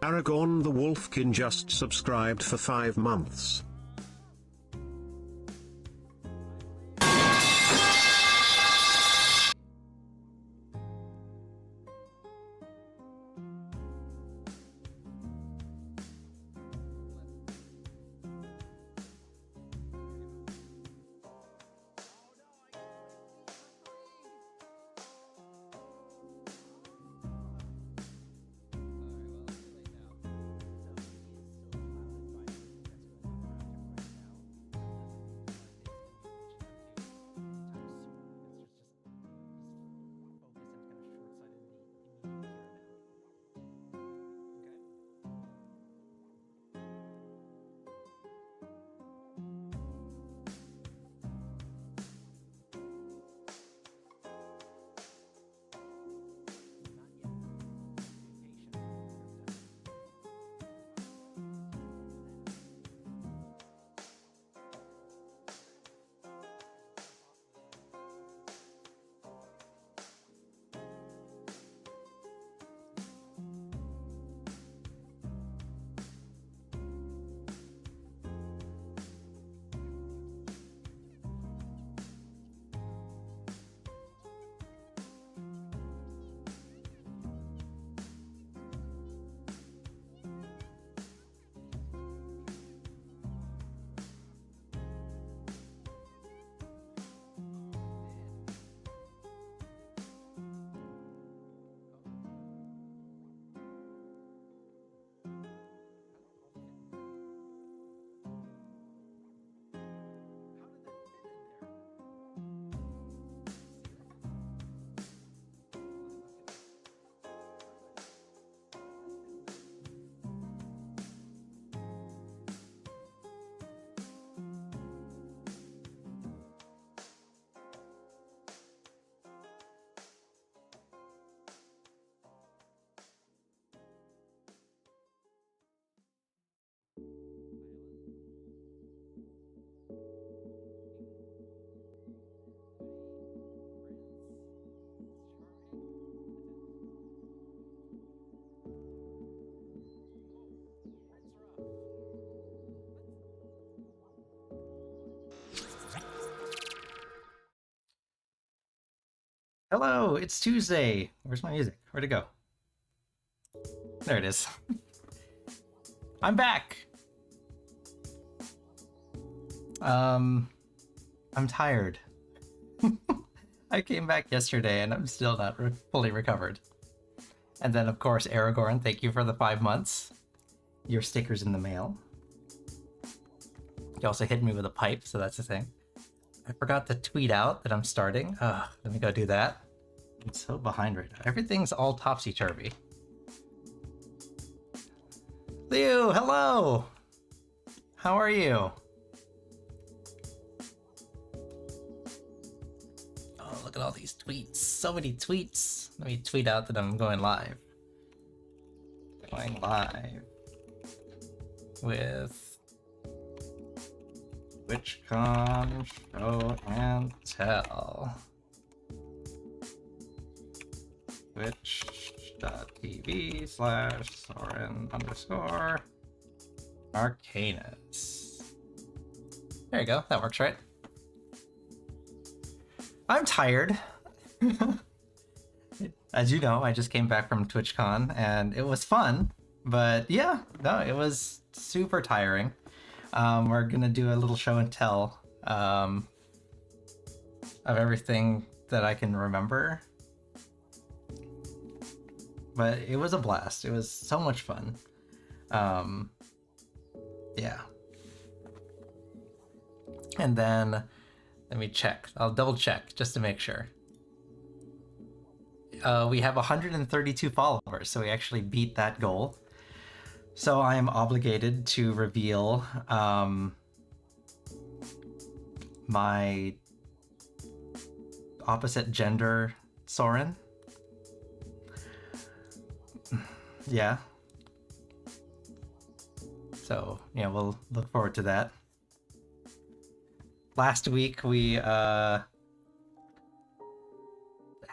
Aragorn the Wolfkin just subscribed for 5 months. Hello, it's Tuesday. Where's my music? Where'd it go? There it is. I'm back. I'm tired. I came back yesterday and I'm still not fully recovered. And then, of course, Aragorn, thank you for the 5 months. Your sticker's in the mail. You also hit me with a pipe, so that's the thing. I forgot to tweet out that I'm starting. Let me go do that. I'm so behind right now. Everything's all topsy-turvy. Liu, hello! How are you? Oh, look at all these tweets. So many tweets. Let me tweet out that I'm going live. Going live with TwitchCon Show and Tell. Twitch.tv/Soren_Arcanus. There you go, that works, right? I'm tired. As you know, I just came back from TwitchCon and it was fun, but yeah, no, it was super tiring. We're gonna do a little show and tell of everything that I can remember. But it was a blast. It was so much fun. Yeah. And then, let me check. I'll double check just to make sure. We have 132 followers, so we actually beat that goal. So I am obligated to reveal my opposite gender Soren. Yeah. So, yeah, we'll look forward to that. Last week we had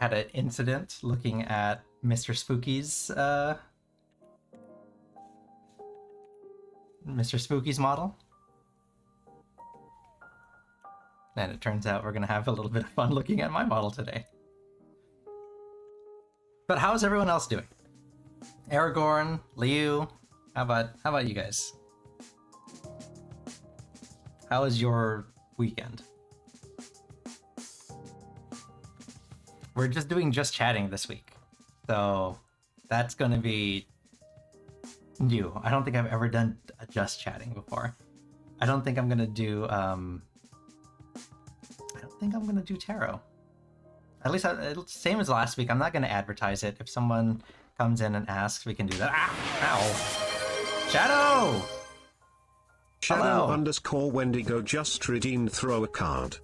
an incident looking at Mr. Spooky's Mr. Spooky's model. And it turns out we're gonna have a little bit of fun looking at my model today. But how's everyone else doing? Aragorn, Liu, how about you guys? How was your weekend? We're just chatting this week. So that's gonna be new. I don't think I've ever done a just chatting before. I don't think I'm gonna do tarot. At least same as last week. I'm not gonna advertise it. If someone comes in and asks, we can do that. Ah! Ow! Shadow! Shadow Hello. _ Wendigo just redeemed throw a card.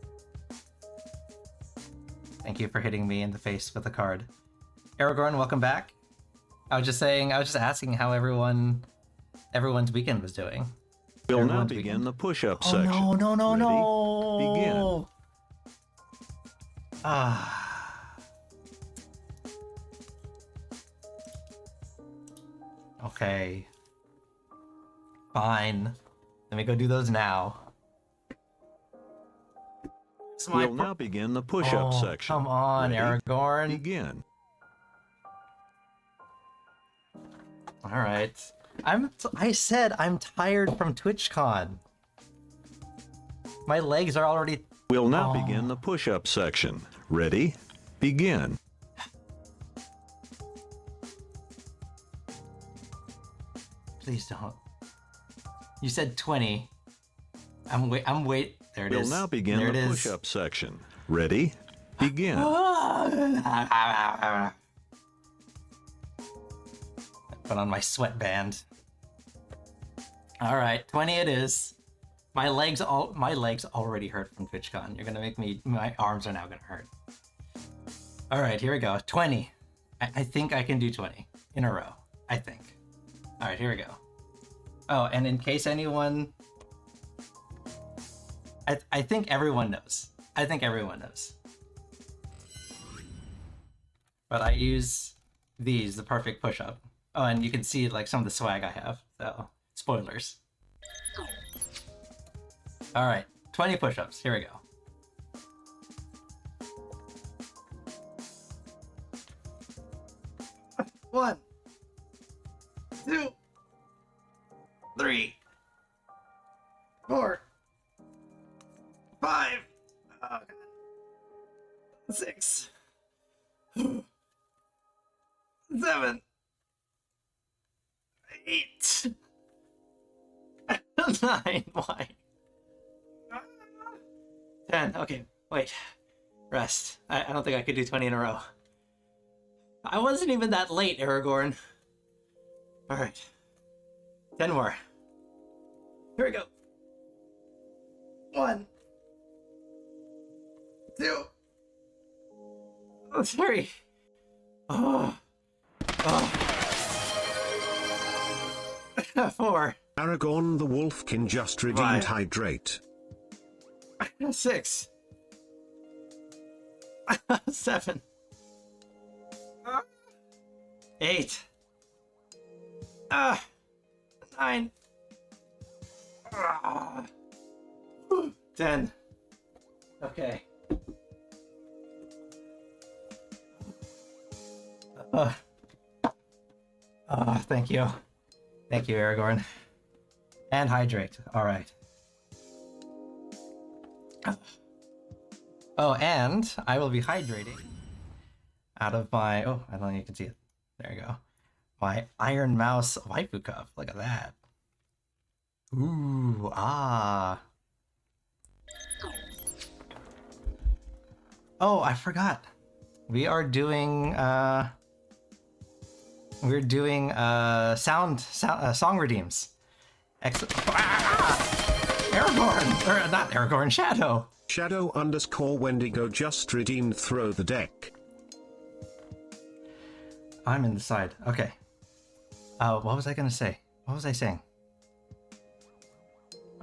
Thank you for hitting me in the face with a card. Aragorn, welcome back. I was just asking how everyone's weekend was doing. We'll now Everyone's begin weekend? the push-up Oh section. no! Ready? Begin. Ah. Okay. Fine. Let me go do those now. We'll now begin the push-up section. Come on, Ready? Aragorn. Begin. All right. I said I'm tired from TwitchCon. My legs are already... We'll now begin the push-up section. Ready? Begin. Please don't. You said 20. I'm wait. There it is. We'll now begin there the push-up section. Ready? Begin. I put on my sweatband. All right, 20 it is. My legs already hurt from TwitchCon. You're gonna make me. My arms are now gonna hurt. All right, here we go. 20. I think I can do 20 in a row. I think. All right, here we go. Oh, and in case anyone, I think everyone knows. I think everyone knows. But I use these, the perfect push-up. Oh, and you can see like some of the swag I have. So, spoilers. All right, 20 push-ups. Here we go. One, 2, 3, 4, 5, 6, 7, 8, 9. Why? 10. Okay, wait. Rest. I don't think I could do 20 in a row. I wasn't even that late, Aragorn. Alright. 10 more. Here we go. 1, 2, 3. Oh. 4. Aragorn the Wolfkin just redeemed hydrate. 6. 7. 8. 9. 10. Okay. Thank you. Thank you, Aragorn. And hydrate. Alright. Oh, and I will be hydrating out of my... Oh, I don't think you can see it. There you go. My Iron Mouse waifu cup. Look at that. Ooh, ah. Oh, I forgot. We are doing we're doing song redeems. Aragorn, or not Aragorn, Shadow. Shadow _ Wendigo just redeemed throw the deck. I'm in the side. Okay. What was I gonna say? What was I saying?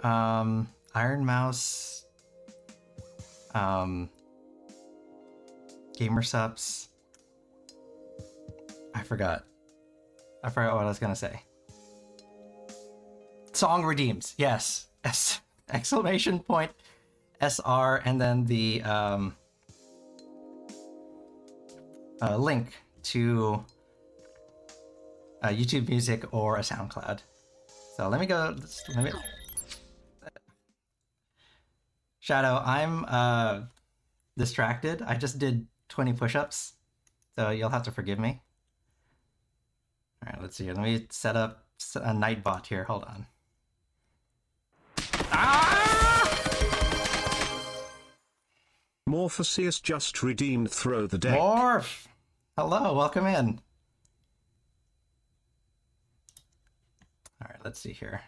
Iron Mouse. Gamer subs. I forgot what I was gonna say. song redeems. Yes. Exclamation point SR and then the link to YouTube Music or a SoundCloud. So let me go. Shadow, I'm distracted. I just did 20 push-ups, so you'll have to forgive me. All right, let's see here. Let me set up a Nightbot here. Hold on. Ah! Morpheus just redeemed Throw the Deck. Morph! Hello, welcome in. All right, let's see here.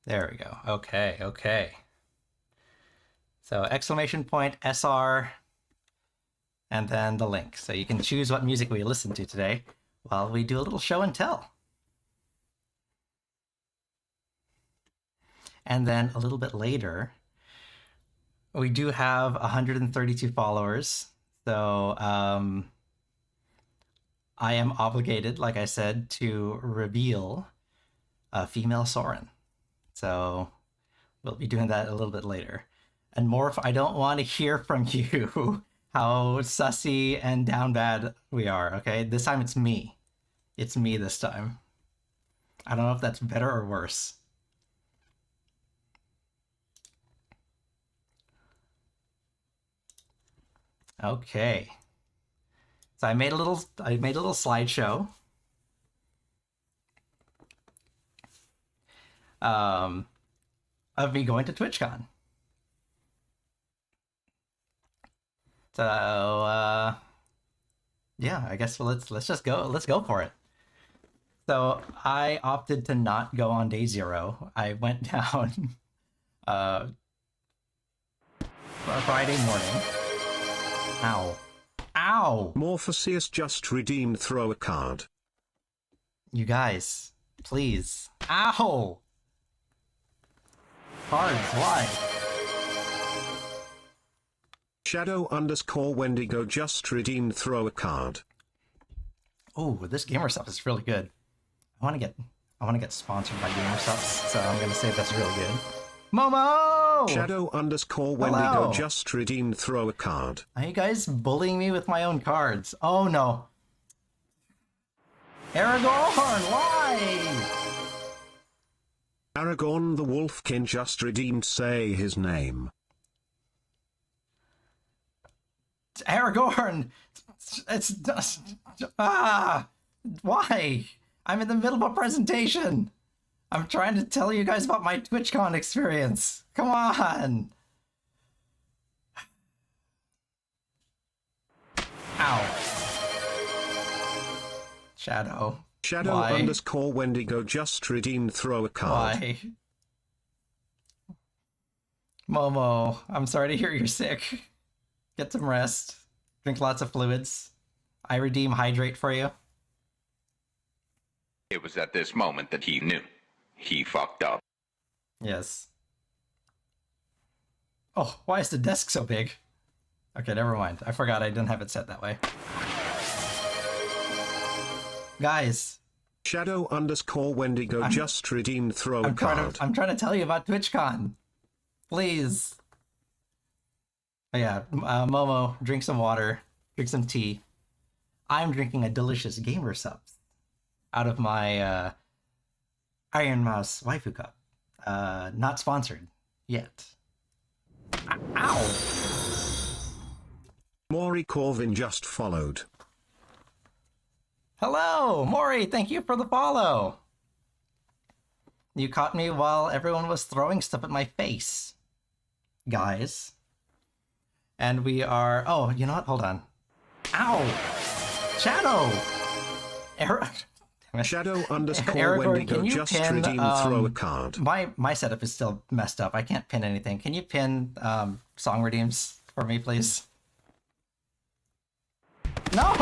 There we go. Okay, okay. So exclamation point SR and then the link. So you can choose what music we listen to today while we do a little show and tell. And then a little bit later, we do have 132 followers. So I am obligated, like I said, to reveal a female Soren. So we'll be doing that a little bit later. And Morph, I don't want to hear from you how sussy and down bad we are, okay? This time it's me. It's me this time. I don't know if that's better or worse. Okay. So I made a little slideshow. Of me going to TwitchCon. So yeah, I guess let's just go. Let's go for it. So I opted to not go on day 0. I went down Friday morning. Ow. Ow! Morpheus just redeemed Throw a Card. You guys, please. Ow! Cards, why? Shadow_Wendigo just redeemed Throw a Card. Oh, this gamer stuff is really good. I want to get sponsored by gamer stuff, so I'm gonna say that's really good. Momo! Shadow_Wendigo Hello. just redeemed Throw a Card. Are you guys bullying me with my own cards? Oh no. Aragorn, why? Aragorn the Wolfkin just redeemed Say his name. Aragorn! It's just... Why? I'm in the middle of a presentation! I'm trying to tell you guys about my TwitchCon experience. Come on! Ow. Shadow. Shadow_Wendigo just redeemed Throw a Card. Why? Momo, I'm sorry to hear you're sick. Get some rest. Drink lots of fluids. I redeem hydrate for you. It was at this moment that he knew. He fucked up. Yes. Oh, why is the desk so big? Okay, never mind. I forgot I didn't have it set that way. Guys. Shadow_Wendigo just redeemed Throw a Card. I'm trying to tell you about TwitchCon. Please. Oh, yeah, Momo, drink some water, drink some tea. I'm drinking a delicious gamer subs out of my Iron Mouse waifu cup. Not sponsored yet. Ow! Maury Corvin just followed. Hello, Maury, thank you for the follow. You caught me while everyone was throwing stuff at my face. Guys. And we are... Oh, you know what? Hold on. Ow! Shadow! Shadow_Wendigo just redeemed Throw a Card. My setup is still messed up. I can't pin anything. Can you pin song redeems for me, please? No!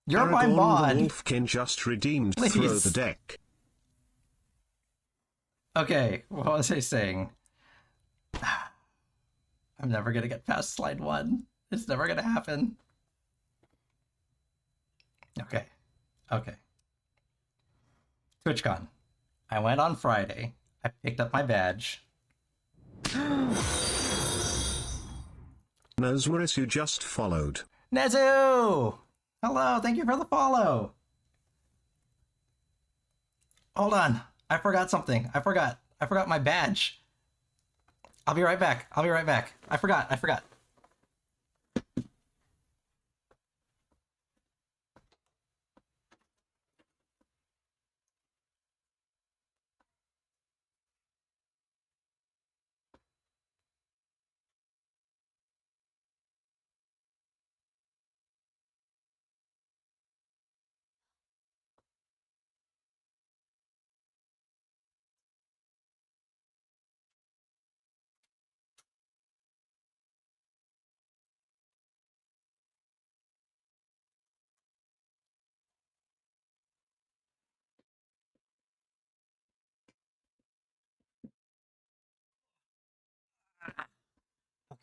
You're my mod. The Wolfkin just redeemed Please. Throw the Deck. Okay, what was I saying? I'm never gonna get past slide 1. It's never gonna happen. Okay. Okay. TwitchCon. I went on Friday. I picked up my badge. Noswaris, you just followed. Nezu! Hello, thank you for the follow. Hold on. I forgot something. I forgot my badge. I'll be right back. I forgot.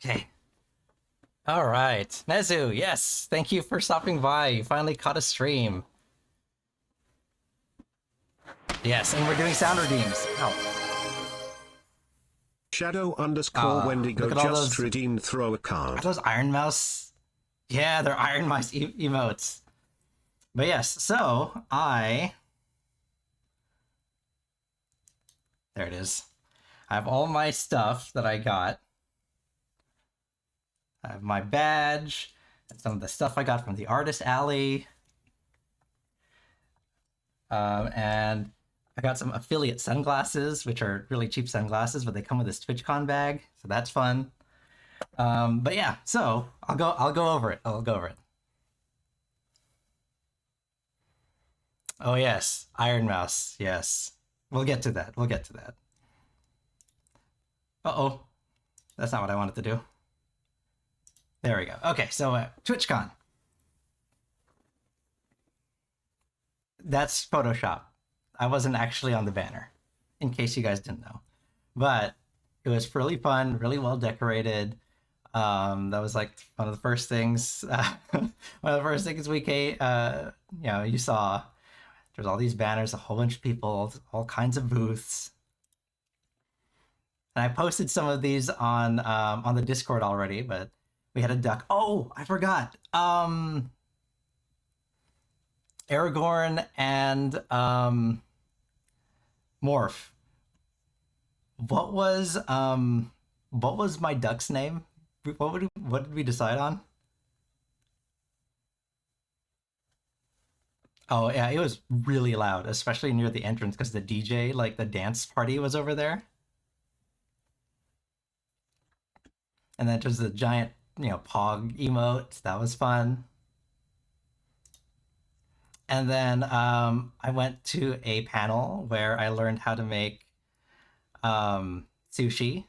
Okay. All right. Nezu, yes. Thank you for stopping by. You finally caught a stream. Yes, and we're doing sound redeems. Ow. Shadow _ Wendigo look at all just those- redeemed throw a Are card. those Iron Mouse? Yeah, they're Iron Mouse emotes. But yes, so there it is. I have all my stuff that I got. I have my badge and some of the stuff I got from the Artist Alley. And I got some affiliate sunglasses, which are really cheap sunglasses, but they come with this TwitchCon bag, so that's fun. But yeah, so I'll go over it. Oh yes, Iron Mouse. Yes, we'll get to that. Uh-oh, that's not what I wanted to do. There we go. Okay, so TwitchCon. That's Photoshop. I wasn't actually on the banner, in case you guys didn't know. But it was really fun, really well decorated. That was like one of the first things. One of the first things we came, you saw. There's all these banners, a whole bunch of people, all kinds of booths. And I posted some of these on the Discord already, but we had a duck. Oh, I forgot. Aragorn and Morph. What was my duck's name? What did we decide on? Oh yeah, it was really loud, especially near the entrance because the DJ, like the dance party, was over there. And then there's the giant, Pog emote. That was fun. And then I went to a panel where I learned how to make sushi,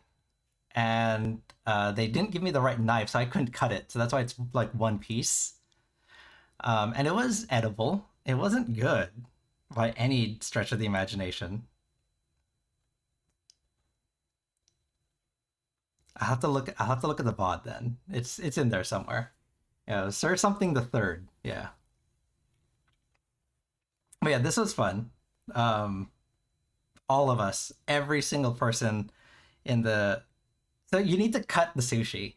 and they didn't give me the right knife, so I couldn't cut it. So that's why it's like one piece. And it was edible. It wasn't good by any stretch of the imagination. I'll have to look at the VOD then. It's in there somewhere. Yeah, Sir something the third. Yeah. But yeah, this was fun. All of us, every single person in the. So you need to cut the sushi.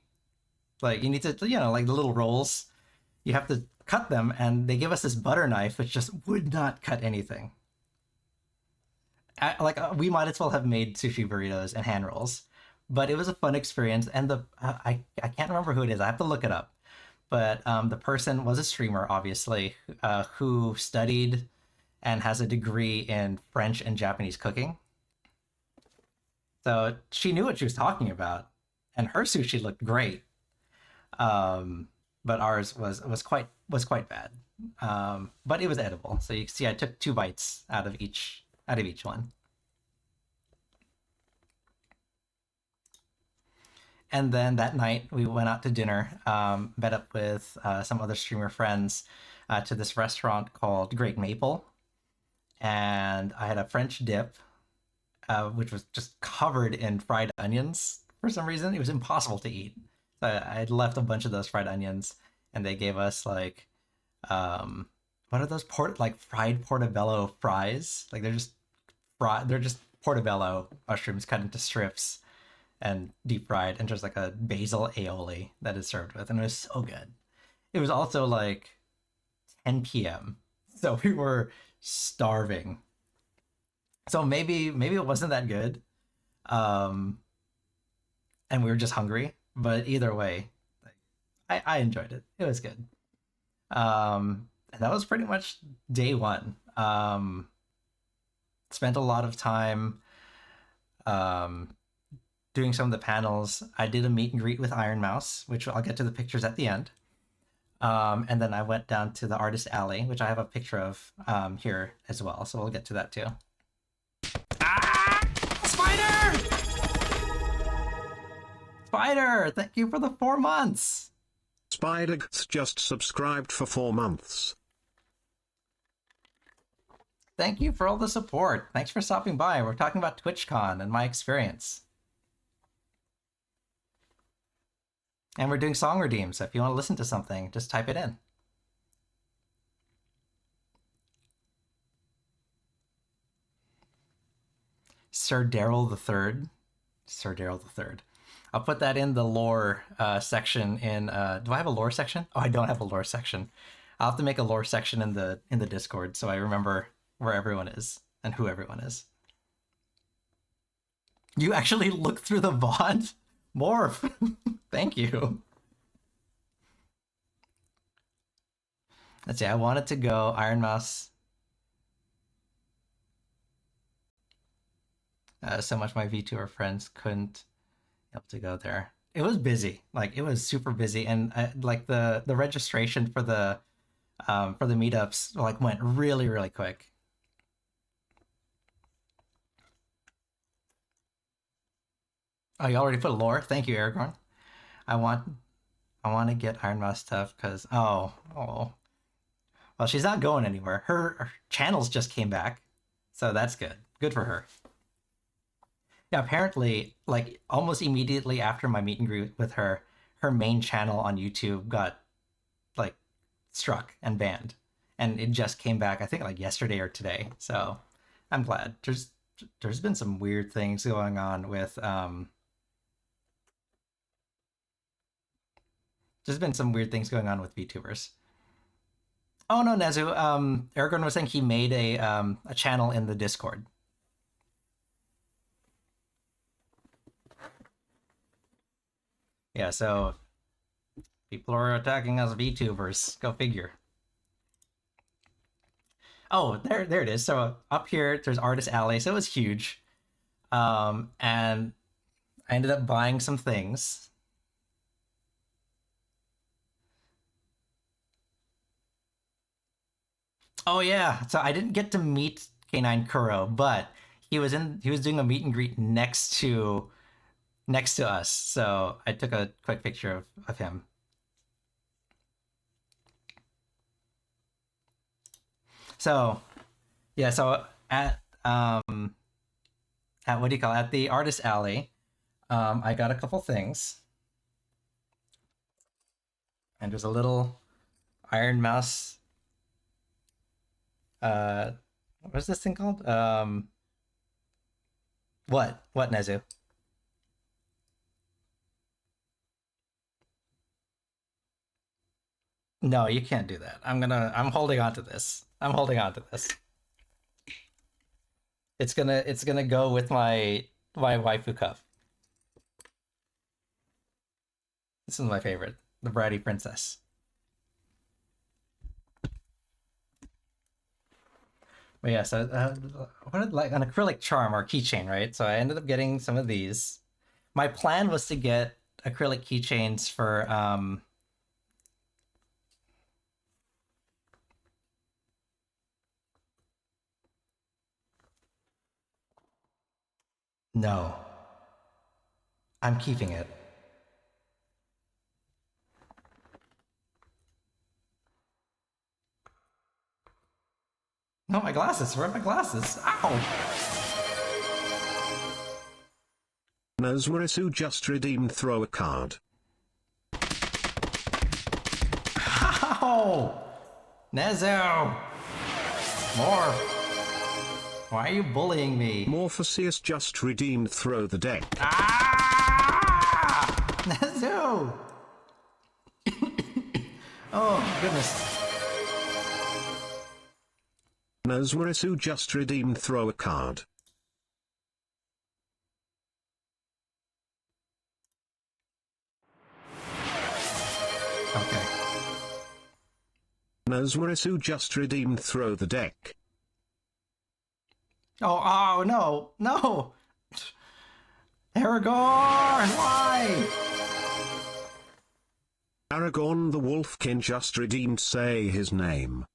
Like you need to, like the little rolls. You have to cut them, and they give us this butter knife, which just would not cut anything. We might as well have made sushi burritos and hand rolls, but it was a fun experience. And I can't remember who it is. I have to look it up. But the person was a streamer, obviously, who studied and has a degree in French and Japanese cooking. So she knew what she was talking about, and her sushi looked great. But ours was quite bad. But it was edible. So you can see I took 2 bites out of each one. And then that night we went out to dinner, met up with some other streamer friends to this restaurant called Great Maple. And I had a French dip, which was just covered in fried onions for some reason. It was impossible to eat. So I had left a bunch of those fried onions, and they gave us like what are those fried portobello fries? Like they're just portobello mushrooms cut into strips and deep fried, and just like a basil aioli that is served with, and it was so good. It was also like 10 p.m. So we were starving. So maybe it wasn't that good. And we were just hungry, but either way, I enjoyed it. It was good. And that was pretty much day one. Spent a lot of time doing some of the panels. I did a meet and greet with Iron Mouse, which I'll get to the pictures at the end. And then I went down to the Artist Alley, which I have a picture of here as well. So we'll get to that too. Ah! Spider! Spider, thank you for the 4 months. Spider just subscribed for 4 months. Thank you for all the support. Thanks for stopping by. We're talking about TwitchCon and my experience. And we're doing song redeem, so if you want to listen to something, just type it in. Sir Daryl III. Sir Daryl III. I'll put that in the lore section in... do I have a lore section? Oh, I don't have a lore section. I'll have to make a lore section in the Discord so I remember where everyone is and who everyone is. You actually looked through the VOD? Morph! Thank you. Let's see, I wanted to go Iron Mouse. So much my VTuber friends couldn't able to go there. It was busy, like it was super busy, and like the registration for the meetups like went really quick. Oh, you already put lore? Thank you, Aragorn. I want to get Iron Mouse stuff because oh well, she's not going anywhere. Her channels just came back, so that's good. Good for her. Yeah, apparently, like almost immediately after my meet and greet with her, her main channel on YouTube got like struck and banned, and it just came back. I think like yesterday or today. So I'm glad. There's been some weird things going on with There's been some weird things going on with VTubers. Oh no, Nezu. Aragorn was saying he made a channel in the Discord. Yeah, so people are attacking us VTubers. Go figure. Oh, there it is. So up here, there's Artist Alley. So it was huge. And I ended up buying some things. Oh yeah, so I didn't get to meet K9 Kuro, but he was doing a meet and greet next to us. So I took a quick picture of him. So yeah, so at what do you call it? At the Artist Alley, I got a couple things. And there's a little Iron Mouse what's this thing called? What, Nezu? No, you can't do that. I'm holding on to this. I'm holding on to this. It's gonna go with my waifu cup. This is my favorite, the Bratty Princess. But yeah, so what like an acrylic charm or keychain, right? So I ended up getting some of these. My plan was to get acrylic keychains for no. I'm keeping it. No, my glasses. Where are my glasses? Ow! Nozwarisu just redeemed throw a card. Ow! Nezu! More! Why are you bullying me? Morpheus just redeemed throw the deck. Ah! Nezu! Oh, goodness. Nozwarisu just redeemed throw a card. Okay. Nozwarisu just redeemed throw the deck. Oh, no, no! Aragorn, why? Aragorn the Wolfkin just redeemed say his name.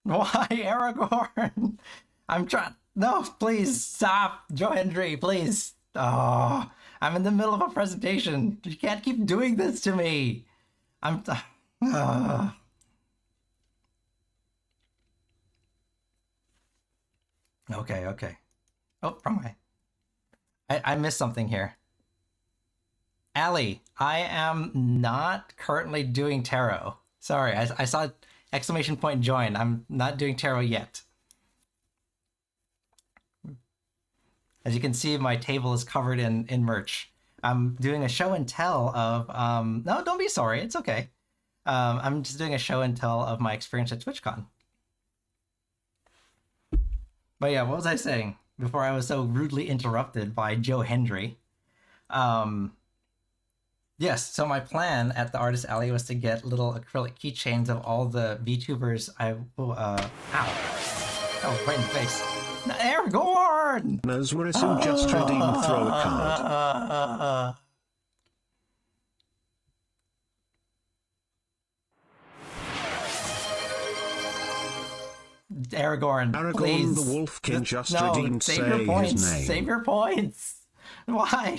Why, Aragorn? I'm trying. No, please stop, Joe Hendry, please. Oh, I'm in the middle of a presentation. You can't keep doing this to me. Okay, okay. Oh, wrong way. I missed something here. Allie, I am not currently doing tarot. Sorry, I saw exclamation point join. I'm not doing tarot yet. As you can see, my table is covered in merch. I'm doing a show and tell of no, don't be sorry, it's okay. I'm just doing a show and tell of my experience at TwitchCon. But yeah, what was I saying before I was so rudely interrupted by Joe Hendry? Yes, so my plan at the Artist Alley was to get little acrylic keychains of all the VTubers ow. Oh, right in the face. Aragorn! Nozwarisu just redeemed throw a card. Aragorn, please. The Wolfkin just No, redeemed save say your points. his name. Save your points. Why?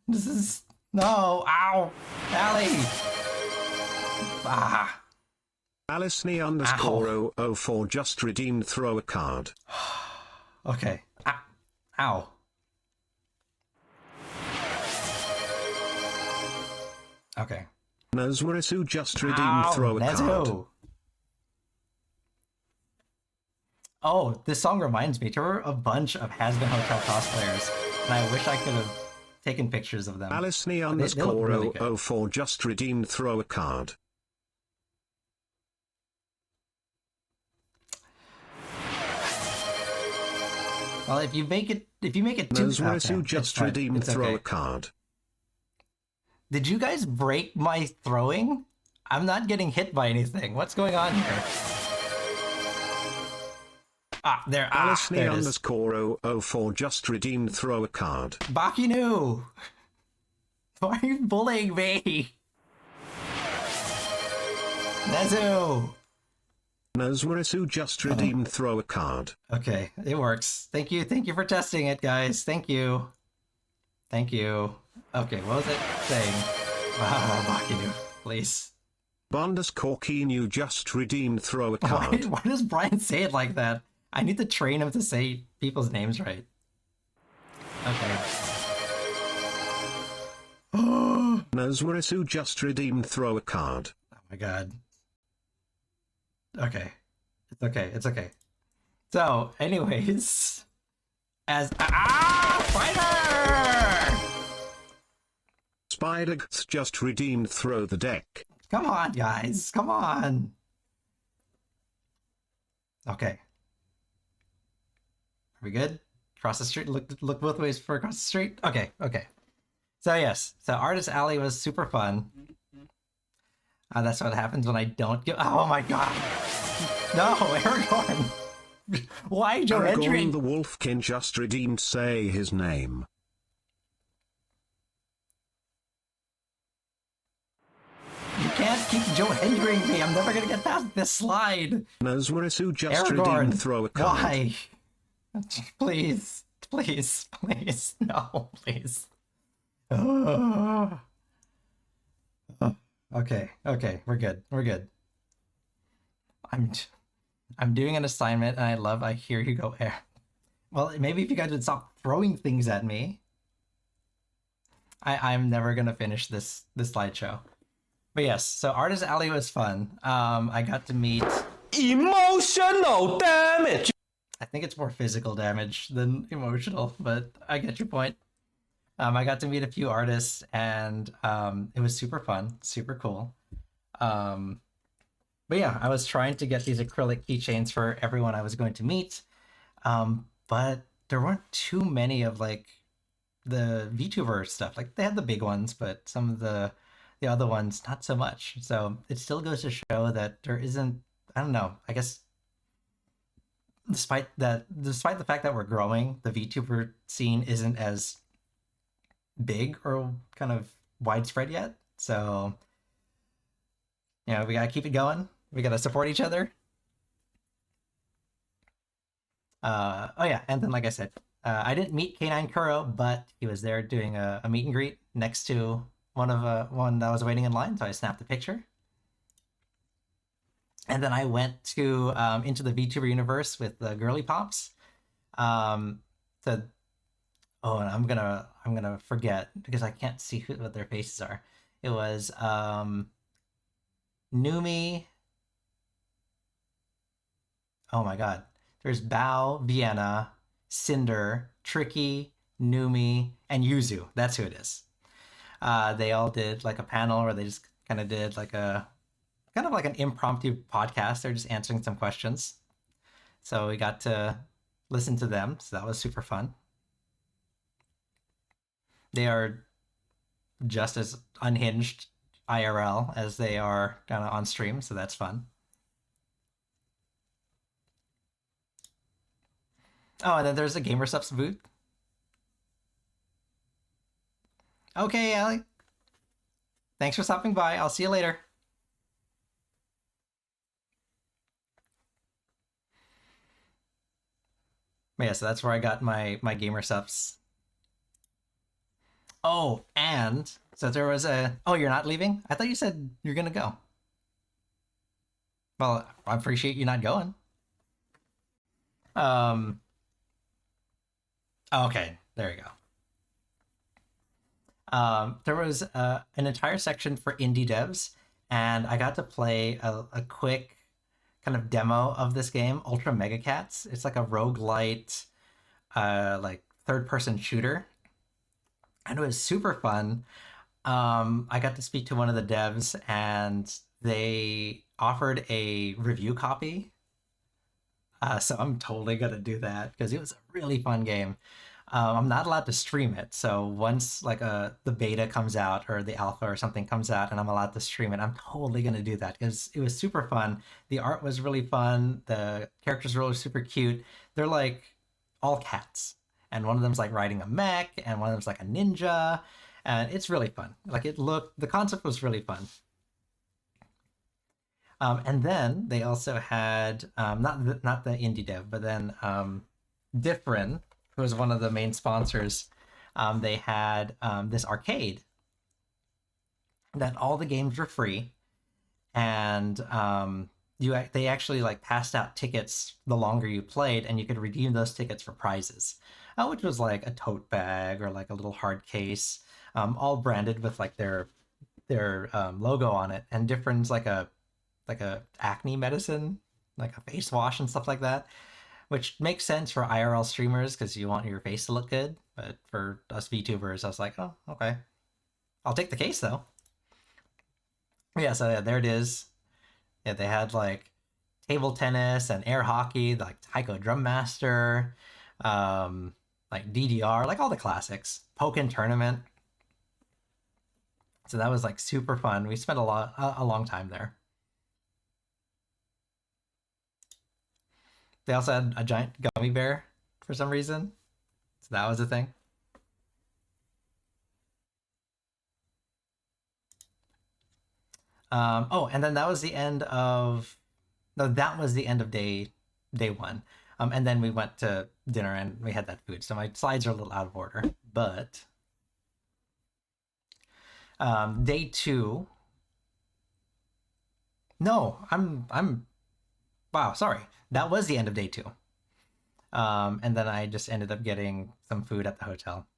This is... No, ow! Allie! Ah. Alice__ 004 just redeemed throw a card. Okay. Ow. Okay. Nozwarisu just redeemed throw a card. Oh, this song reminds me. There were a bunch of Has-Been Hotel cosplayers, and I wish I could have taken pictures of them. Alice__ 004 just redeemed throw a card. Well, if you make it too... Nozwarisu just redeemed throw a card. Did you guys break my throwing? I'm not getting hit by anything. What's going on here? There it is. Alice__ 004 just redeemed throw a card. Bakinu! Why are you bullying me? Nezu! Nozwarisu just redeemed throw a card. Okay, it works. Thank you for testing it, guys. Thank you. Okay, what was it saying? Bakinu, please. Bond_Keen just redeemed throw a card. Why does Brian say it like that? I need to train him to say people's names right. Okay. Nozwarisu just redeemed throw a card. Oh my god. Okay. It's okay. So, anyways, as Spider just redeemed throw the deck. Come on, guys. Come on. Okay. Are we good? Cross the street. Look both ways for across the street. Okay. So yes. So Artist Alley was super fun. That's what happens when I don't give... Oh my god. No, Aragorn. Why, Joe Hendry? Aragorn the Wolfkin just redeemed say his name. You can't keep Joe Hendrying me. I'm never gonna get past this slide. Nozwarisu just Aragorn, redeemed throw a card. Why? Please. No, please. Okay, we're good. I'm doing an assignment, and I hear you go air. Well, maybe if you guys would stop throwing things at me. I'm never gonna finish this slideshow. But But yes, so Artist Alley was fun. I got to meet. Emotional damage. I think it's more physical damage than emotional, but I get your point. I got to meet a few artists, and it was super fun, super cool. But yeah, I was trying to get these acrylic keychains for everyone I was going to meet, but there weren't too many of like the VTuber stuff. Like they had the big ones, but some of the other ones not so much. So it still goes to show that there isn't. I don't know. I guess despite the fact that we're growing, the VTuber scene isn't as big or kind of widespread yet. So we gotta keep it going. We gotta support each other. Oh yeah, and then like I said, I didn't meet K9 Kuro, but he was there doing a meet and greet next to one that was waiting in line, so I snapped a picture. And then I went to into the VTuber universe with the Girly Pops. And I'm gonna forget because I can't see what their faces are. It was Numi. Oh my god. There's Bao, Vienna, Cinder, Tricky, Numi, and Yuzu. That's who it is. They all did like a panel where they just kind of did like an impromptu podcast. They're just answering some questions. So we got to listen to them. So that was super fun. They are just as unhinged IRL as they are kind of on stream. So that's fun. Oh, and then there's a Gamer Subs booth. Okay, Allie. Thanks for stopping by. I'll see you later. But yeah, so that's where I got my Gamer Subs. Oh, and so there was oh, you're not leaving? I thought you said you're gonna go. Well, I appreciate you not going. Okay, there you go. There was an entire section for indie devs, and I got to play a quick kind of demo of this game, Ultra Mega Cats. It's like a roguelite, like third-person shooter, and it was super fun. I got to speak to one of the devs, and they offered a review copy. So I'm totally gonna do that because it was a really fun game. I'm not allowed to stream it, so once like the beta comes out or the alpha or something comes out and I'm allowed to stream it, I'm totally gonna do that because it was super fun. The art was really fun. The characters were really super cute. They're like all cats, and one of them's like riding a mech, and one of them's like a ninja, and it's really fun. Like the concept was really fun. And then they also had not the indie dev, but then Differin, who was one of the main sponsors. They had this arcade that all the games were free, and they actually like passed out tickets the longer you played, and you could redeem those tickets for prizes, which was like a tote bag or like a little hard case, all branded with like their logo on it. And Differin's like a acne medicine, like a face wash and stuff like that, which makes sense for IRL streamers because you want your face to look good. But for us VTubers, I was like, oh, okay. I'll take the case though. Yeah, so yeah, there it is. Yeah, they had like table tennis and air hockey, like Taiko Drum Master, like DDR, like all the classics. Pokken Tournament. So that was like super fun. We spent a long time there. They also had a giant gummy bear for some reason. So that was a thing. Oh, and then that was the end of... No, that was the end of day one. And then we went to dinner and we had that food. So my slides are a little out of order. But day two... No, I'm... Wow, sorry. That was the end of day two. And then I just ended up getting some food at the hotel.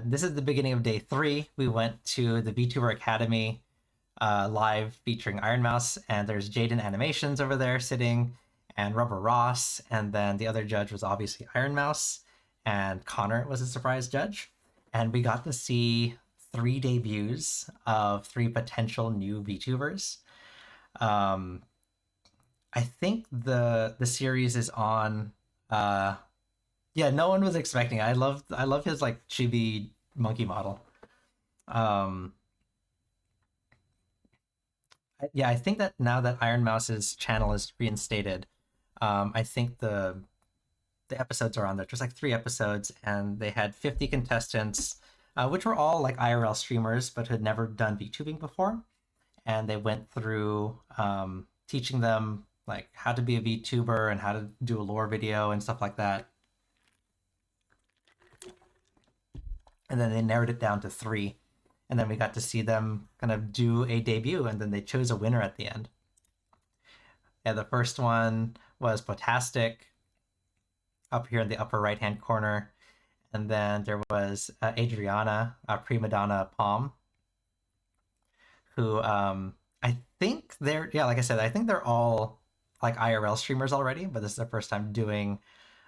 This is the beginning of day three. We went to the VTuber Academy. live featuring Iron Mouse, and there's Jaden Animations over there sitting, and Rubber Ross, and then the other judge was obviously Iron Mouse, and Connor was a surprise judge, and we got to see 3 debuts of 3 potential new VTubers. I think the series is on. Yeah, no one was expecting it. I love his like chibi monkey model. Yeah, I think that now that Iron Mouse's channel is reinstated, I think the episodes are on there. There's like 3 episodes, and they had 50 contestants, which were all like IRL streamers, but had never done VTubing before, and they went through teaching them like how to be a VTuber and how to do a lore video and stuff like that. And then they narrowed it down to 3, and then we got to see them kind of do a debut, and then they chose a winner at the end. Yeah, the first one was Potastic up here in the upper right hand corner, and then there was Adriana, Prima Donna Palm, who I think they're, yeah, like I said, I think they're all like IRL streamers already, but this is their first time doing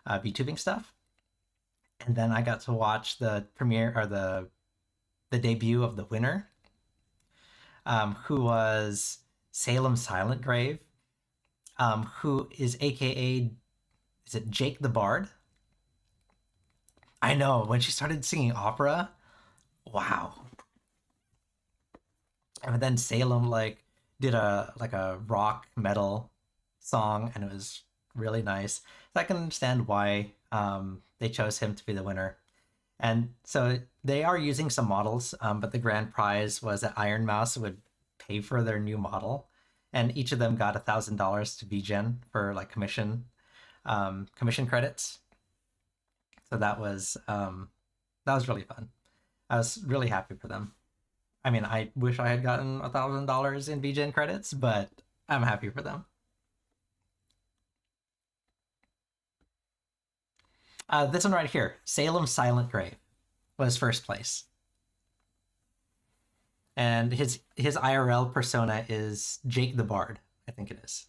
VTubing stuff. And then I got to watch the premiere, or the debut of the winner, who was Salem Silent Grave, who is AKA, is it Jake the Bard? I know, when she started singing opera, wow. And then Salem like did a rock metal song, and it was really nice. So I can understand why they chose him to be the winner. And so they are using some models, but the grand prize was that Iron Mouse would pay for their new model, and each of them got $1,000 to VGen for like commission credits. So that was really fun. I was really happy for them. I mean, I wish I had gotten $1,000 in VGen credits, but I'm happy for them. This one right here, Salem Silent Grave, was first place. And his IRL persona is Jake the Bard, I think it is.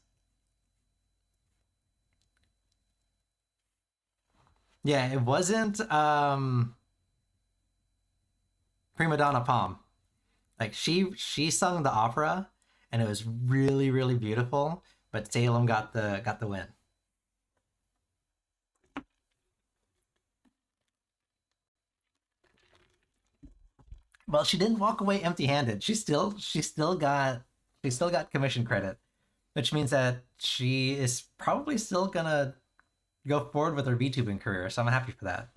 Yeah, it wasn't Prima Donna Palm. Like she sung the opera, and it was really, really beautiful, but Salem got the win. Well, she didn't walk away empty-handed. She still got commission credit, which means that she is probably still gonna go forward with her VTubing career. So I'm happy for that.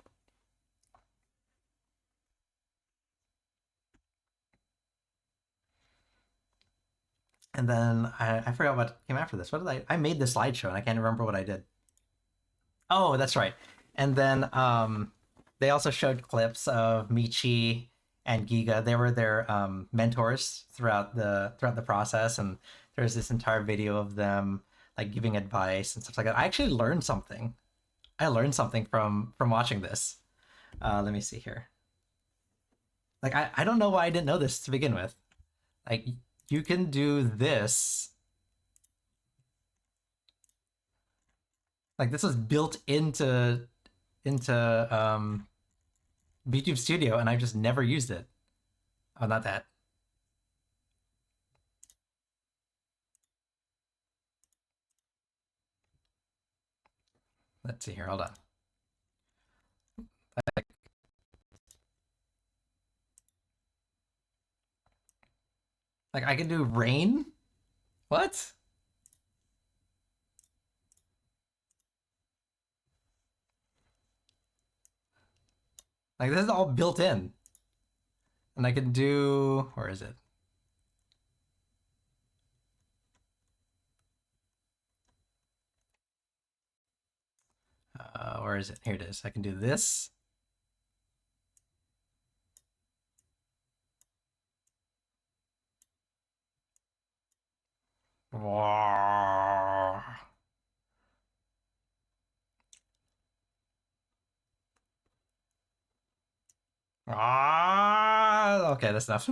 And then I forgot what came after this. What did I made the slideshow, and I can't remember what I did. Oh, that's right. And then they also showed clips of Michi and Giga. They were their mentors throughout the process, and there's this entire video of them like giving advice and stuff like that. I actually learned something. I learned something from watching this. Let me see here. Like I don't know why I didn't know this to begin with. Like you can do this. Like this was built into VTube Studio, and I just never used it. Oh, not that. Let's see here. Hold on. Like I can do rain? What? Like this is all built in. And I can do, where is it? Where is it? Here it is. I can do this. Okay, that's enough.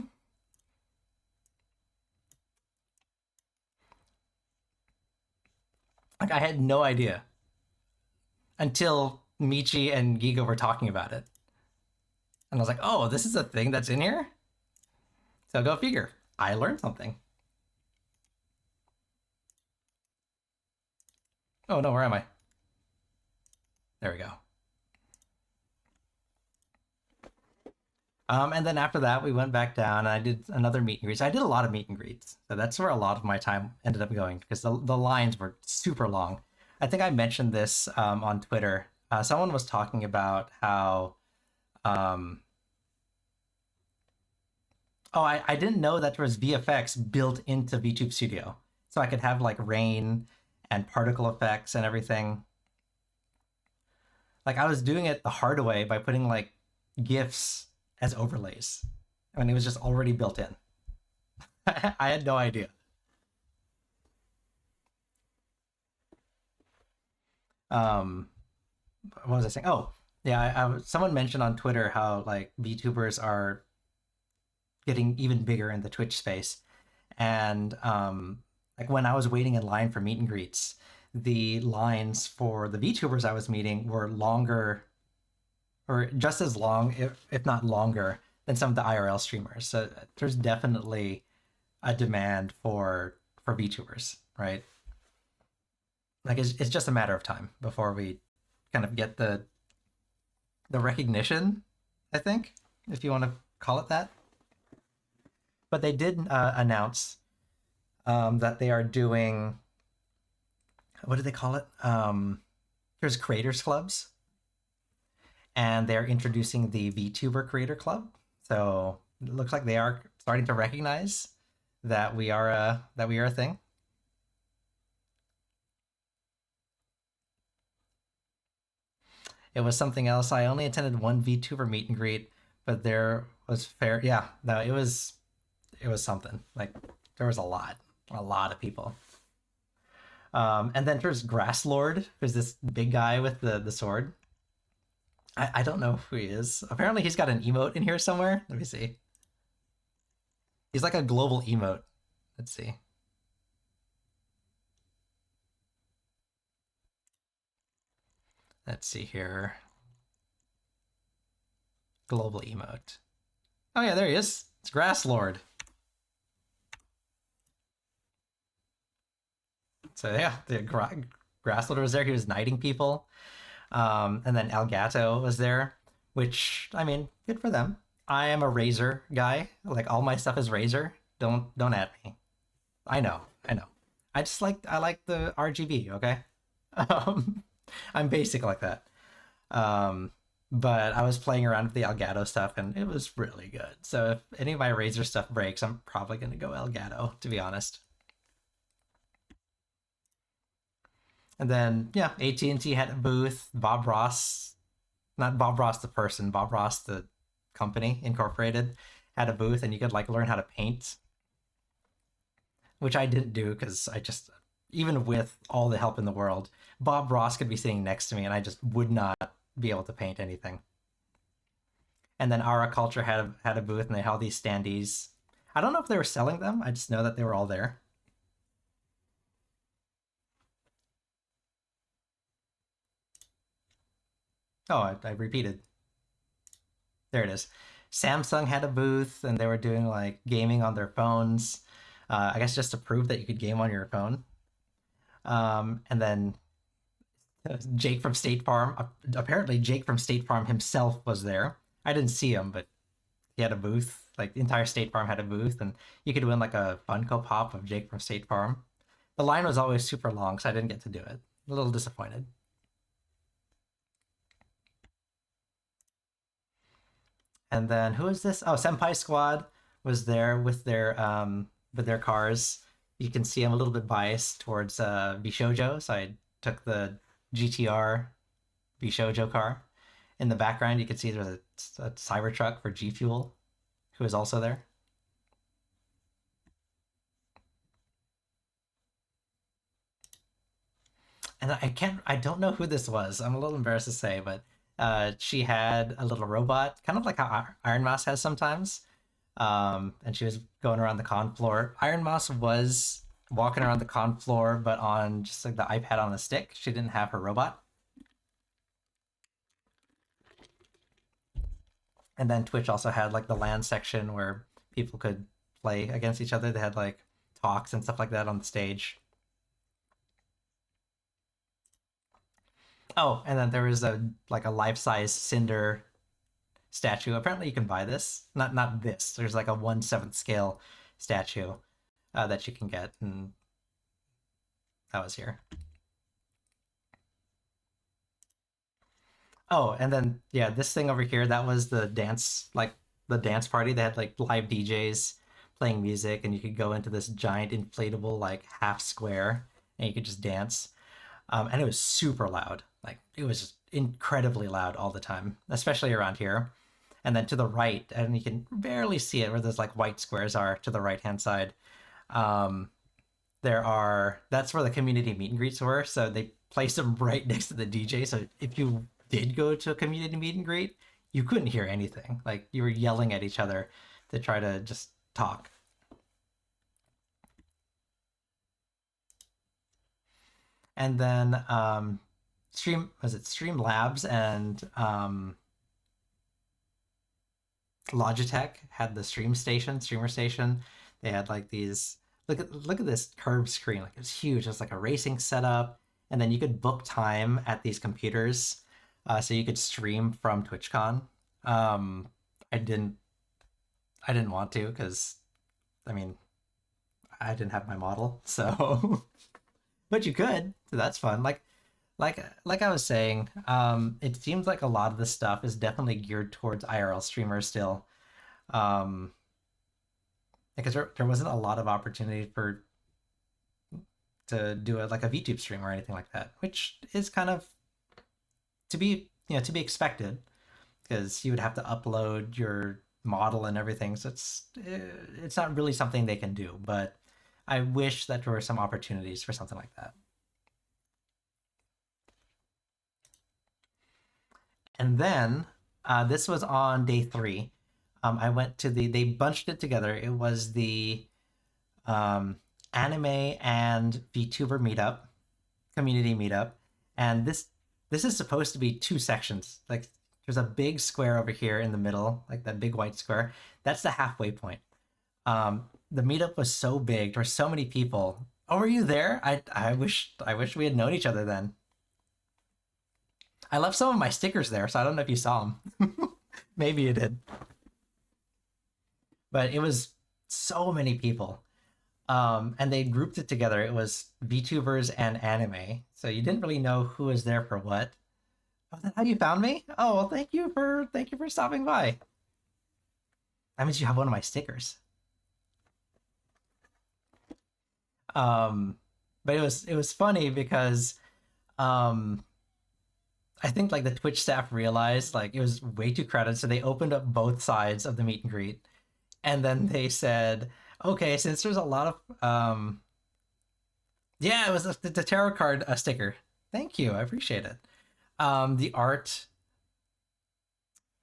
I had no idea until Michi and Giga were talking about it. And I was like, oh, this is a thing that's in here? So go figure. I learned something. Oh no, where am I? There we go. And then after that, we went back down and I did another meet and greets. I did a lot of meet and greets. So that's where a lot of my time ended up going because the lines were super long. I think I mentioned this on Twitter. Someone was talking about how... I didn't know that there was VFX built into VTube Studio. So I could have like rain and particle effects and everything. Like I was doing it the hard way by putting like GIFs as overlays. I mean, it was just already built in. I had no idea. What was I saying? Oh, yeah, someone mentioned on Twitter how like VTubers are getting even bigger in the Twitch space. And like when I was waiting in line for meet and greets, the lines for the VTubers I was meeting were longer, or just as long, if not longer, than some of the IRL streamers. So there's definitely a demand for VTubers, right? Like it's just a matter of time before we kind of get the recognition, I think, if you want to call it that. But they did announce that they are doing, what do they call it? There's creators clubs, and they're introducing the VTuber Creator Club. So it looks like they are starting to recognize that we are a thing. It was something else. I only attended one VTuber meet and greet, but there was fair. Yeah, no, it was something. Like there was a lot of people. And then there's Grasslord, who's this big guy with the sword. I don't know who he is. Apparently he's got an emote in here somewhere. Let me see. He's like a global emote. Let's see. Let's see here. Global emote. Oh yeah, there he is. It's Grasslord. So yeah, the Grasslord was there. He was knighting people. And then Elgato was there, which, I mean, good for them. I am a Razer guy. Like all my stuff is Razer. Don't at me. I know. I like the RGB, okay? I'm basic like that. But I was playing around with the Elgato stuff and it was really good. So if any of my Razer stuff breaks, I'm probably gonna go Elgato, to be honest. And then yeah, AT&T had a booth. Bob Ross, not Bob Ross the person, Bob Ross the company incorporated, had a booth, and you could like learn how to paint, which I didn't do because I just, even with all the help in the world, Bob Ross could be sitting next to me and I just would not be able to paint anything. And then Ara Culture had a booth and they had all these standees. I don't know if they were selling them. I just know that they were all there. Oh, I repeated. There it is. Samsung had a booth and they were doing like gaming on their phones. I guess just to prove that you could game on your phone. And then Jake from State Farm. Apparently Jake from State Farm himself was there. I didn't see him, but he had a booth. Like the entire State Farm had a booth, and you could win like a Funko Pop of Jake from State Farm. The line was always super long, so I didn't get to do it. A little disappointed. And then who is this? Oh, Senpai Squad was there with their cars. You can see I'm a little bit biased towards Bishojo, so I took the GTR Bishojo car. In the background, you can see there's a Cybertruck for G Fuel, who is also there. And I don't know who this was. I'm a little embarrassed to say, but she had a little robot, kind of like how Iron Mouse has sometimes. And she was going around the con floor. Iron Mouse was walking around the con floor, but on just like the iPad on a stick. She didn't have her robot. And then Twitch also had like the LAN section where people could play against each other. They had like talks and stuff like that on the stage. Oh, and then there was a life-size Cinder statue. Apparently, you can buy this. Not this. There's like a 1/7 scale statue that you can get, and that was here. Oh, and then yeah, this thing over here, that was the dance, like the dance party. They had like live DJs playing music, and you could go into this giant inflatable like half square, and you could just dance. And it was super loud. Like it was just incredibly loud all the time, especially around here. And then to the right, and you can barely see it where those like white squares are to the right hand side. Um, that's where the community meet and greets were. So they placed them right next to the DJ. So if you did go to a community meet and greet, you couldn't hear anything. Like you were yelling at each other to try to just talk. And then Streamlabs and Logitech had the streamer station. They had like these look at this curved screen, like it's huge. It's like a racing setup, and then you could book time at these computers, so you could stream from TwitchCon. I didn't want to because, I mean, I didn't have my model, so but you could, so that's fun. Like I was saying, it seems like a lot of the stuff is definitely geared towards IRL streamers still, because there wasn't a lot of opportunity to do like a VTube stream or anything like that, which is kind of to be expected, because you would have to upload your model and everything. So it's not really something they can do, but I wish that there were some opportunities for something like that. And then this was on day 3. I went to they bunched it together. It was the anime and VTuber meetup, community meetup, and this is supposed to be 2 sections. Like there's a big square over here in the middle, like that big white square. That's the halfway point. The meetup was so big. There were so many people. Oh, were you there? I wish we had known each other then. I left some of my stickers there, so I don't know if you saw them. Maybe you did. But it was so many people. And they grouped it together. It was VTubers and anime. So you didn't really know who was there for what. Oh, that's how you found me? Oh, well, thank you for stopping by. That means you have one of my stickers. But it was funny because I think like the Twitch staff realized like it was way too crowded, so they opened up both sides of the meet and greet, and then they said, okay, since there's a lot of yeah, it was the tarot card sticker. Thank you, I appreciate it. The art,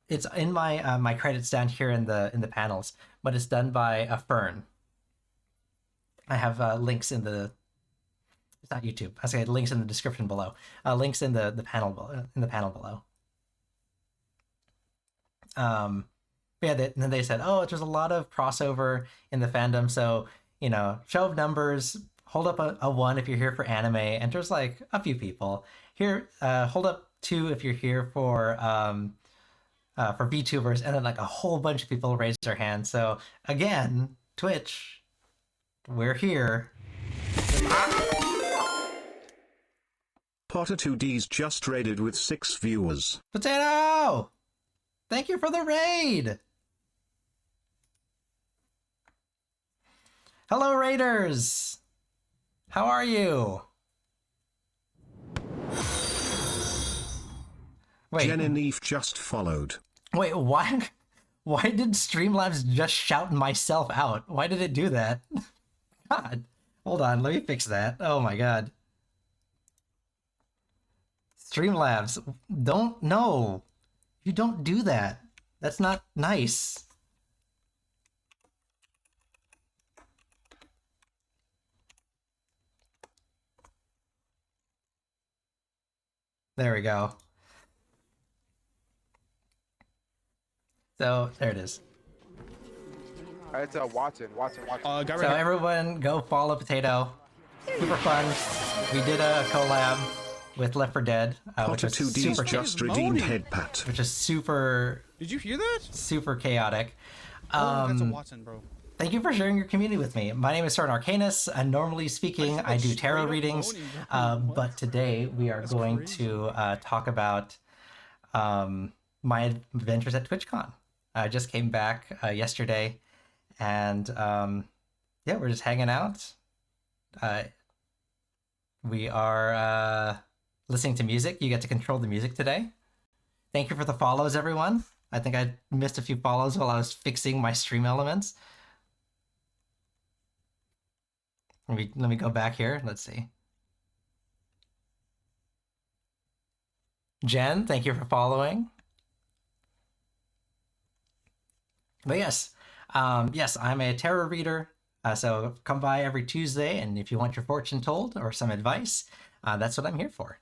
it's in my my credits down here in the panels, but it's done by a Fern. I have links in the, it's not YouTube. I say links in the description below. Links in the panel below. Yeah, then they said, oh, there's a lot of crossover in the fandom, so show of numbers. Hold up a 1 if you're here for anime, and there's like a few people here. Hold up 2 if you're here for VTubers, and then like a whole bunch of people raised their hands. So again, Twitch, we're here. Potter 2D's just raided with 6 viewers. Potato! Thank you for the raid! Hello, raiders! How are you? Wait. Jen and Eve just followed. Wait, why did Streamlabs just shout myself out? Why did it do that? God. Hold on, let me fix that. Oh my god. Streamlabs, no. You don't do that. That's not nice. There we go. So there it is. It's Watson. Got So right here. everyone go follow Potato. Super fun. We did a collab with Left 4 Dead, which Potter was 2D's super just moaning. redeemed head pat. which is super Did you hear that? super chaotic. Oh, that's a Watson, bro. Thank you for sharing your community with me. My name is Soren Arcanus, and normally speaking, I do tarot readings, but today we are going to talk about my adventures at TwitchCon. I just came back yesterday, and yeah, we're just hanging out. We are listening to music. You get to control the music today. Thank you for the follows, everyone. I think I missed a few follows while I was fixing my stream elements. Let me go back here. Let's see. Jen, thank you for following. But yes, yes, I'm a tarot reader. So come by every Tuesday, and if you want your fortune told or some advice, that's what I'm here for.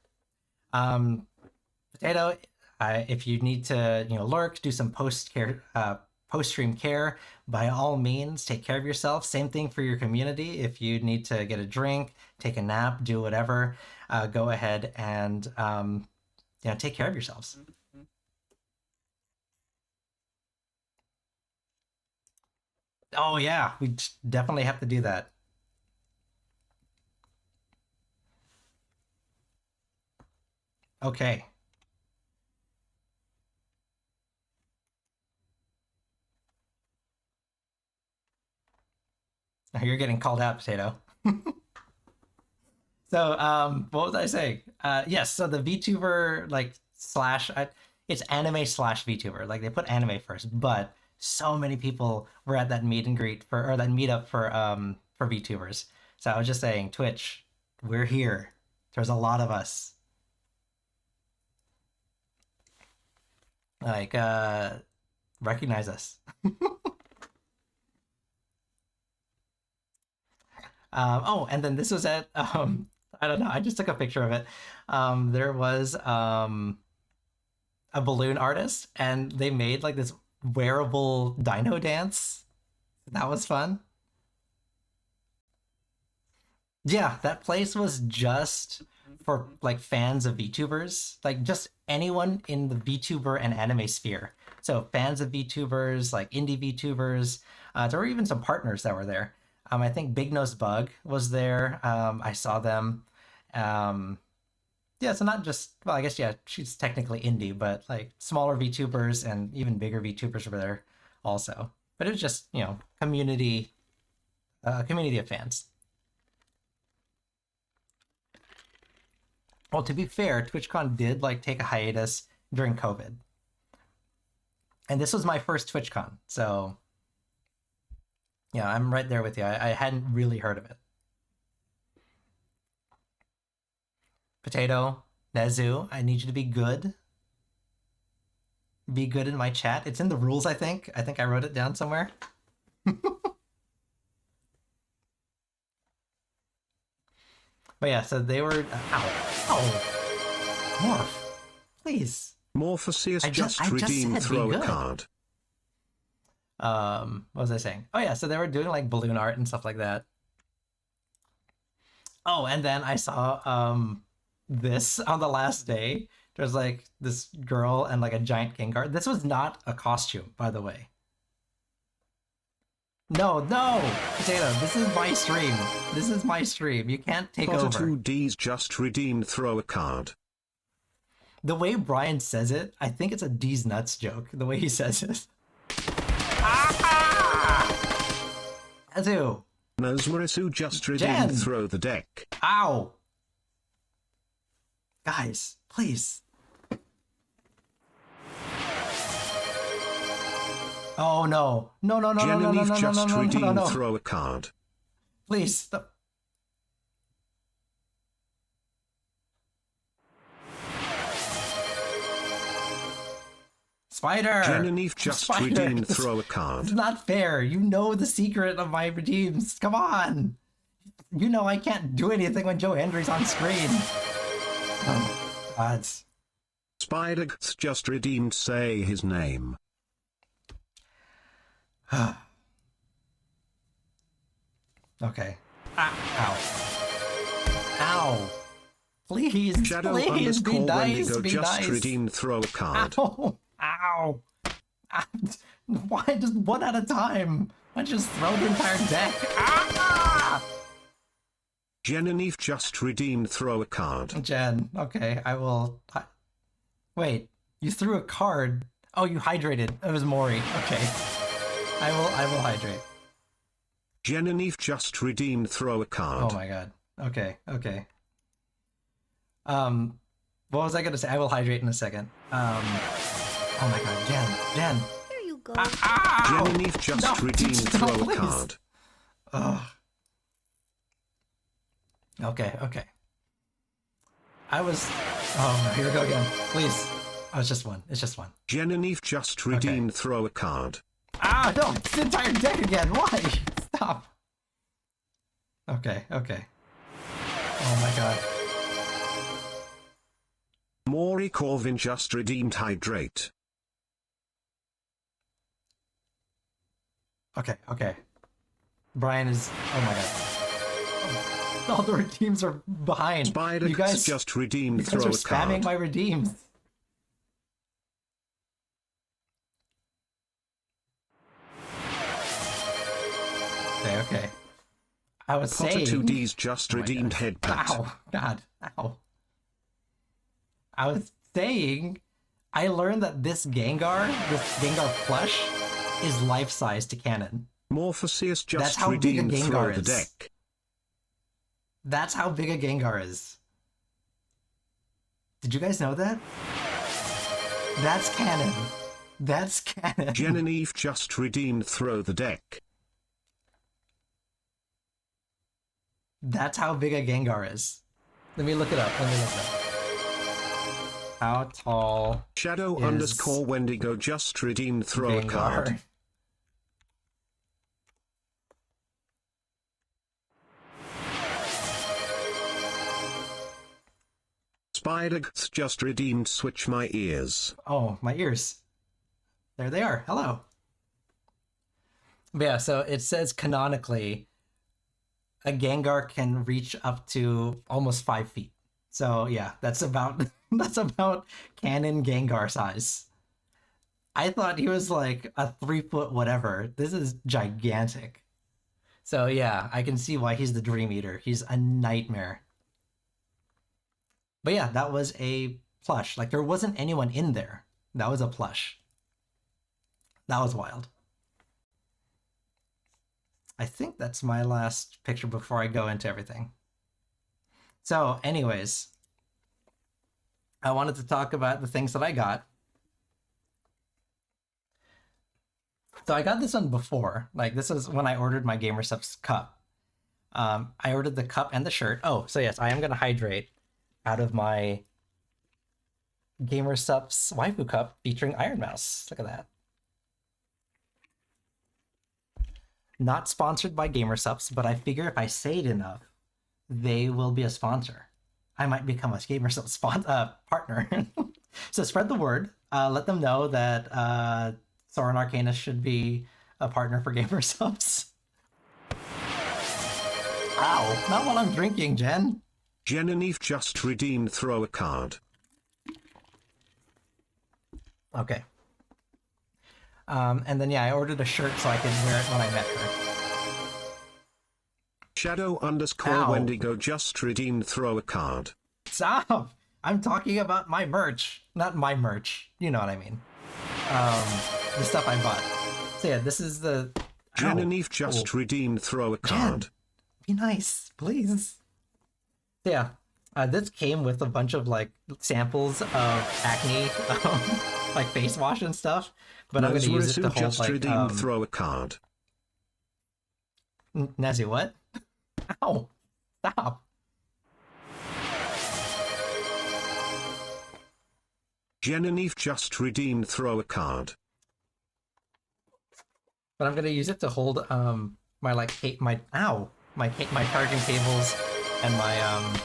Potato, if you need to, lurk, do some post-stream care, by all means, take care of yourself. Same thing for your community. If you need to get a drink, take a nap, do whatever, go ahead and take care of yourselves. Oh yeah, we definitely have to do that. Okay. You're getting called out, Potato. So, what was I saying? Yes, so the VTuber, it's anime slash VTuber. Like, they put anime first, but so many people were at that meet and greet or that meetup for VTubers. So I was just saying, Twitch, we're here. There's a lot of us. Like, recognize us. Oh, and then this was at I don't know, I just took a picture of it. There was a balloon artist, and they made like this wearable dino dance. That was fun. Yeah, that place was just for like fans of VTubers, like just anyone in the VTuber and anime sphere. So fans of VTubers, like indie VTubers, there were even some partners that were there. I think Big Nose Bug was there. I saw them. Yeah, so not just, well, I guess, yeah, she's technically indie, but like smaller VTubers and even bigger VTubers were there also. But it was just, community of fans. Well, to be fair, TwitchCon did like take a hiatus during COVID. And this was my first TwitchCon, so yeah, I'm right there with you. I hadn't really heard of it. Potato, Nezu, I need you to be good. Be good in my chat. It's in the rules, I think. I think I wrote it down somewhere. But yeah, so they were... Ow! Morph! Please! Morpheus I just said redeemed be throw a good. card. What was I saying? Oh yeah, so they were doing like balloon art and stuff like that. Oh, and then I saw this on the last day. There's like this girl and like a giant Gengar. This was not a costume, by the way. No, Potato, this is my stream. This is my stream. You can't take Potter over. 2D's just redeemed throw a card. The way Brian says it, I think it's a D's nuts joke. The way he says it. Azu. Nosmarisu just redeemed Jen. throw the deck. Ow! Guys, please. Oh no. No. Genevieve just No. redeemed throw a card. Please stop. Spider! Genevieve just Spider. redeemed throw a card. It's not fair. You know the secret of my redeems. Come on. You know I can't do anything when Joe Hendry's on screen. Oh, God. Spider's just redeemed. Say his name. Okay. Ow. Ow. Please, Shadow please, be underscore nice, Wendigo be just nice. redeemed. Throw a card. Ow. Ow. Why just one at a time? Why just throw the entire deck? Ah! Genevieve just redeemed. Throw a card. Jen, okay, I will... Wait, you threw a card. Oh, you hydrated. It was Mori. Okay. I will hydrate. Genevieve just redeemed. Throw a card. Oh my god. Okay, okay. What was I gonna say? I will hydrate in a second. Oh my god, Jen. Here you go. Genevieve just redeemed. Throw a please. card. Ugh. Okay, okay. I was... Oh no, here we go again. Please. Oh, it's just one. It's just one. Genevieve just redeemed. Throw a card. Ah, no! It's the entire deck again! Why? Stop! Okay, okay. Oh my god. Maury Corvin just redeemed. Hydrate. Okay, okay. Brian is... Oh my god. All the redeems are behind. Spider You guys just redeemed. You guys Throw are a spamming card. my redeems. Okay, okay. I was Potter saying... 2D's just Oh my redeemed. God. Head pat. Ow, God, ow. I was saying, I learned that this Gengar plush, is life-size to canon. Morpheus That's just how big a redeemed. Throw Gengar the is. deck. That's how big a Gengar is. Did you guys know that? That's canon. That's canon. Genevieve just redeemed. Throw the deck. That's how big a Gengar is. Let me look it up. How tall Shadow is underscore Wendigo just redeemed. Throw a card. Gengar? Spider just redeemed. Switch my ears. Oh, my ears. There they are. Hello. But yeah, so it says canonically a Gengar can reach up to almost 5 feet. So yeah, that's about that's about canon Gengar size. I thought he was like a 3-foot whatever. This is gigantic. So yeah, I can see why he's the Dream Eater. He's a nightmare. But yeah, that was a plush. Like, there wasn't anyone in there. That was a plush. That was wild. I think that's my last picture before I go into everything. So, anyways, I wanted to talk about the things that I got. So I got this one before. Like, this is when I ordered my GamerSupps cup. I ordered the cup and the shirt. Oh, so yes, I am going to hydrate out of my GamerSupps waifu cup featuring Iron Mouse. Look at that. Not sponsored by GamerSupps, but I figure if I say it enough, they will be a sponsor. I might become a GamerSupps partner. So spread the word. Let them know that Soren Arcanus should be a partner for GamerSupps. Ow, not while I'm drinking, Jen. Genevieve just redeemed. Throw a card. Okay. And then yeah, I ordered a shirt so I could wear it when I met her. Shadow underscore Ow. Wendigo just redeemed. Throw a card. Stop! I'm talking about my merch. Not my merch. You know what I mean. The stuff I bought. So yeah, this is the... Ow. Genevieve just redeemed. Throw a card. Jen, be nice, please. So yeah, this came with a bunch of like samples of acne, like face wash and stuff. But I'm going to use it to hold just like... redeemed. Throw a card. Nazi, what? Ow! Stop! Genevieve just redeemed. Throw a card. But I'm gonna use it to hold my like my charging cables and my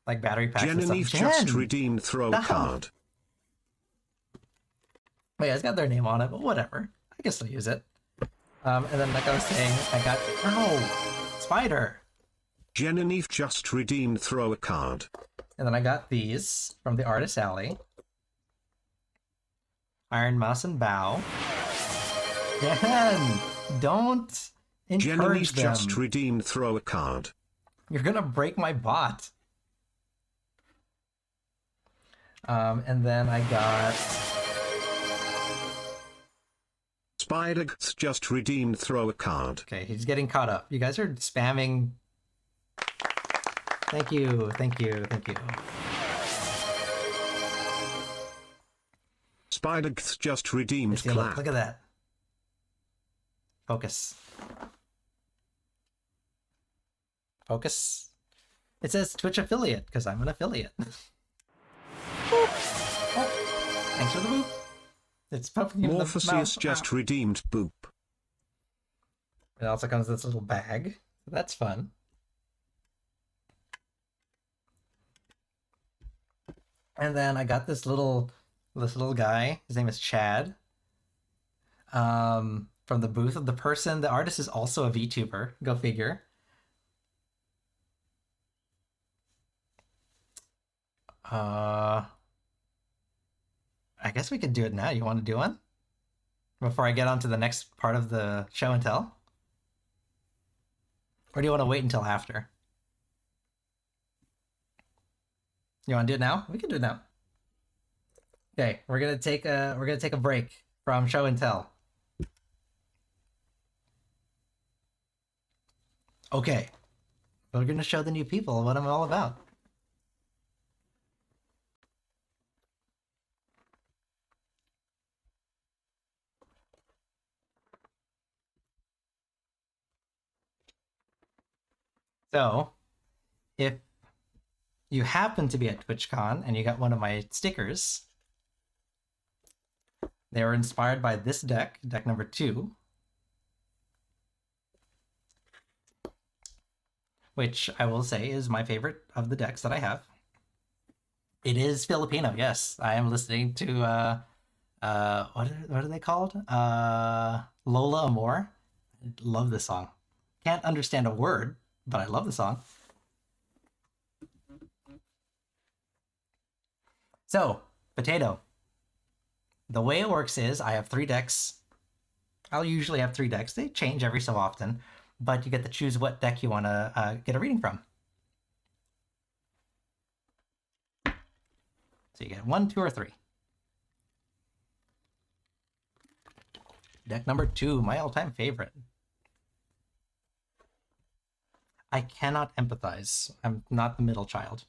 like battery packs and Genevieve stuff. just Jen! redeemed. Throw a Stop. card. Wait, it's got their name on it, but whatever. I can still use it. And then, like I was saying, I got... Oh! Spider! Genevieve just redeemed throw a card. And then I got these from the Artist Alley. Iron Mouse and Bow. Dan! Don't encourage Genevieve them. just redeemed throw a card. You're gonna break my bot. And then I got... Spider just redeemed throw a card. Okay, he's getting caught up. You guys are spamming... Thank you, thank you, thank you. Spider just redeemed See, look, clap. look at that. Focus. Focus. It says Twitch affiliate, because I'm an affiliate. Oh, thanks for the boop. It's popping in the Morpheus mouth. just redeemed boop. It also comes with this little bag. That's fun. And then I got this little guy. His name is Chad. From the booth of the person. The artist is also a VTuber. Go figure. I guess we could do it now. You want to do one? Before I get on to the next part of the show and tell? Or do you want to wait until after? You want to do it now? We can do it now. Okay, we're gonna take a break from show and tell. Okay, we're gonna show the new people what I'm all about. So, if you happen to be at TwitchCon and you got one of my stickers, they were inspired by this deck, deck number 2, which I will say is my favorite of the decks that I have. It is Filipino, yes. I am listening to, what are they called? Lola Amor. I love this song. Can't understand a word, but I love the song. So, Potato. The way it works is I have 3 decks. I'll usually have 3 decks. They change every so often, but you get to choose what deck you want to get a reading from. So you get 1, 2, or 3. Deck number 2, my all-time favorite. I cannot empathize. I'm not the middle child.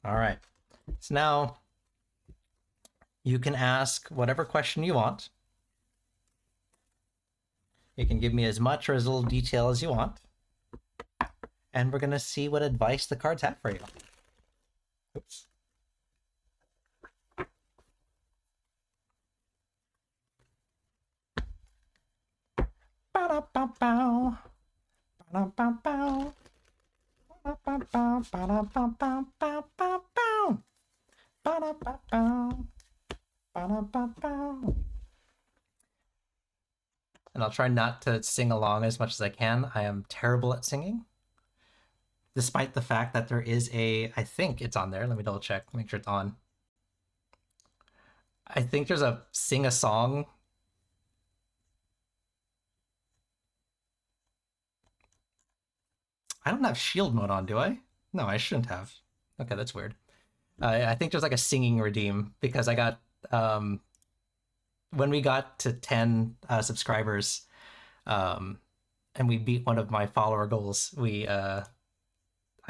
All right. So now you can ask whatever question you want. You can give me as much or as little detail as you want. And we're going to see what advice the cards have for you. Oops. Ba-da-ba-bow. Ba-da-ba-bow. Ba-da-ba-bow. Ba-da-ba-bow. Ba-da-ba-bow. Ba-da-ba-bow. And I'll try not to sing along as much as I can. I am terrible at singing. Despite the fact that there is a... I think it's on there. Let me double check. Make sure it's on. I think there's a sing a song. I don't have shield mode on, do I? No, I shouldn't have. Okay, that's weird. I think there's like a singing redeem because I got... when we got to 10 subscribers and we beat one of my follower goals, I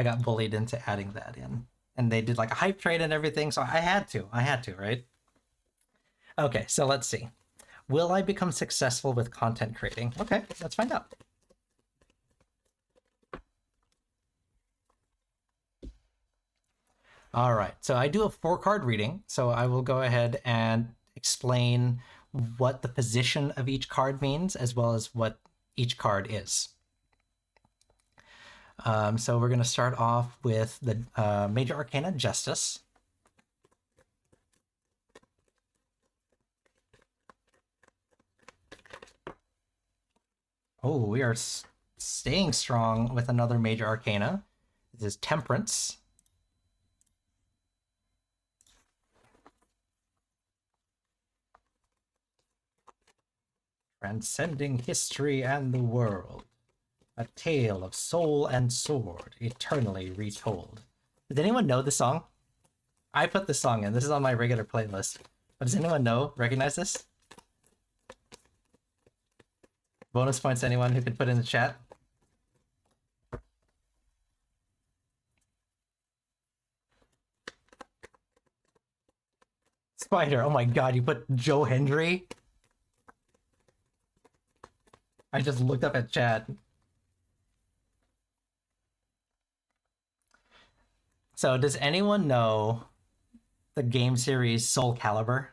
got bullied into adding that in. And they did like a hype trade and everything, so I had to, right? Okay, so let's see. Will I become successful with content creating? Okay, let's find out. All right, so I do a 4-card reading, so I will go ahead and explain what the position of each card means, as well as what each card is. So we're going to start off with the Major Arcana Justice. Oh, we are staying strong with another Major Arcana. This is Temperance. Transcending history and the world. A tale of soul and sword, eternally retold. Does anyone know the song? I put this song in. This is on my regular playlist. But does anyone recognize this? Bonus points to anyone who could put in the chat. Spider, oh my god, you put Joe Hendry? I just looked up at chat. So does anyone know the game series Soul Calibur?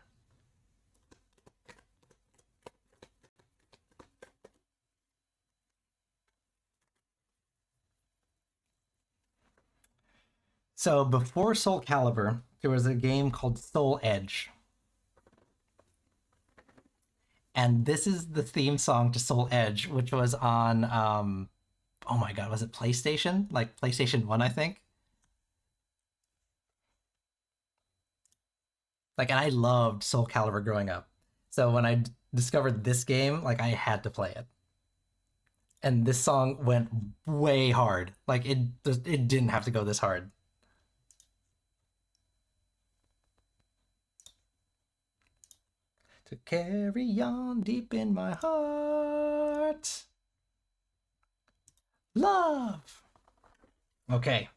So before Soul Calibur, there was a game called Soul Edge. And this is the theme song to Soul Edge, which was on, oh my god, was it PlayStation? Like PlayStation 1, I think? Like, and I loved Soul Calibur growing up. So when I discovered this game, like, I had to play it. And this song went way hard. Like, it didn't have to go this hard. To carry on deep in my heart. Love. Okay.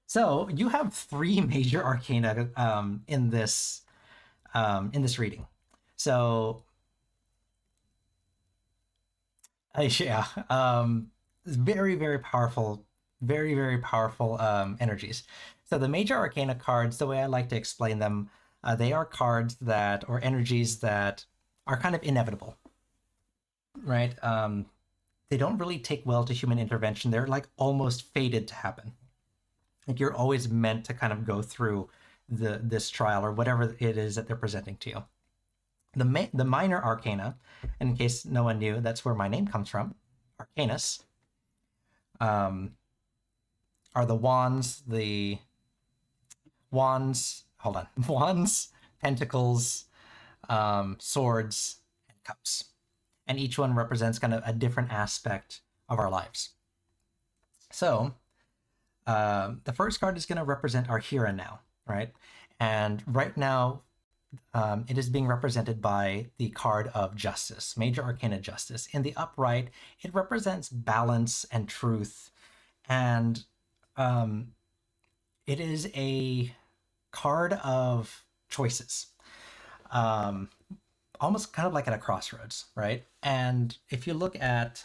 So you have 3 major arcana in this reading. So yeah, very, very powerful, very, very powerful energies. So the major arcana cards, the way I like to explain them, they are cards that, or energies that are kind of inevitable, right? They don't really take well to human intervention. They're like almost fated to happen. Like you're always meant to kind of go through this trial or whatever it is that they're presenting to you. The minor arcana, and in case no one knew, that's where my name comes from, Arcanus, are the wands, wands, pentacles, swords, and cups. And each one represents kind of a different aspect of our lives. So the first card is going to represent our here and now, right? And right now, it is being represented by the card of Justice, Major Arcana Justice. In the upright, it represents balance and truth. And it is a card of choices. Almost kind of like at a crossroads, right? And if you look at,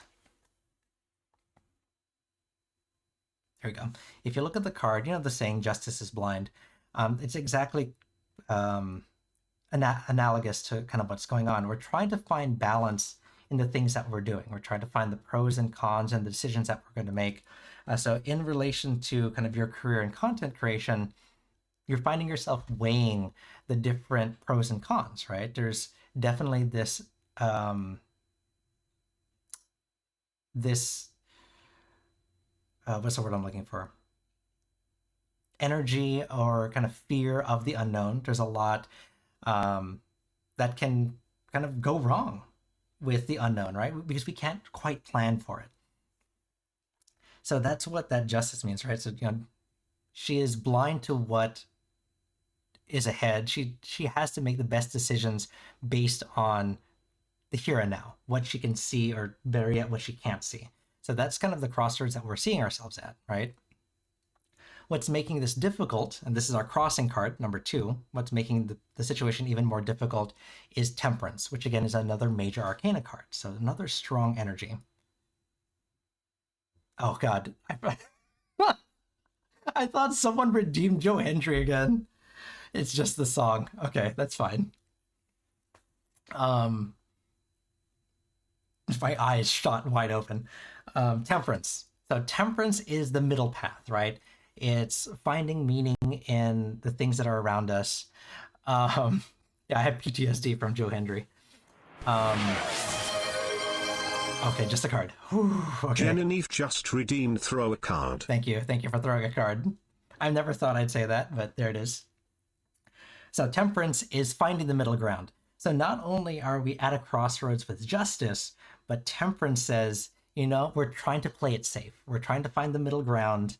here we go. If you look at the card, you know the saying, justice is blind. It's exactly analogous to kind of what's going on. We're trying to find balance in the things that we're doing. We're trying to find the pros and cons and the decisions that we're going to make. So in relation to kind of your career in content creation, you're finding yourself weighing the different pros and cons, right? There's definitely this what's the word I'm looking for? Energy or kind of fear of the unknown. There's a lot that can kind of go wrong with the unknown, right? Because we can't quite plan for it. So that's what that justice means, right? So, she is blind to what is ahead. She has to make the best decisions based on the here and now, what she can see, or better yet, what she can't see. So that's kind of the crossroads that we're seeing ourselves at, right? What's making this difficult, and this is our crossing card, number 2, what's making the situation even more difficult is Temperance, which again is another major arcana card. So another strong energy. Oh God, I thought someone redeemed Joe Hendry again. It's just the song. Okay, that's fine. My eyes shot wide open. Temperance. So temperance is the middle path, right? It's finding meaning in the things that are around us. Yeah, I have PTSD from Joe Hendry. Okay, just a card. Whew, okay. Genevieve just redeemed throw a card. Thank you for throwing a card. I never thought I'd say that, but there it is. So temperance is finding the middle ground. So not only are we at a crossroads with justice, but temperance says, you know, we're trying to play it safe. We're trying to find the middle ground,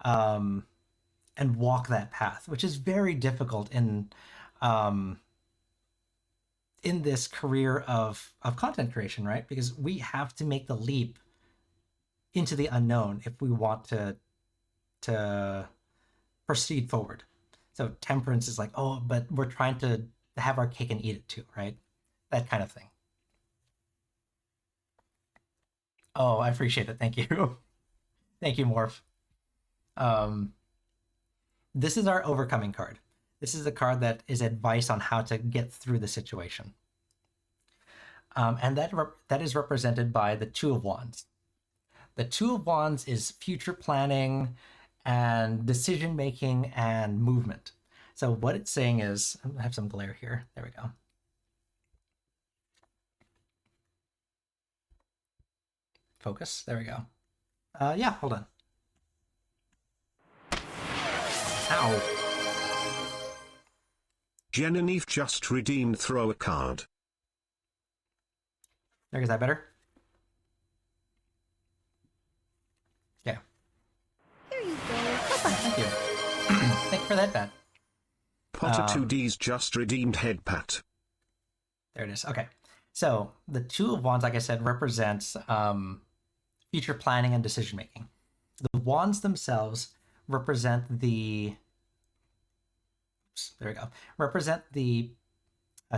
and walk that path, which is very difficult in this career of content creation, right? Because we have to make the leap into the unknown if we want to proceed forward. So temperance is like, oh, but we're trying to have our cake and eat it too, right? That kind of thing. Oh, I appreciate it. Thank you. Thank you, Morph. This is our overcoming card. This is a card that is advice on how to get through the situation. And that is represented by the Two of Wands. The Two of Wands is future planning and decision making and movement. So what it's saying is, I have some glare here. There we go. Focus. There we go. Yeah, hold on. Ow. Genevieve just redeemed throw a card. There, is that better? Yeah. Here you go. Thank you. Thank you for that, Pat. Potter 2D's just redeemed head pat. There it is. Okay. So the Two of Wands, like I said, represents future planning and decision making. The wands themselves represent the represent the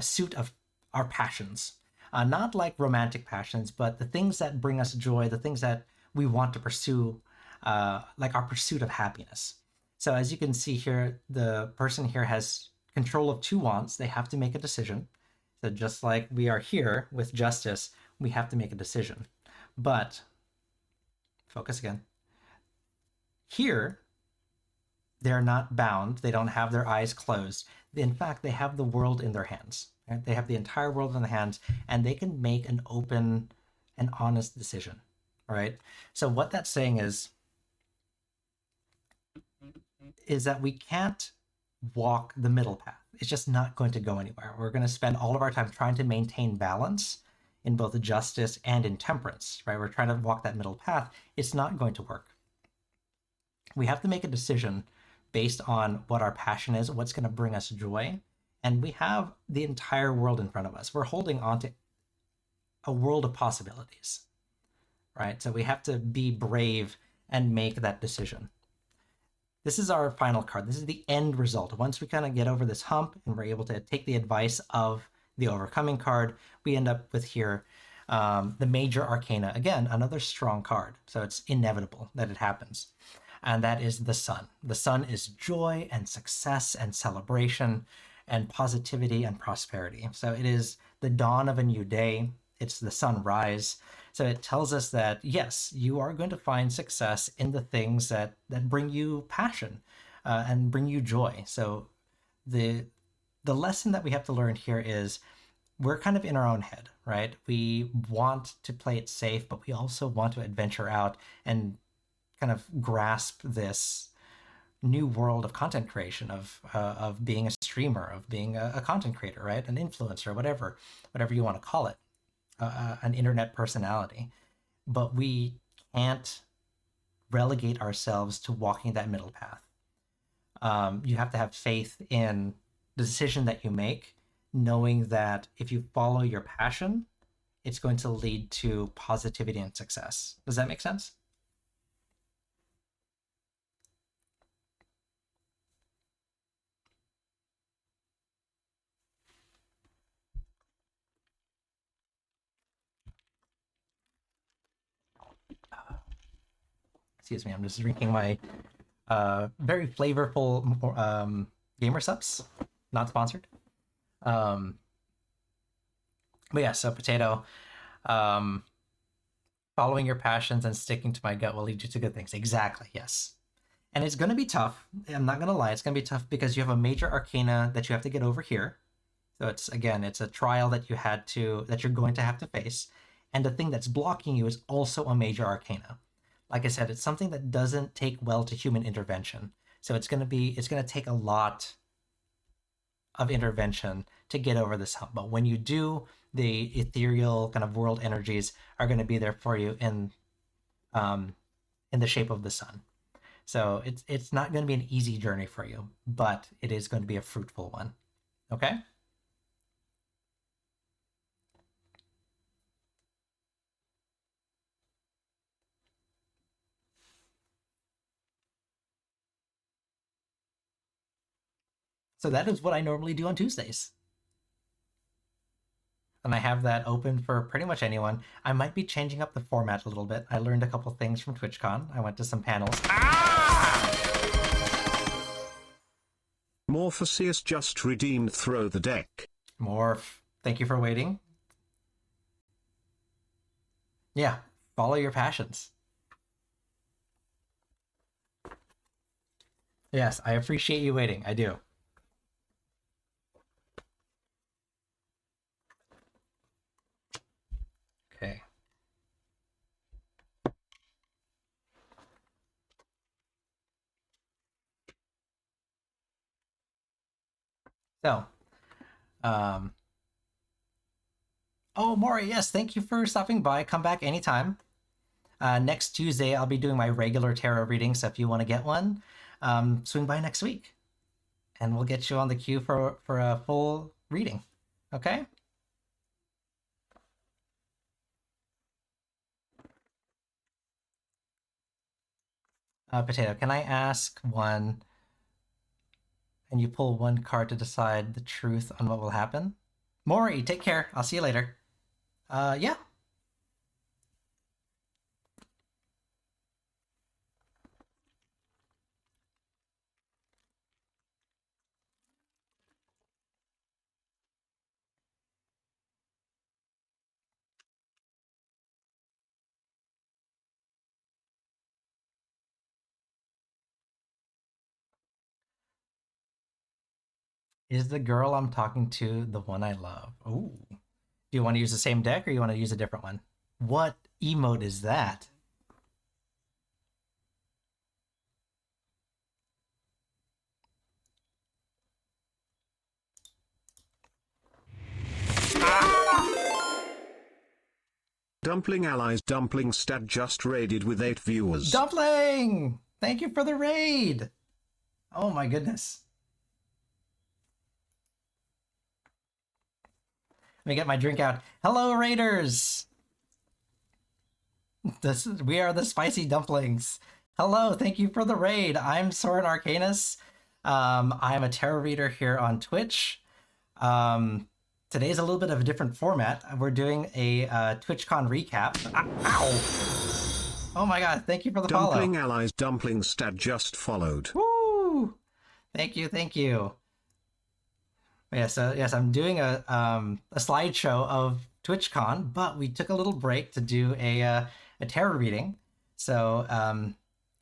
suit of our passions, not like romantic passions, but the things that bring us joy, the things that we want to pursue, like our pursuit of happiness. So as you can see here, the person here has control of two wands. They have to make a decision. So just like we are here with justice, we have to make a decision. But focus again. Here, they're not bound. They don't have their eyes closed. In fact, they have the world in their hands. Right? They have the entire world in their hands, and they can make an open and honest decision. All right. So what that's saying is that we can't walk the middle path. It's just not going to go anywhere. We're going to spend all of our time trying to maintain balance in both justice and in temperance, right? We're trying to walk that middle path. It's not going to work. We have to make a decision based on what our passion is, what's going to bring us joy. And we have the entire world in front of us. We're holding on to a world of possibilities, right? So we have to be brave and make that decision. This is our final card. This is the end result. Once we kind of get over this hump and we're able to take the advice of the overcoming card, we end up with here the major arcana. Again, another strong card. So it's inevitable that it happens. And that is the sun. The sun is joy and success and celebration and positivity and prosperity. So it is the dawn of a new day. It's the sunrise. So it tells us that, yes, you are going to find success in the things that bring you passion and bring you joy. So the lesson that we have to learn here is we're kind of in our own head, right? We want to play it safe, but we also want to adventure out and kind of grasp this new world of content creation, of being a streamer, of being a content creator, right? An influencer, whatever you want to call it. An internet personality, but we can't relegate ourselves to walking that middle path. You have to have faith in the decision that you make, knowing that if you follow your passion, it's going to lead to positivity and success. Does that make sense? Excuse me, I'm just drinking my very flavorful gamer subs, not sponsored. But yeah, so potato. Following your passions and sticking to my gut will lead you to good things. Exactly, yes. And it's going to be tough. I'm not going to lie. It's going to be tough because you have a major arcana that you have to get over here. So it's a trial that you're going to have to face. And the thing that's blocking you is also a major arcana. Like I said, it's something that doesn't take well to human intervention. So it's going to take a lot of intervention to get over this hump. But when you do, the ethereal kind of world energies are going to be there for you in the shape of the sun. So it's not going to be an easy journey for you, but it is going to be a fruitful one. Okay? So that is what I normally do on Tuesdays. And I have that open for pretty much anyone. I might be changing up the format a little bit. I learned a couple things from TwitchCon. I went to some panels. Morpheus just redeemed throw the deck. Morph, thank you for waiting. Yeah, follow your passions. Yes, I appreciate you waiting. I do. Okay. So, oh, Maury, yes, thank you for stopping by. Come back anytime. Next Tuesday, I'll be doing my regular tarot reading, so if you want to get one, swing by next week. And we'll get you on the queue for a full reading. Okay? Potato, can I ask one, and you pull one card to decide the truth on what will happen? Maury, take care. I'll see you later. Yeah. Is the girl I'm talking to the one I love? Ooh. Do you want to use the same deck or you want to use a different one? What emote is that? Dumpling Allies Dumpling Stat just raided with 8 viewers. Dumpling! Thank you for the raid! Oh my goodness. Let me get my drink out. Hello, Raiders! We are the Spicy Dumplings. Hello, thank you for the raid. I'm Soren Arcanus. I'm a tarot reader here on Twitch. Today's a little bit of a different format. We're doing a TwitchCon recap. Ow! Oh my god, thank you for the Dumpling follow. Allies Dumpling Stat just followed. Woo! Thank you, thank you. Yes, I'm doing a slideshow of TwitchCon, but we took a little break to do a tarot reading. So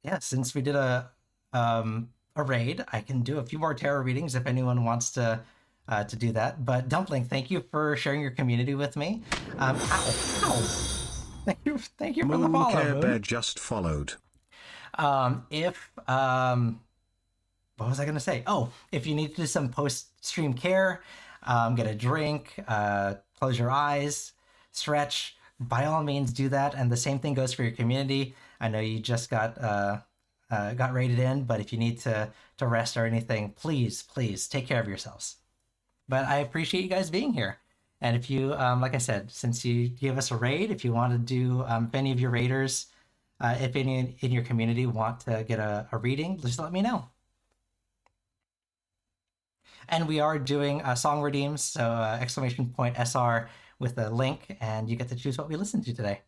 yeah, since we did a raid, I can do a few more tarot readings if anyone wants to do that. But Dumpling, thank you for sharing your community with me. Ow! Thank you for the follow. Care Bear just followed. What was I going to say? Oh, if you need to do some post-stream care, get a drink, close your eyes, stretch, by all means do that. And the same thing goes for your community. I know you just got raided in, but if you need to rest or anything, please take care of yourselves. But I appreciate you guys being here. And if you, like I said, since you gave us a raid, if you want to do, if any of your raiders, if any in your community want to get a reading, just let me know. And we are doing song redeems, so !SR with a link, and you get to choose what we listen to today.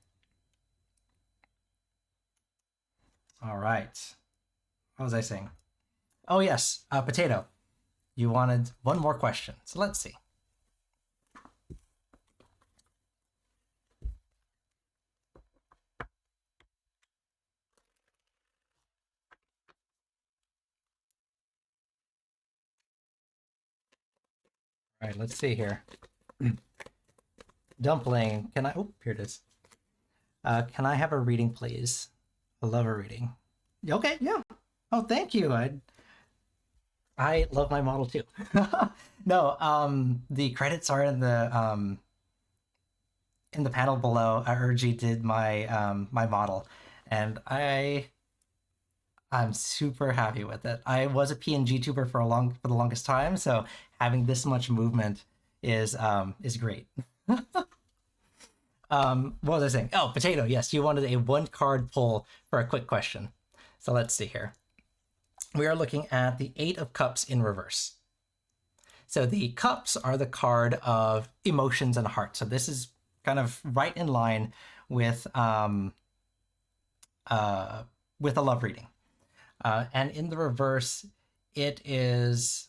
All right. What was I saying? Oh, yes, Potato. You wanted one more question, so let's see. All right, let's see here. Dumpling, can I? Oh, here it is. Can I have a reading, please? I love a reading. Okay, yeah. Oh, thank you. I love my model too. No, the credits are in the panel below. Urgi did my my model, and I'm super happy with it. I was a PNG tuber for the longest time, so having this much movement is great. What was I saying? Oh, Potato, yes, you wanted a one card pull for a quick question. So let's see here. We are looking at the Eight of Cups in reverse. So the cups are the card of emotions and heart. So this is kind of right in line with a love reading. And in the reverse, it is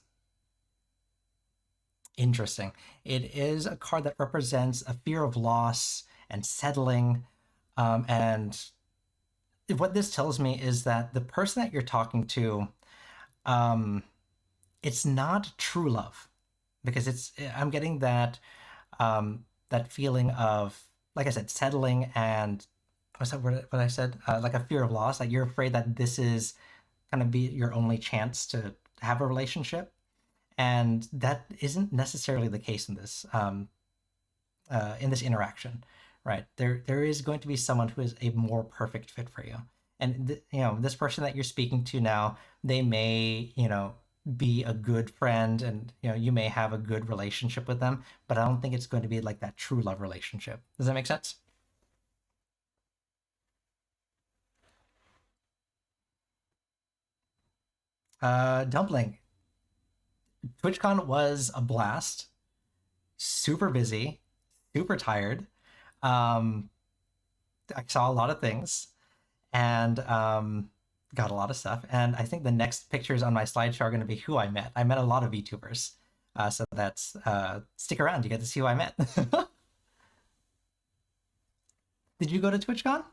interesting. It is a card that represents a fear of loss and settling. And what this tells me is that the person that you're talking to, it's not true love, because I'm getting that that feeling of, like I said, settling, and what's that word? What I said? Like a fear of loss. Like you're afraid that this is gonna be your only chance to have a relationship, and that isn't necessarily the case in this interaction, right? There is going to be someone who is a more perfect fit for you, and this person that you're speaking to now, they may be a good friend, and you may have a good relationship with them, but I don't think it's going to be like that true love relationship. Does that make sense? Dumpling, TwitchCon was a blast. Super busy, super tired. I saw a lot of things, and got a lot of stuff. And I think the next pictures on my slideshow are going to be who I met. I met a lot of VTubers. So that's stick around. You get to see who I met. Did you go to TwitchCon?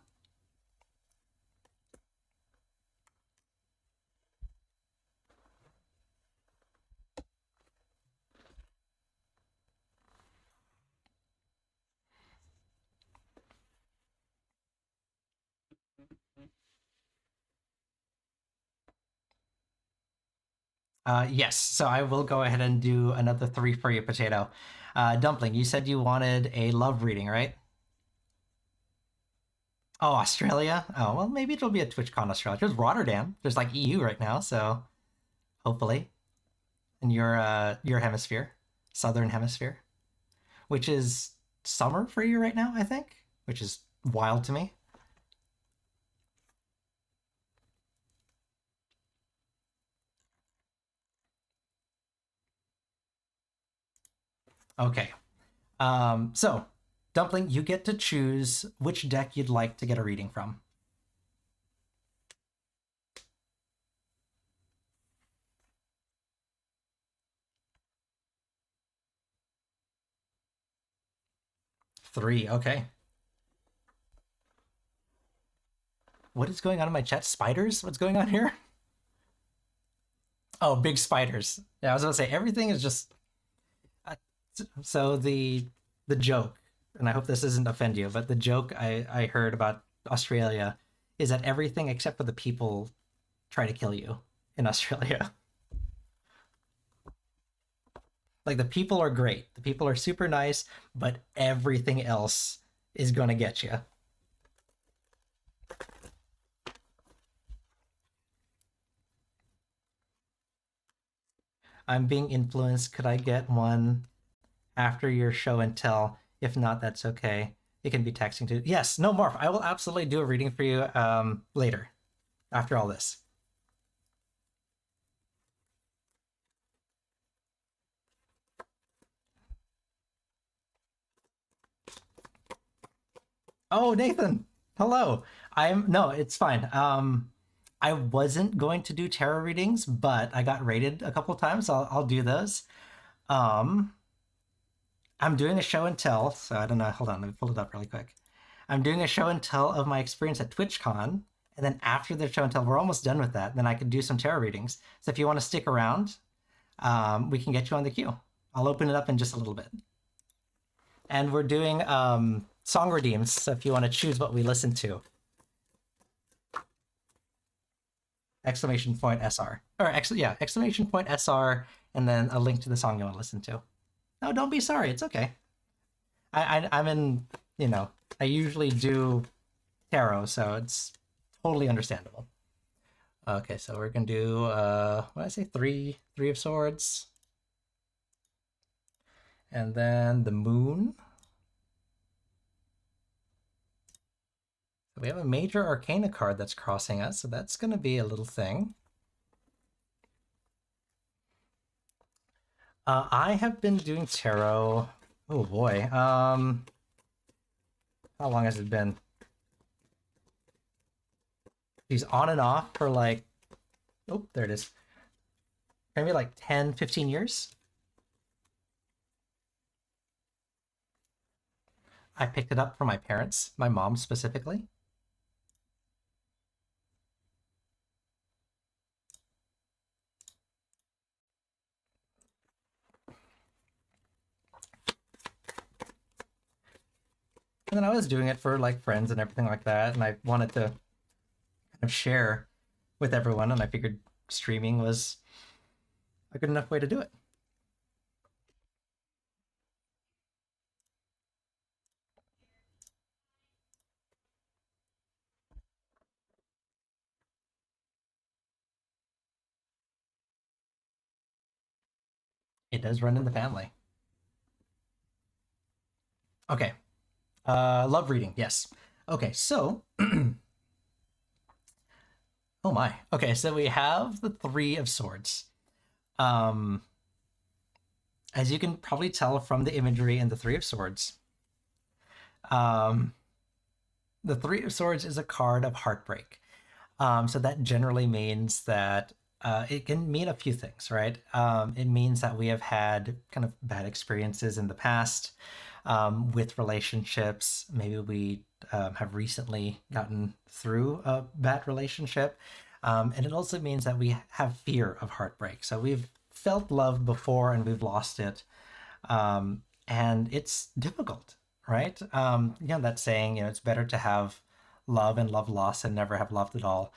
Yes, so I will go ahead and do another 3 for you, Potato. Dumpling, you said you wanted a love reading, right? Oh, Australia? Oh, well, maybe it'll be a TwitchCon Australia. There's Rotterdam. There's like EU right now, so hopefully. In your hemisphere, Southern Hemisphere, which is summer for you right now, I think, which is wild to me. Okay. So, Dumpling, you get to choose which deck you'd like to get a reading from. Three, okay. What is going on in my chat? Spiders? What's going on here? Oh, big spiders. Yeah, I was gonna say everything is just. So the joke, and I hope this doesn't offend you, but the joke I heard about Australia is that everything except for the people try to kill you in Australia. Like the people are great, the people are super nice, but everything else is gonna get you. I'm being influenced. Could I get one after your show and tell? If not, that's okay. It can be texting too. Yes, no, Marv, I will absolutely do a reading for you later, after all this. Oh, Nathan, hello. No, it's fine. I wasn't going to do tarot readings, but I got rated a couple times, so I'll do those. I'm doing a show and tell, so I don't know. Hold on, let me pull it up really quick. I'm doing a show and tell of my experience at TwitchCon, and then after the show and tell, we're almost done with that. Then I can do some tarot readings. So if you want to stick around, we can get you on the queue. I'll open it up in just a little bit. And we're doing song redeems, so if you want to choose what we listen to. Exclamation point SR. Or exclamation point SR, and then a link to the song you want to listen to. No, don't be sorry. It's okay. I'm in, I usually do tarot, so it's totally understandable. Okay, so we're gonna do what did I say? Three of Swords. And then the Moon. We have a major arcana card that's crossing us, so that's gonna be a little thing. I have been doing tarot. Oh boy. How long has it been? She's on and off for like, oh, there it is. Maybe like 10, 15 years. I picked it up from my parents, my mom specifically. And then I was doing it for like friends and everything like that, and I wanted to kind of share with everyone, and I figured streaming was a good enough way to do it. It does run in the family. Okay. Love reading, yes. Okay, so oh my. Okay, so we have the Three of Swords. As you can probably tell from the imagery in the Three of Swords, the Three of Swords is a card of heartbreak. So that generally means that it can mean a few things, right? It means that we have had kind of bad experiences in the past with relationships. Maybe we have recently gotten through a bad relationship. And it also means that we have fear of heartbreak. So we've felt love before and we've lost it. And it's difficult, right? That saying, it's better to have love and love lost and never have loved at all.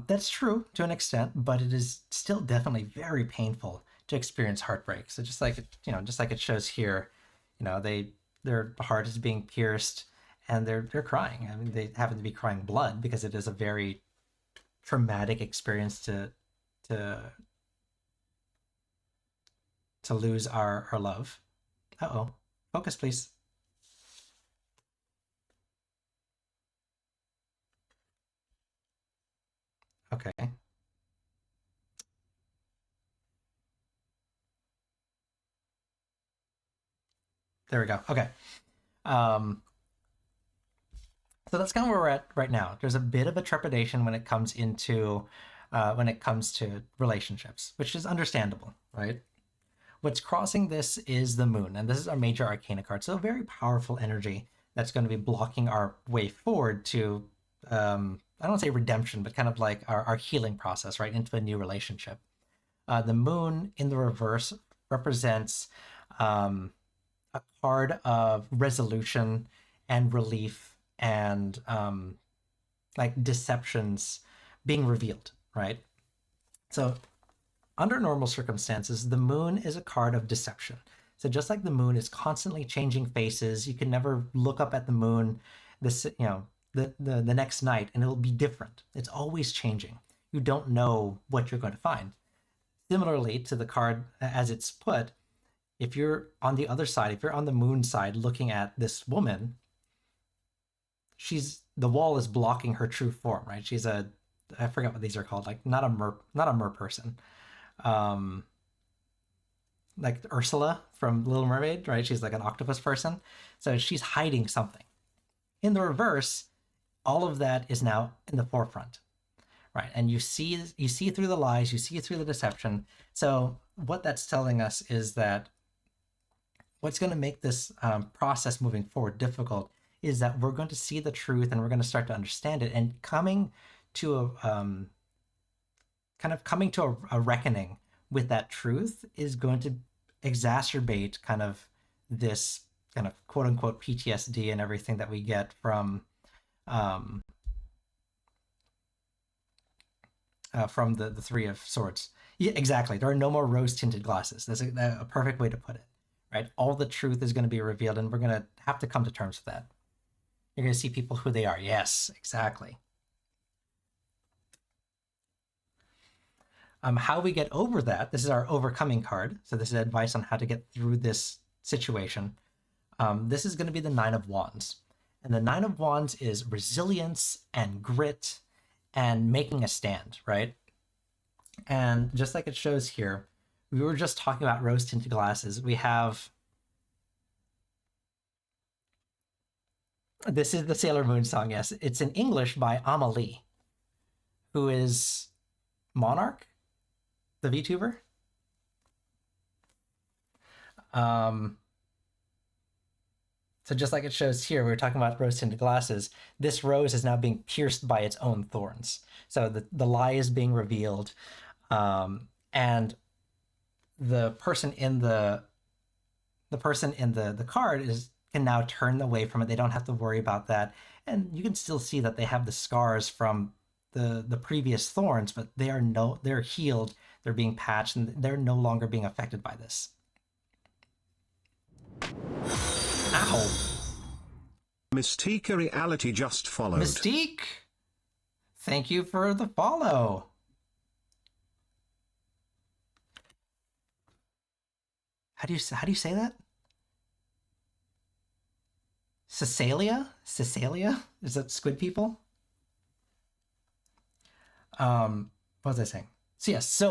That's true to an extent, but it is still definitely very painful to experience heartbreak. So just like it shows here, their heart is being pierced and they're crying. I mean, they happen to be crying blood because it is a very traumatic experience to lose our love. Uh-oh. Focus, please. Okay. There we go. Okay. So that's kind of where we're at right now. There's a bit of a trepidation when it comes to relationships, which is understandable, right? What's crossing this is the Moon, and this is our major arcana card. So a very powerful energy that's going to be blocking our way forward to, I don't say redemption, but kind of like our healing process, right, into a new relationship. The Moon in the reverse represents a card of resolution and relief and like deceptions being revealed, right? So under normal circumstances, the Moon is a card of deception. So just like the Moon is constantly changing faces, you can never look up at the Moon the next night and it'll be different. It's always changing. You don't know what you're going to find. Similarly to the card as it's put, if you're on the other side, if you're on the Moon side looking at this woman, the wall is blocking her true form, right? I forget what these are called, like not a mer person. Like Ursula from Little Mermaid, right? She's like an octopus person. So she's hiding something. In the reverse, all of that is now in the forefront, right? And you see through the lies, you see through the deception. So what that's telling us is that what's going to make this process moving forward difficult is that we're going to see the truth and we're going to start to understand it, and coming to a reckoning with that truth is going to exacerbate kind of this kind of quote unquote PTSD and everything that we get from the Three of Swords. Yeah, exactly. There are no more rose-tinted glasses. That's a perfect way to put it, right? All the truth is going to be revealed, and we're going to have to come to terms with that. You're going to see people who they are. Yes, exactly. How we get over that, this is our overcoming card. So this is advice on how to get through this situation. This is going to be the Nine of Wands. And the Nine of Wands is resilience and grit and making a stand, right? And just like it shows here, we were just talking about rose-tinted glasses. We have... This is the Sailor Moon song, yes. It's in English by Amelie, who is Monarch, the VTuber. So just like it shows here, we were talking about rose-tinted glasses. This rose is now being pierced by its own thorns. So the lie is being revealed, and the person in the card can now turn away from it. They don't have to worry about that, and you can still see that they have the scars from the previous thorns, but they're healed. They're being patched, and they're no longer being affected by this. Ow. Mystique Reality just followed. Mystique, thank you for the follow. How do you say that? Cisalia? Cisalia? Is that squid people? What was I saying? So yes,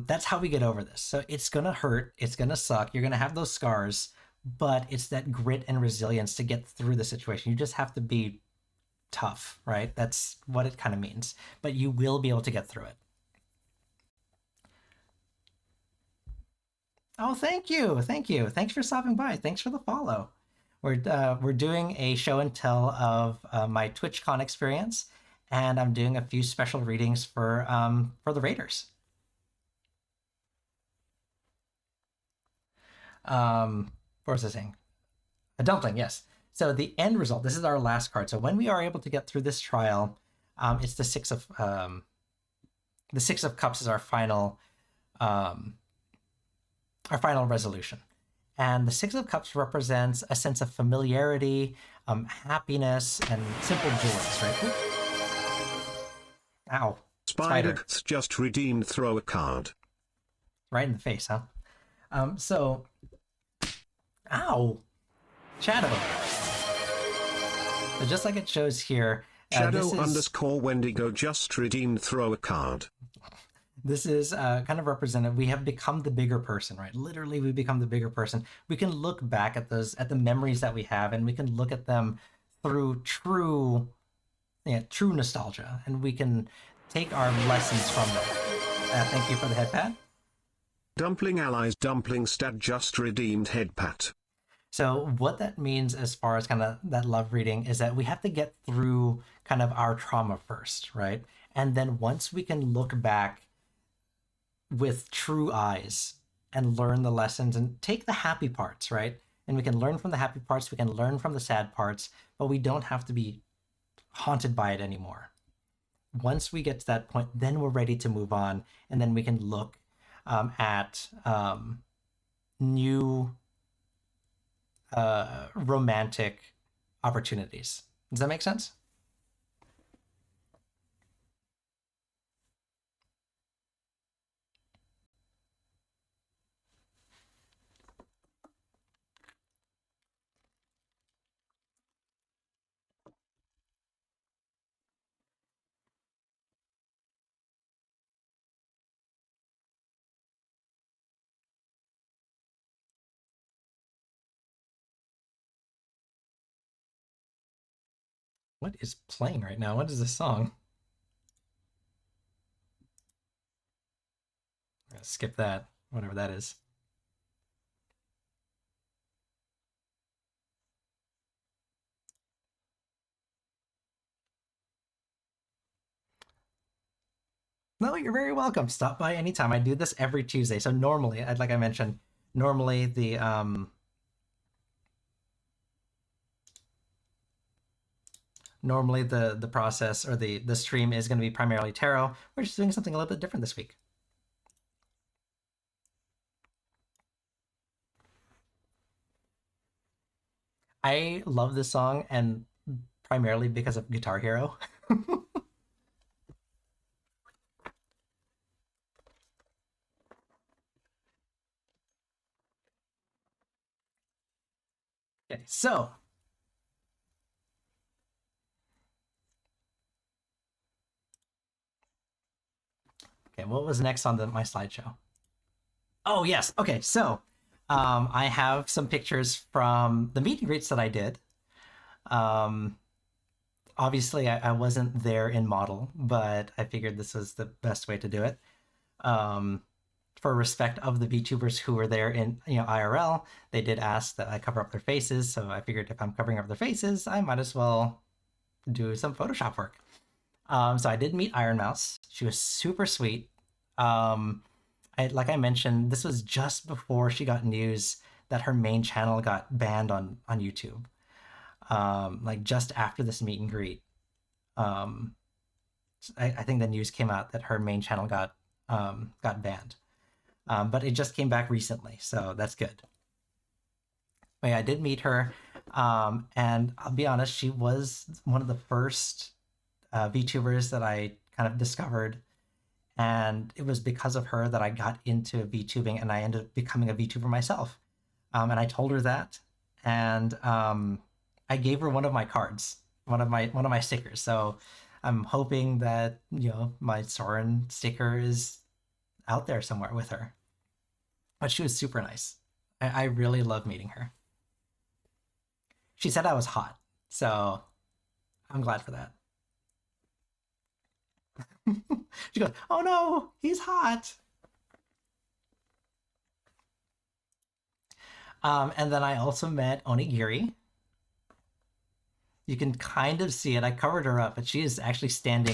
that's how we get over this. So it's gonna hurt, it's gonna suck, you're gonna have those scars, but it's that grit and resilience to get through the situation. You just have to be tough, right? That's what it kind of means. But you will be able to get through it. Oh, thank you. Thank you. Thanks for stopping by. Thanks for the follow. We're doing a show and tell of my TwitchCon experience, and I'm doing a few special readings for the Raiders. What was I saying? A dumpling, yes. So the end result, this is our last card. So when we are able to get through this trial, it's the Six of Cups is our final resolution. And the Six of Cups represents a sense of familiarity, happiness, and simple joys, right? Ow. Spider just redeemed, throw a card. Right in the face, huh? Ow! Shadow. So just like it shows here, Shadow _ Wendigo just redeemed, throw a card. This is kind of representative. We have become the bigger person, right? Literally, we become the bigger person. We can look back at the memories that we have, and we can look at them through true nostalgia, and we can take our lessons from them. Thank you for the head pat. Dumpling allies dumpling stat just redeemed head pat. So what that means as far as kind of that love reading is that we have to get through kind of our trauma first, right? And then once we can look back with true eyes and learn the lessons and take the happy parts, right? And we can learn from the happy parts, we can learn from the sad parts, but we don't have to be haunted by it anymore. Once we get to that point, then we're ready to move on, and then we can look at new romantic opportunities. Does that make sense? What is playing right now? What is this song? I'm gonna skip that, whatever that is. No, you're very welcome. Stop by anytime. I do this every Tuesday. So normally, like I mentioned, normally the process or the stream is going to be primarily tarot. We're just doing something a little bit different this week. I love this song, and primarily because of Guitar Hero. Okay, so okay, what was next on my slideshow? Oh yes, okay, so I have some pictures from the meet and greets that I did. Obviously, I wasn't there in model, but I figured this was the best way to do it. For respect of the VTubers who were there in IRL, they did ask that I cover up their faces, so I figured if I'm covering up their faces, I might as well do some Photoshop work. So I did meet Iron Mouse. She was super sweet. Like I mentioned, this was just before she got news that her main channel got banned on YouTube. Like just after this meet and greet. I think the news came out that her main channel got banned. But it just came back recently, so that's good. But yeah, I did meet her, and I'll be honest, she was one of the first VTubers that I kind of discovered, and it was because of her that I got into VTubing, and I ended up becoming a VTuber myself. And I told her that, and I gave her one of my cards, one of my stickers. So I'm hoping that my Soren sticker is out there somewhere with her. But she was super nice. I really love meeting her. She said I was hot, so I'm glad for that. She goes, "Oh no, he's hot." And then I also met Onigiri. You can kind of see it. I covered her up, but she is actually standing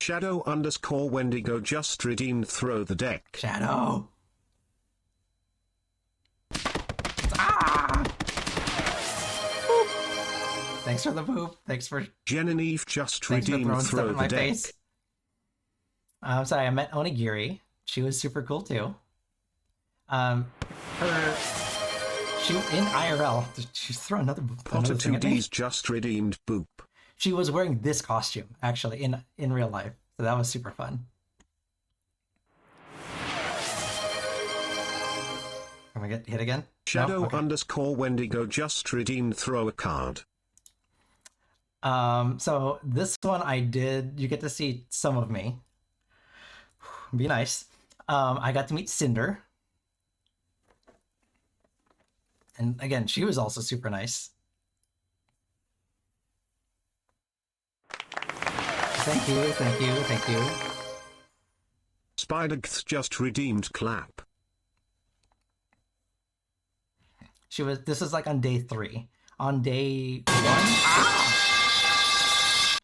Shadow_Wendigo just redeemed throw the deck. Shadow. Thanks for the poop. Thanks for Genevieve just redeemed throw the deck. Face. Sorry, I met Onigiri. She was super cool too. She in IRL. She's throwing another Potter thing at me. 2D's just redeemed boop. She was wearing this costume actually in real life, so that was super fun. Am I get hit again? Shadow_Wendigo just redeemed throw a card. So this one I did. You get to see some of me. Be nice. I got to meet Cinder. And again, she was also super nice. Thank you, thank you, thank you. Spidergth just redeemed clap. This was like on day 3. On day 1...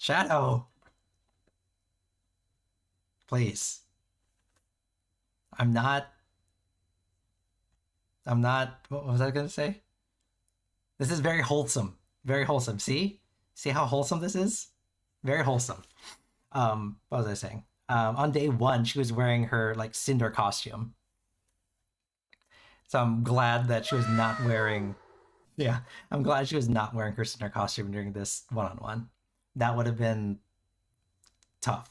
Shadow! Please. I'm not... What was I gonna say? This is very wholesome. Very wholesome. See? See how wholesome this is? Very wholesome. What was I saying? On day 1, she was wearing her like Cinder costume. So I'm glad that she was not wearing... Yeah, I'm glad she was not wearing her Cinder costume during this one-on-one. That would have been tough.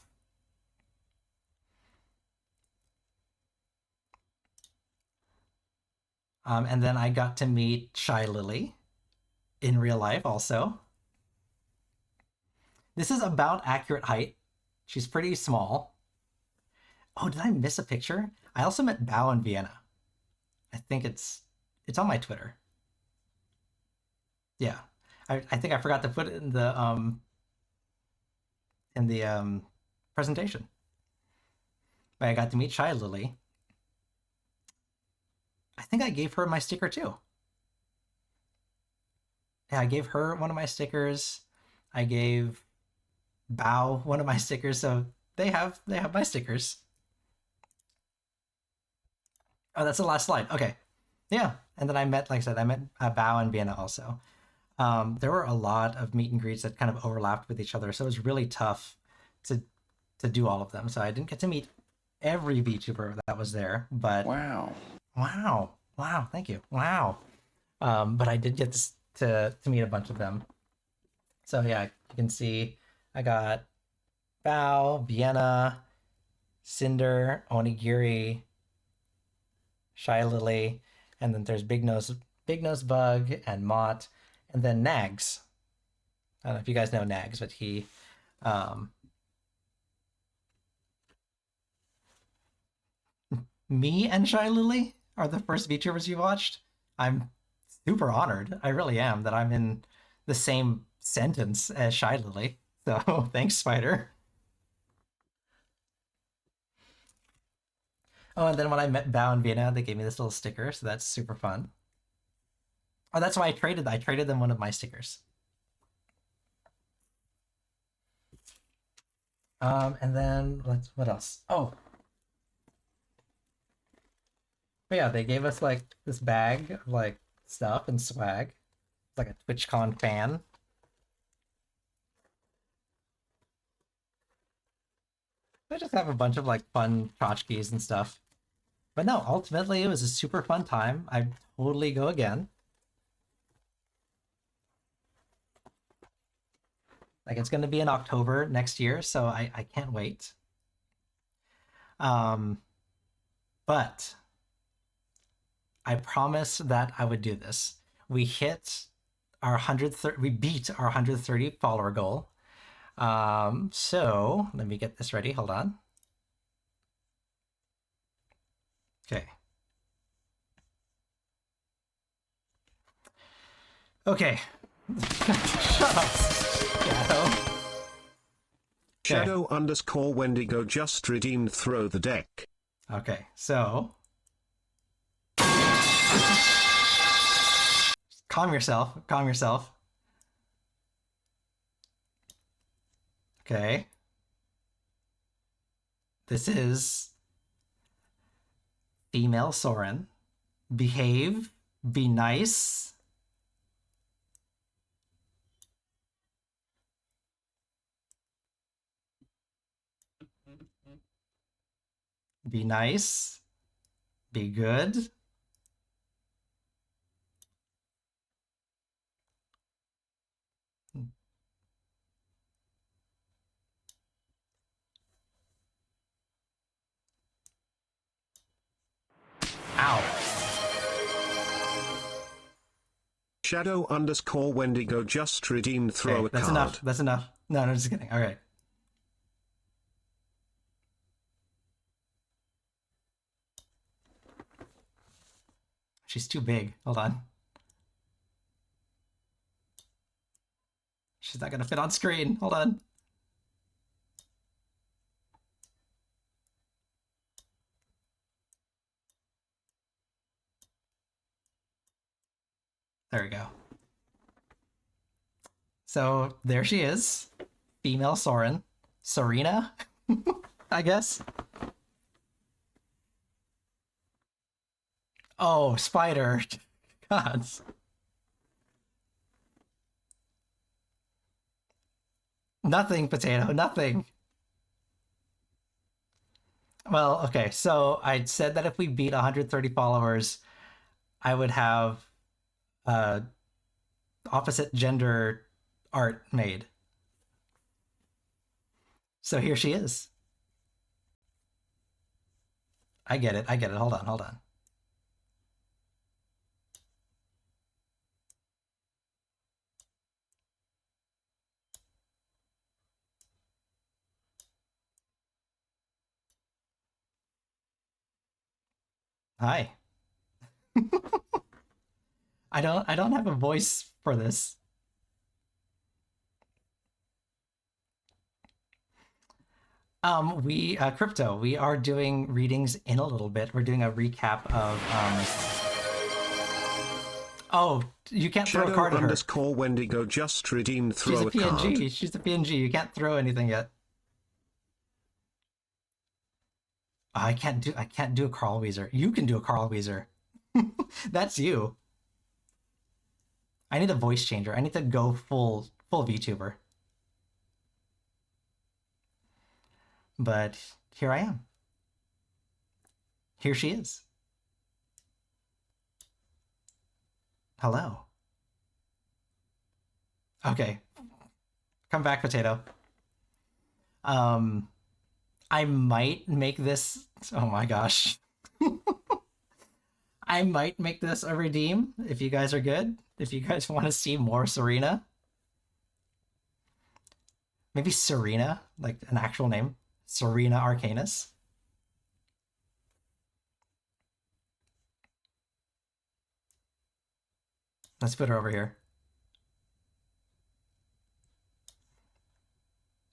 And then I got to meet Shy Lily in real life also. This is about accurate height. She's pretty small. Oh, did I miss a picture? I also met Bao in Vienna. I think it's on my Twitter. Yeah. I think I forgot to put it in the presentation. But I got to meet Shy Lily. I think I gave her my sticker too. Yeah, I gave her one of my stickers. I gave Bao one of my stickers, so they have my stickers. Oh, that's the last slide. Okay. Yeah. And then I met, like I said, I met Bao and Vienna also. There were a lot of meet and greets that kind of overlapped with each other, so it was really tough to do all of them. So I didn't get to meet every VTuber that was there, but wow, thank you, wow. But I did get to meet a bunch of them. So yeah, you can see I got Bao, Vienna, Cinder, Onigiri, Shy Lily, and then there's Big Nose Bug, and Mott, and then Nags. I don't know if you guys know Nags, but he me and Shy Lily are the first VTubers you watched. I'm super honored. I really am that I'm in the same sentence as Shy Lily. So thanks, Spider. Oh, and then when I met Bao and Vienna, they gave me this little sticker, so that's super fun. Oh, that's why I traded them one of my stickers. And then what else? Oh. But yeah, they gave us like this bag of like stuff and swag. It's like a TwitchCon fan. I just have a bunch of like fun tchotchkes and stuff. But no, ultimately it was a super fun time. I'd totally go again. Like it's gonna be in October next year, so I can't wait. But I promised that I would do this. We hit our 130, we beat our 130 follower goal. So let me get this ready. Hold on. Okay. Okay. Shut up. Shadow _ Wendigo just redeemed throw the deck. Okay, so calm yourself. Calm yourself. Okay. This is female Soren. Behave. Be nice. Be nice. Be good. Ow. Shadow _ Wendigo just redeemed throw a That's card. enough. That's enough. No, just kidding. All right. She's too big. Hold on. She's not gonna fit on screen. Hold on. There we go. So there she is. Female Soren. Serena, I guess. Oh, Spider. God. Nothing, Potato, nothing. Well, okay, so I said that if we beat 130 followers, I would have opposite gender art made. So here she is. I get it. Hold on. Hi. I don't have a voice for this. Crypto, we are doing readings in a little bit. We're doing a recap of Oh, you can't throw a card at her. Shadow _ Wendigo just redeemed She's throw a a card. PNG. She's a PNG. You can't throw anything yet. I can't do a Carl Weezer. You can do a Carl Weezer. That's you. I need a voice changer. I need to go full VTuber. But here I am. Here she is. Hello. Okay. Come back, potato. I might make this... Oh my gosh. I might make this a redeem if you guys are good. If you guys want to see more Serena. Maybe Serena, like an actual name. Serena Arcanus. Let's put her over here.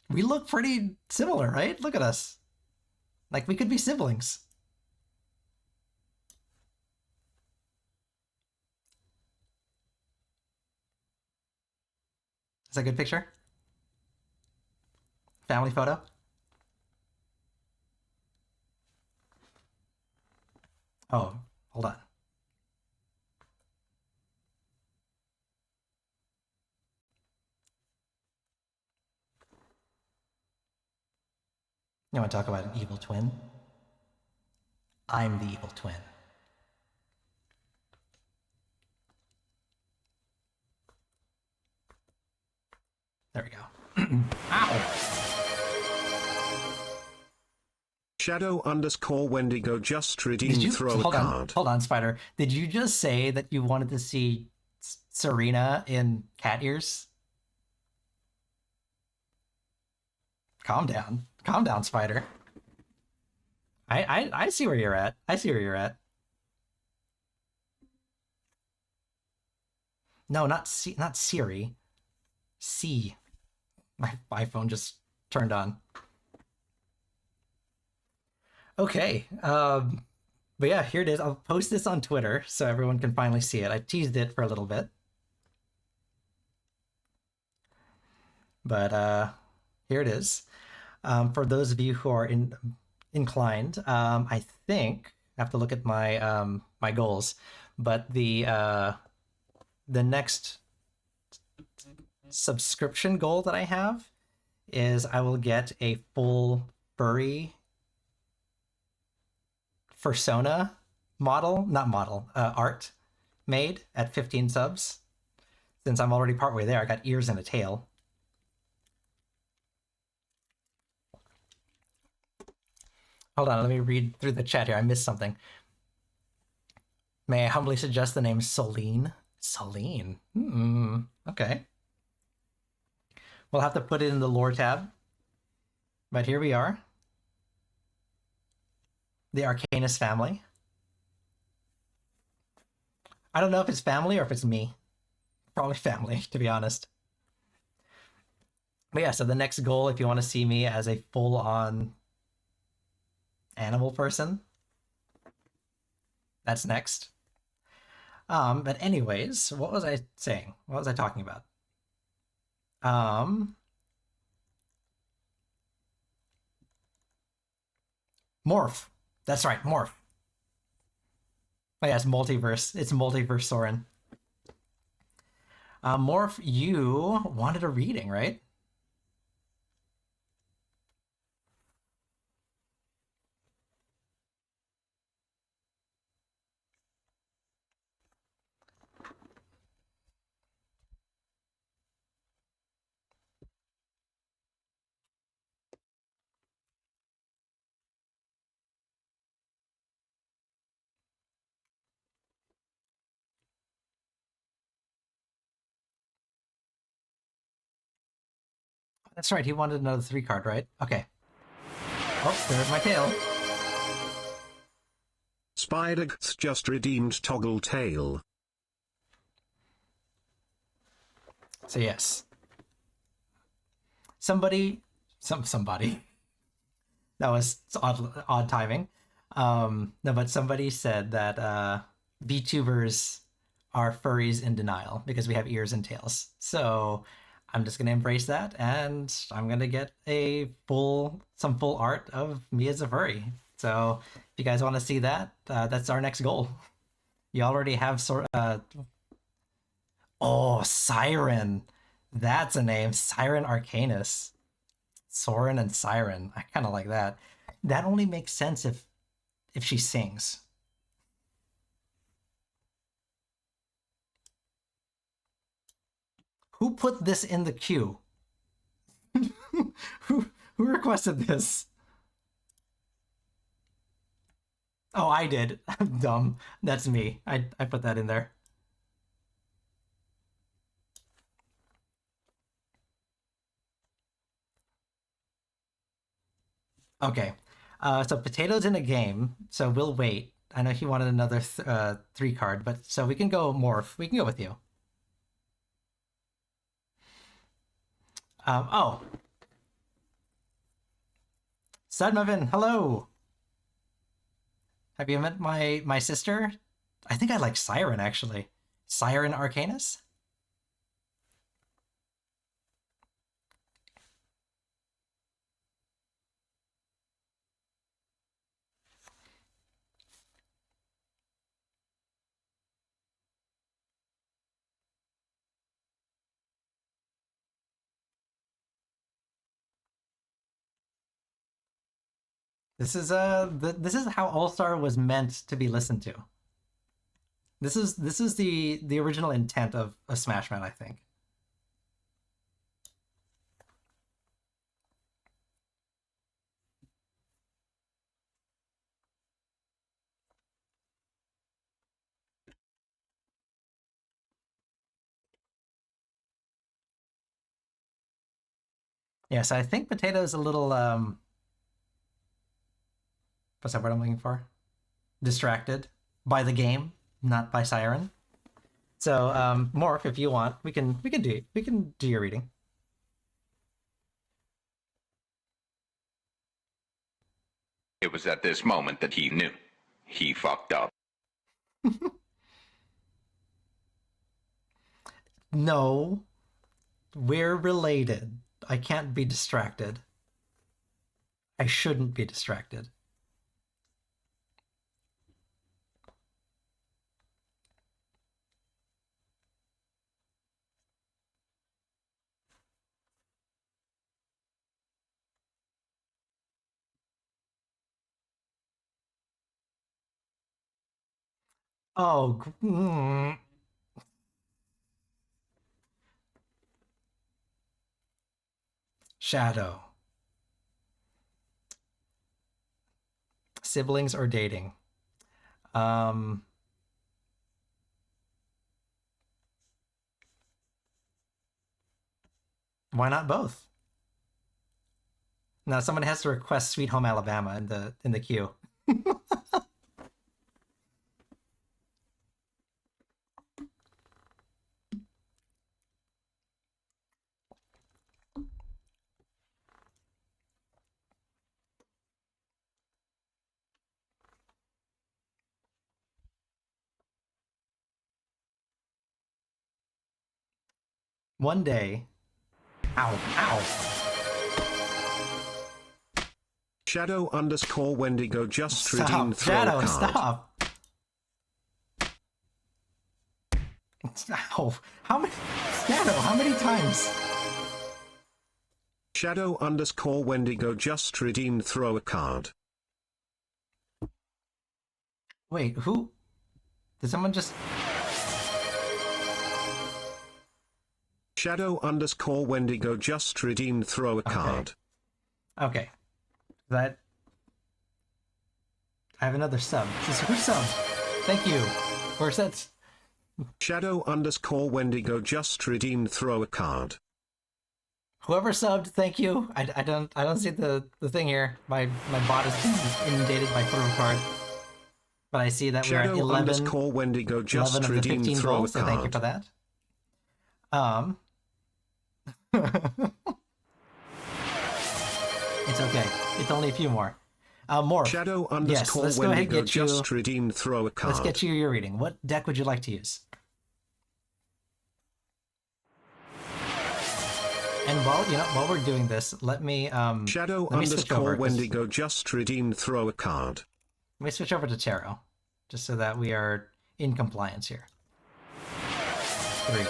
We look pretty similar, right? Look at us. Like, we could be siblings. Is that a good picture? Family photo? Oh, hold on. You want to talk about an evil twin? I'm the evil twin. There we go. Ow! Shadow_Wendigo just redeemed throw a card. Hold on, Spider. Did you just say that you wanted to see Serena in cat ears? Calm down. Calm down, Spider. I see where you're at. I see where you're at. No, not Siri. C. My iPhone just turned on. Okay. But yeah, here it is. I'll post this on Twitter so everyone can finally see it. I teased it for a little bit. But here it is. For those of you who are inclined, I think I have to look at my my goals, but the next subscription goal that I have is I will get a full furry fursona art made at 15 subs. Since I'm already partway there, I got ears and a tail. Hold on, let me read through the chat here. I missed something. May I humbly suggest the name Celine? Celine. Okay. We'll have to put it in the lore tab. But here we are. The Arcanus family. I don't know if it's family or if it's me. Probably family, to be honest. But yeah, so the next goal, if you want to see me as a full-on animal person, that's next. But anyways, what was I saying? What was I talking about? Morph. That's right, Morph. Oh yeah, it's multiverse. It's multiverse Soren. Morph, you wanted a reading, right? That's right, he wanted another 3 card, right? Okay. Oh, there's my tail. Spider just redeemed toggle tail. So yes. Somebody. That was odd timing. No, but somebody said that VTubers are furries in denial because we have ears and tails. So I'm just gonna embrace that, and I'm gonna get some full art of me as a furry. So if you guys want to see that, that's our next goal. You already have oh, Siren. That's a name. Siren Arcanus. Soren and Siren. I kind of like that. That only makes sense if she sings. Who put this in the queue? who requested this? Oh, I did. I'm dumb. That's me. I put that in there. Okay. So Potato's in a game, so we'll wait. I know he wanted another 3 card, but so we can go Morph. We can go with you. Oh. Sudmavin, hello! Have you met my sister? I think I like Siren, actually. Siren Arcanus? This is how All-Star was meant to be listened to. This is the original intent of a Smash Man, I think. Yes, I think Potato is a little what's that word I'm looking for? Distracted by the game, not by Siren. So, Morph, if you want, we can do your reading. It was at this moment that he knew. He fucked up. No, we're related. I can't be distracted. I shouldn't be distracted. Oh, Shadow. Siblings or dating? Why not both? Now someone has to request Sweet Home Alabama in the queue. One day. Ow, ow. Shadow _ Wendigo just Stop, redeemed throw Shadow, card. stop. Ow. How many? Shadow, how many times? Shadow _ Wendigo just redeemed throw a card. Wait, who? Did someone just... Shadow _ Wendigo just redeemed throw a card. Okay. That... I have another sub. Who subbed? Thank you. Where's that? Shadow _ Wendigo just redeemed throw a card. Whoever subbed, thank you. I don't see the thing here. My bot is being inundated by throw card. But I see that we're at Shadow 11, _ Wendigo just 11 of the redeemed 15 throw a goals, so thank you for card. that. It's okay. It's only a few more. More. Shadow Yes, let's _ go ahead and Wendigo get you... just redeemed throw a card. Let's get you your reading. What deck would you like to use? And while we're doing this, let me Shadow let me switch over. underscore Wendigo just redeemed throw a card. Let me switch over to tarot, just so that we are in compliance here. 3.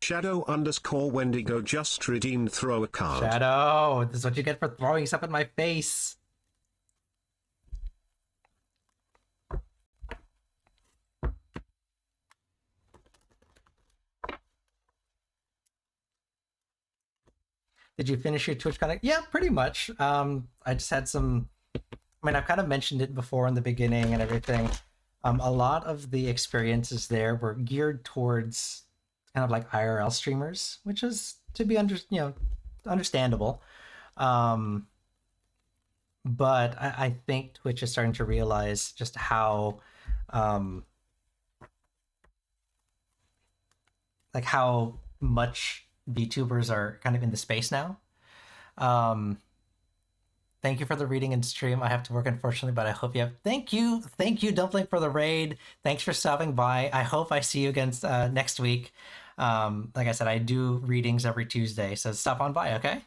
Shadow underscore Wendigo just redeemed throw a card. Shadow, this is what you get for throwing stuff at my face. Did you finish your TwitchCon? Yeah, pretty much. I just had some. I mean, I've kind of mentioned it before in the beginning and everything. A lot of the experiences there were geared towards kind of like IRL streamers, which is to be understandable. But I think Twitch is starting to realize just how how much VTubers are kind of in the space now. Thank you for the reading and stream. I have to work, unfortunately, but I hope you have. Thank you, Dumpling, for the raid. Thanks for stopping by. I hope I see you again next week. Like I said, I do readings every Tuesday, so stop on by, okay?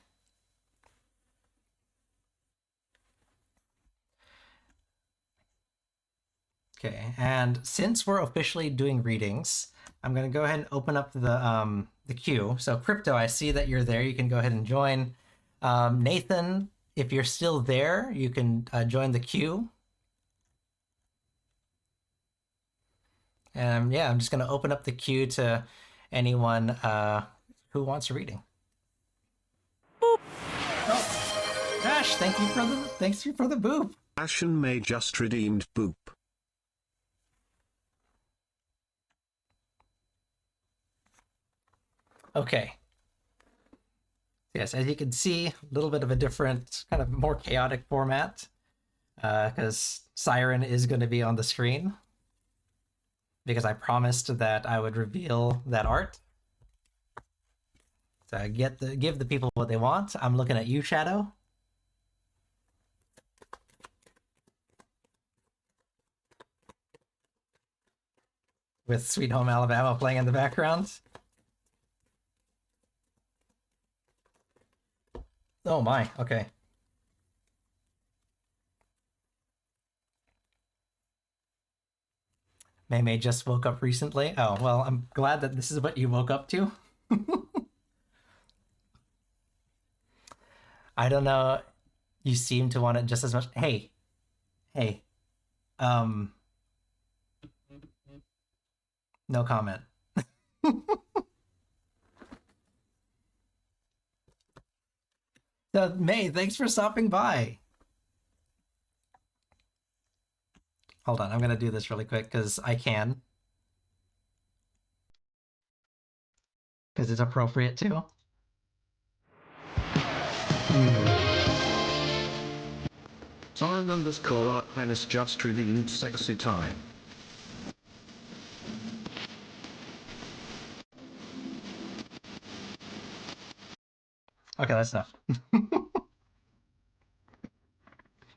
Okay, and since we're officially doing readings, I'm gonna go ahead and open up the queue. So Crypto, I see that you're there. You can go ahead and join. Nathan, if you're still there, you can join the queue. And yeah, I'm just gonna open up the queue to anyone who wants a reading. Boop. Oh, Ash, thanks for the boop. Ashen May just redeemed boop. Okay. Yes, as you can see, a little bit of a different, kind of more chaotic format, because Siren is going to be on the screen, because I promised that I would reveal that art. So give the people what they want. I'm looking at you, Shadow. With Sweet Home Alabama playing in the background. Oh my, okay. May just woke up recently. Oh, well, I'm glad that this is what you woke up to. I don't know. You seem to want it just as much. Hey. No comment. May, thanks for stopping by. Hold on, I'm gonna do this really quick because I can. Because it's appropriate too. Siren underscore Dennis just redeemed sexy time. Okay, that's enough.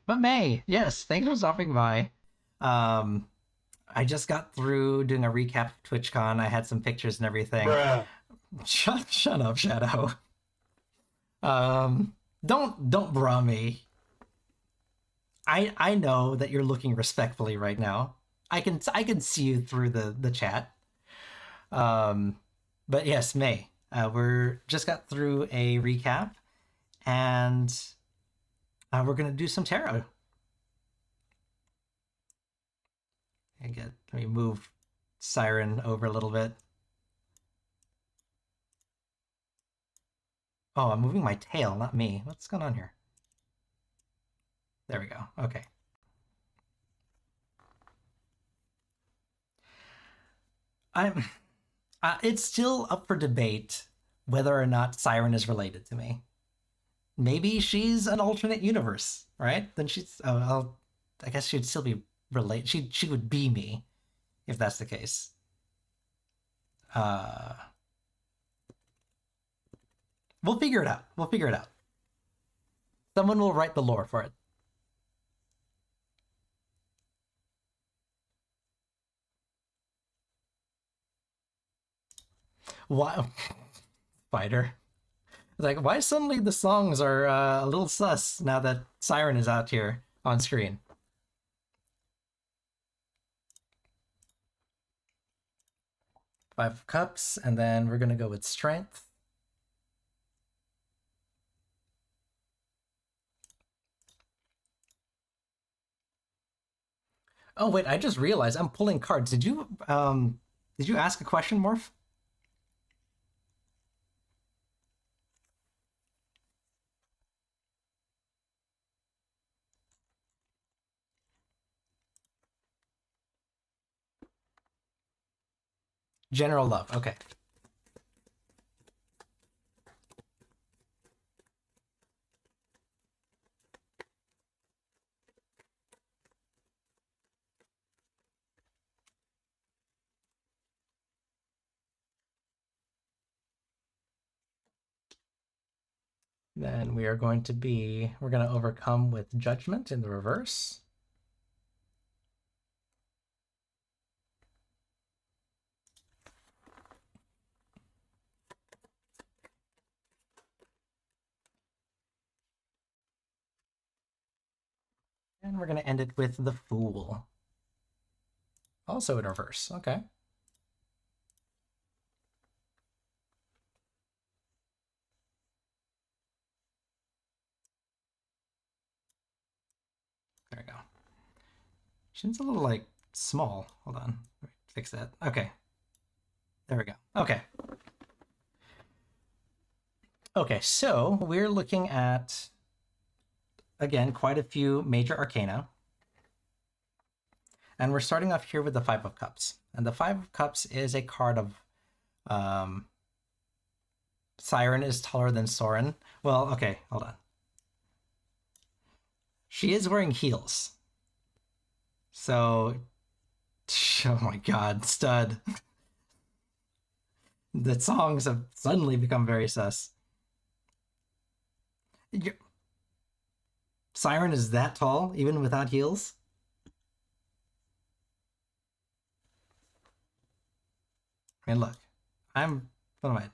But May, yes, thanks for stopping by. I just got through doing a recap of TwitchCon. I had some pictures and everything. Bruh. Shut up, Shadow. Don't bruh me. I know that you're looking respectfully right now. I can see you through the chat. But yes, May. We're just got through a recap, and we're gonna do some tarot. Let me move Siren over a little bit. Oh, I'm moving my tail, not me. What's going on here? There we go. Okay. It's still up for debate whether or not Siren is related to me. Maybe she's an alternate universe, right? Then she's. I guess she'd still be related. She would be me, if that's the case. We'll figure it out. Someone will write the lore for it. Why? Spider. Like, why suddenly the songs are a little sus now that Siren is out here on screen? Five of Cups, and then we're gonna go with Strength. Oh wait, I just realized I'm pulling cards. Did you ask a question, Morph? General love. Okay. Then we're going to overcome with Judgment in the reverse. And we're going to end it with the Fool. Also in reverse. Okay. There we go. Shin's a little, like, small. Hold on. Fix that. Okay. There we go. Okay. Okay, so we're looking at, again, quite a few major arcana. And we're starting off here with the Five of Cups. And the Five of Cups is a card of Siren is taller than Soren. Well, okay, hold on. She is wearing heels. So, oh my god, stud. The songs have suddenly become very sus. Siren is that tall, even without heels? I mean, look, what am I?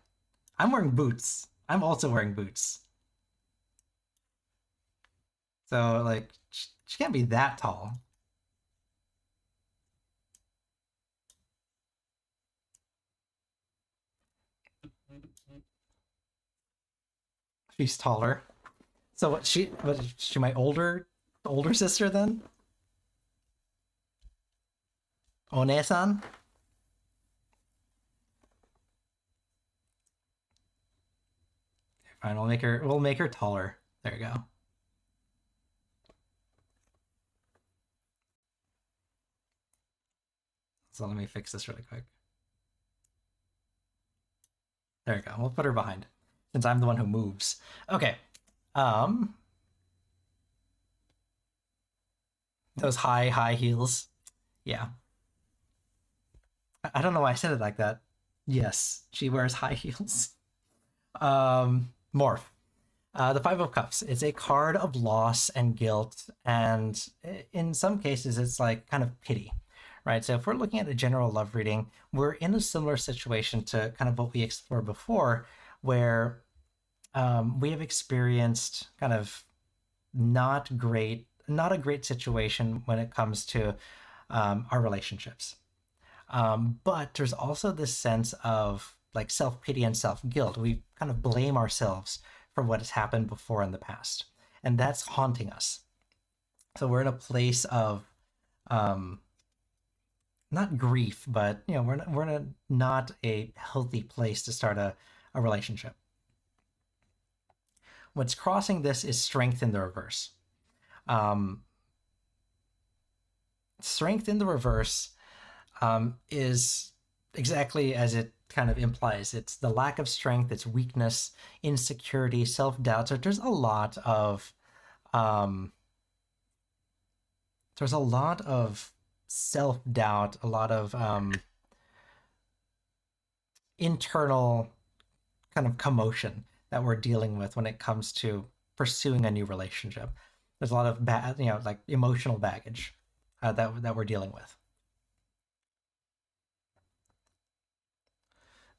I'm wearing boots. I'm also wearing boots. So, like, she can't be that tall. She's taller. So what? Was she my older sister then? One-san? Fine, we'll make her taller. There you go. So let me fix this really quick. There you go. We'll put her behind, since I'm the one who moves. Okay. Those high heels. Yeah. I don't know why I said it like that. Yes, she wears high heels. Morph. The Five of Cups. It's a card of loss and guilt, and in some cases, it's like kind of pity, right? So if we're looking at a general love reading, we're in a similar situation to kind of what we explored before, where we have experienced kind of not a great situation when it comes to our relationships. But there's also this sense of like self-pity and self-guilt. We kind of blame ourselves for what has happened before in the past, and that's haunting us. So we're in a place of not grief, but we're in a not a healthy place to start a relationship. What's crossing this is Strength in the reverse. Strength in the reverse is exactly as it kind of implies. It's the lack of strength, it's weakness, insecurity, self-doubt. So there's a lot of self-doubt, a lot of internal kind of commotion that we're dealing with when it comes to pursuing a new relationship. There's a lot of like emotional baggage that we're dealing with.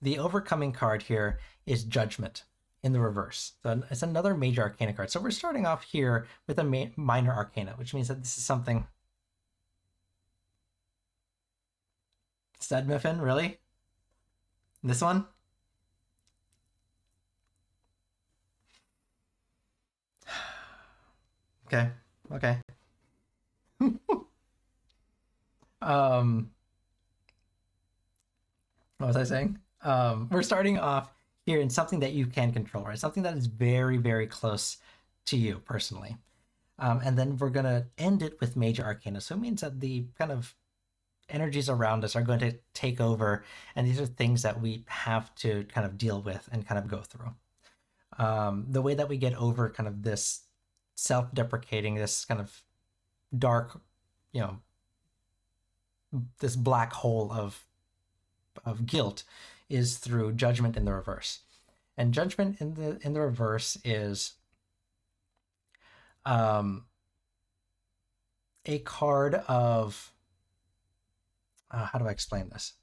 The overcoming card here is Judgment in the reverse. So it's another major arcana card. So we're starting off here with a minor arcana, which means that this is something... Sedmiffin, really? This one? Okay. What was I saying? We're starting off here in something that you can control, right? Something that is very, very close to you personally. And then we're going to end it with Major Arcana. So it means that the kind of energies around us are going to take over, and these are things that we have to kind of deal with and kind of go through. The way that we get over kind of this self-deprecating, this kind of dark, this black hole of guilt is through Judgment in the reverse. And Judgment in the reverse is a card of how do I explain this?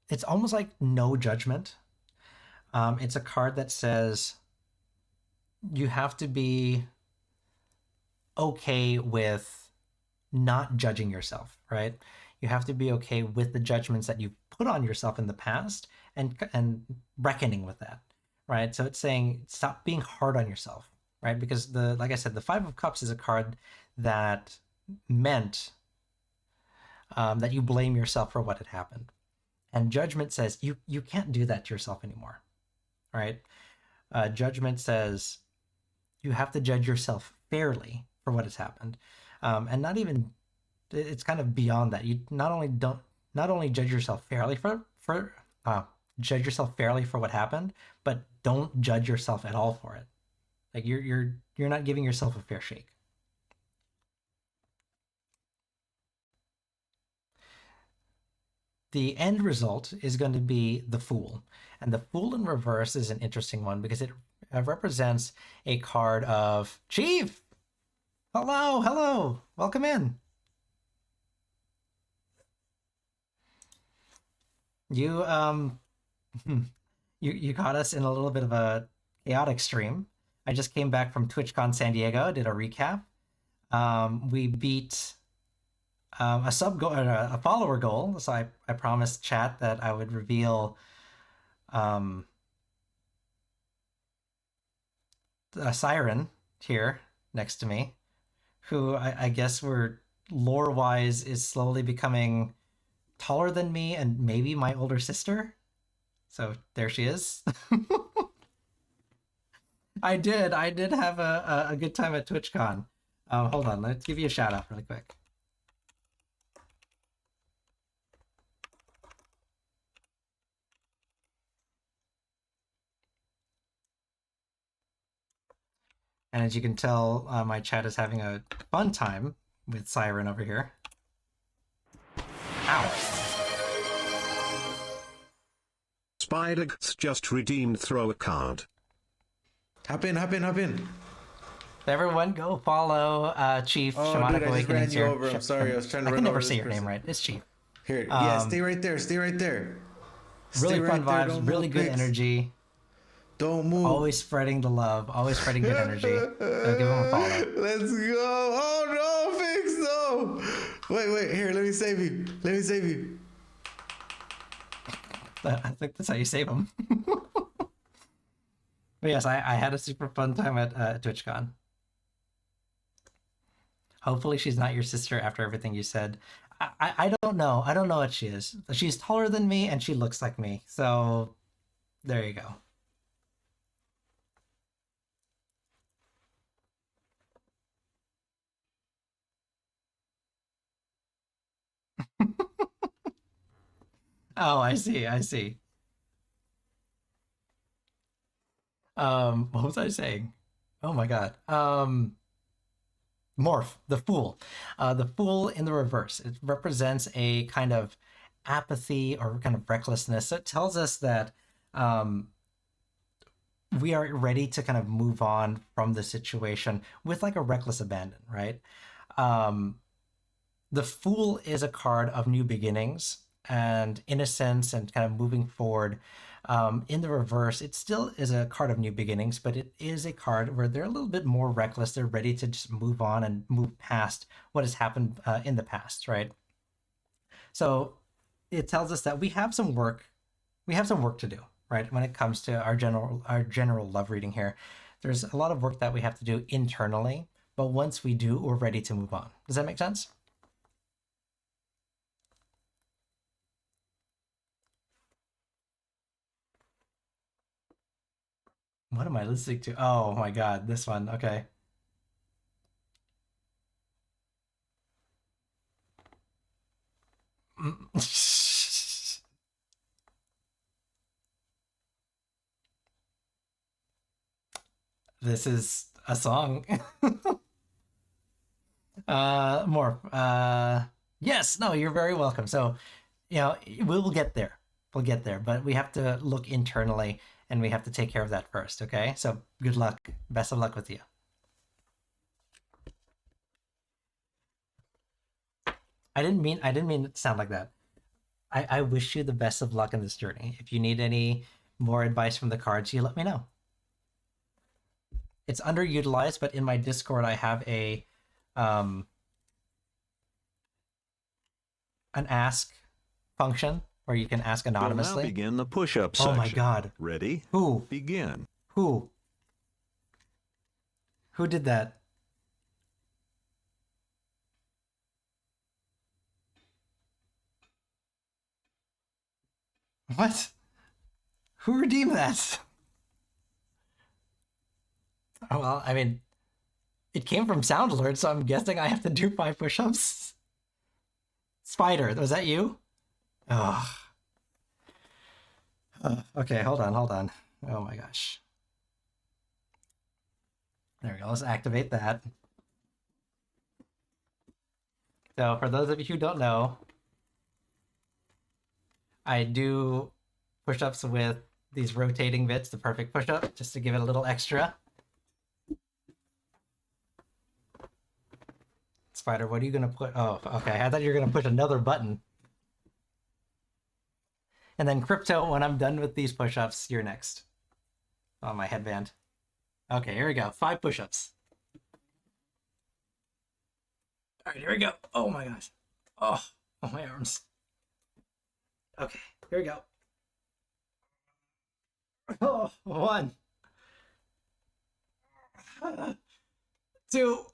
It's almost like no judgment. It's a card that says you have to be okay with not judging yourself, right? You have to be okay with the judgments that you've put on yourself in the past and reckoning with that, right? So it's saying stop being hard on yourself, right? Because like I said, the Five of Cups is a card that meant that you blame yourself for what had happened. And Judgment says you can't do that to yourself anymore, right? Judgment says you have to judge yourself fairly for what has happened, and not even, it's kind of beyond that. You not only judge yourself fairly for what happened, but don't judge yourself at all for it. Like you're not giving yourself a fair shake. The end result is going to be the Fool. And the Fool in reverse is an interesting one because it represents a card of Chief. Hello, welcome in. You you caught us in a little bit of a chaotic stream. I just came back from TwitchCon San Diego, did a recap. We beat a follower goal. So I promised chat that I would reveal a Siren here next to me, who I guess we're lore-wise is slowly becoming taller than me and maybe my older sister. So there she is. I did have a good time at TwitchCon. Hold on, let's give you a shout out really quick. And as you can tell, my chat is having a fun time with Siren over here. Ow. Spider's just redeemed, throw a card. Hop in. Everyone go follow Chief. Oh, Shamanic dude, I just ran Awakenings you here. over. I'm sorry, I was trying to run I can over never this say your person. name right. It's Chief. Here, yeah, stay right there. Really Stay fun right there, vibes, don't really move, good Pix. energy. Don't move. Always spreading the love, always spreading good energy. So give him a follow. Let's go. Oh no, Fix, no. Wait, here, let me save you. I think that's how you save him. But yes, I had a super fun time at TwitchCon. Hopefully she's not your sister after everything you said. I don't know. I don't know what she is. She's taller than me and she looks like me. So there you go. Oh, I see. What was I saying? Oh my god. Morph, the Fool. The Fool in the reverse. It represents a kind of apathy or kind of recklessness. So it tells us that we are ready to kind of move on from the situation with like a reckless abandon, right? The Fool is a card of new beginnings and innocence and kind of moving forward. In the reverse, it still is a card of new beginnings, but it is a card where they're a little bit more reckless. They're ready to just move on and move past what has happened in the past, right? So it tells us that we have some work. We have some work to do, right? When it comes to our general love reading here, there's a lot of work that we have to do internally. But once we do, we're ready to move on. Does that make sense? What am I listening to? Oh my god, this one. Okay. This is a song. More. Yes, no, you're very welcome. So, you know, we'll get there. We'll get there, but we have to look internally and we have to take care of that first, okay? So, good luck. Best of luck with you. I didn't mean it to sound like that. I wish you the best of luck in this journey. If you need any more advice from the cards, you let me know. It's underutilized, but in my Discord I have a an ask function where you can ask We'll now anonymously. begin the push-up Oh section. my god. Ready? Who? Begin. Who did that? What? Who redeemed that? Oh, well, I mean, it came from Sound Alert, so I'm guessing I have to do 5 push-ups. Spider, was that you? Oh. Okay, hold on. Oh my gosh. There we go, let's activate that. So for those of you who don't know, I do push-ups with these rotating bits, the perfect push-up, just to give it a little extra. Spider, what are you gonna put? Oh, okay, I thought you were gonna push another button. And then Crypto, when I'm done with these push-ups, you're next. Oh, my headband. Okay, here we go. 5 push-ups. All right, here we go. Oh my gosh. Oh my arms. Okay, here we go. Oh, 1, 2,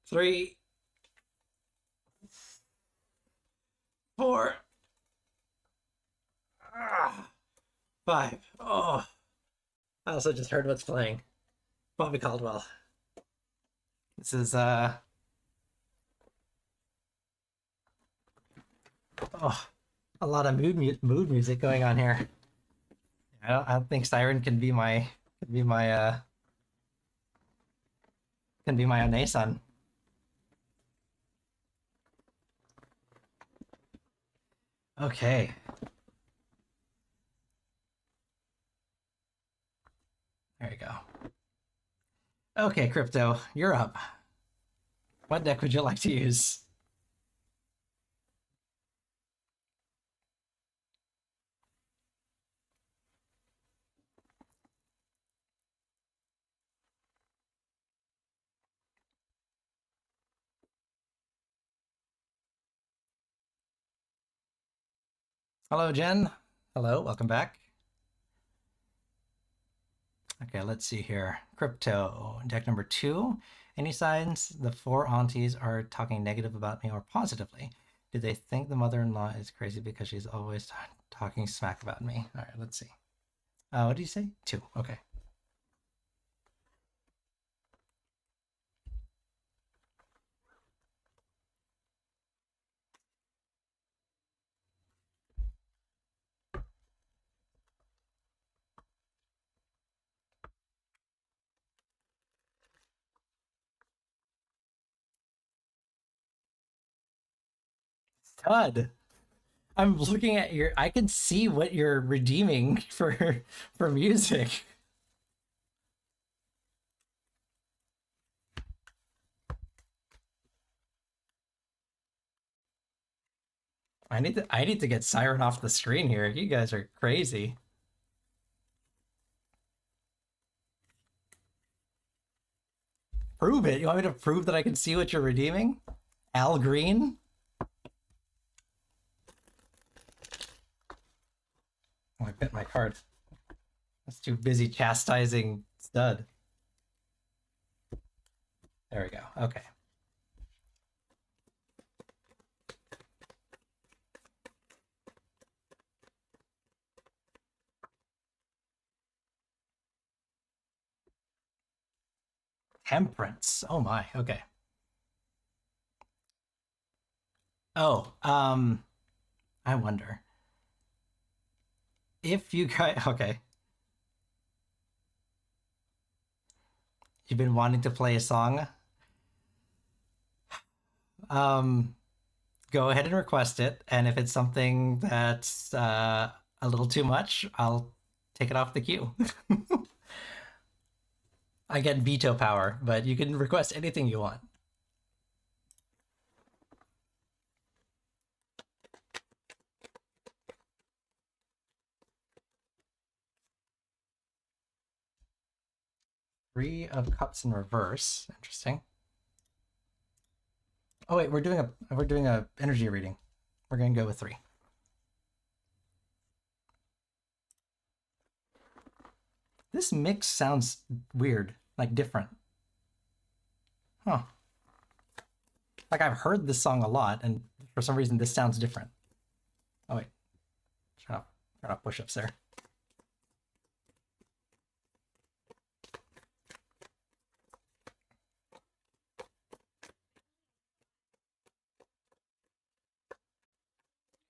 3, 4, 5. Oh, I also just heard what's playing. Bobby Caldwell. This is oh, a lot of mood music going on here. I don't think Siren can be my Onesan. Okay. There you go. Okay, Crypto, you're up. What deck would you like to use? Hello, Jen. Hello, welcome back. Okay, let's see here. Crypto, deck number 2. Any signs the 4 aunties are talking negative about me or positively? Do they think the mother-in-law is crazy because she's always talking smack about me? All right, let's see. What did you say? 2. Okay. Stud. I'm looking at your. I can see what you're redeeming for music. I need to get Siren off the screen here. You guys are crazy. Prove it. You want me to prove that I can see what you're redeeming? Al Green? Oh, I bent my card. I was too busy chastising Stud. There we go. Okay. Temperance. Oh my. Okay. Oh, I wonder if you guys. Okay. You've been wanting to play a song. Go ahead and request it, and if it's something that's a little too much, I'll take it off the queue. I get veto power, but you can request anything you want. Three of Cups in reverse. Interesting. Oh wait, we're doing a energy reading. We're gonna go with 3. This mix sounds weird, like different. Huh. Like I've heard this song a lot, and for some reason this sounds different. Oh wait. Turn off push-ups there.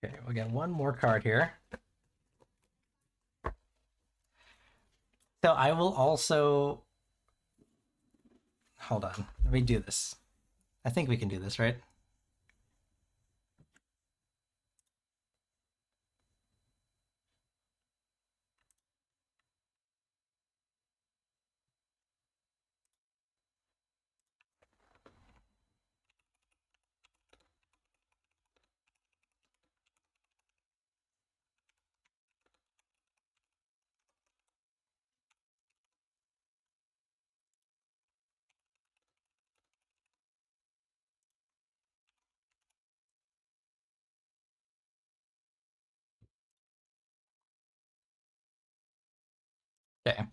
Okay, we'll get one more card here. So I will also... Hold on. Let me do this. I think we can do this, right? Okay.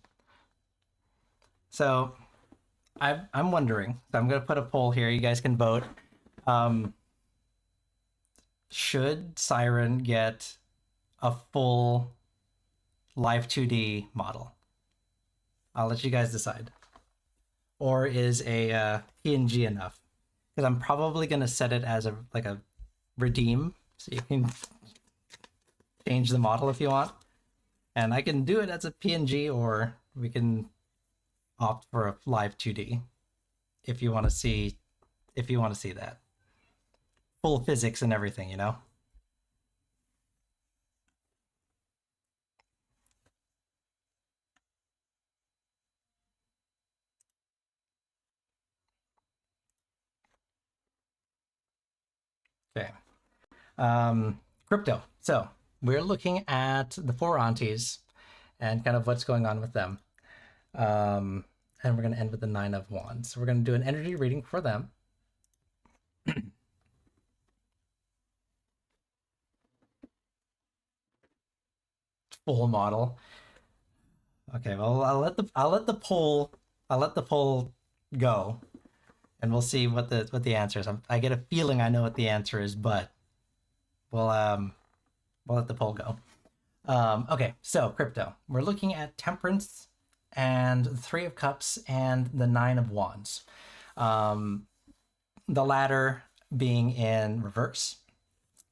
So I'm wondering. So I'm gonna put a poll here. You guys can vote. Should Siren get a full Live 2D model? I'll let you guys decide. Or is a PNG enough? Because I'm probably gonna set it as a redeem, so you can change the model if you want. And I can do it as a PNG, or we can opt for a live 2D if you want to see that full physics and everything, you know. Okay. Crypto. So we're looking at the 4 aunties and kind of what's going on with them. And we're going to end with the 9 of Wands. So we're going to do an energy reading for them. Full model. Okay, well I'll let the poll go, and we'll see what the answer is. I get a feeling I know what the answer is, but we'll let the poll go. Okay, so crypto. We're looking at Temperance and the 3 of Cups and the 9 of Wands. The latter being in reverse.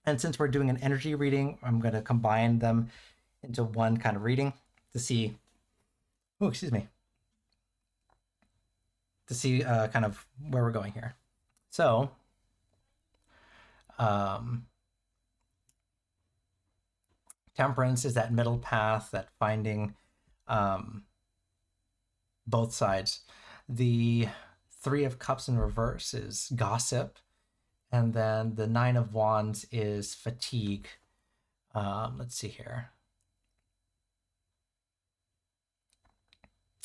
And since we're doing an energy reading, I'm going to combine them into one kind of reading to see, to see kind of where we're going here. So, Temperance is that middle path, that finding both sides. The Three of Cups in reverse is gossip, and then the Nine of Wands is fatigue. Let's see here.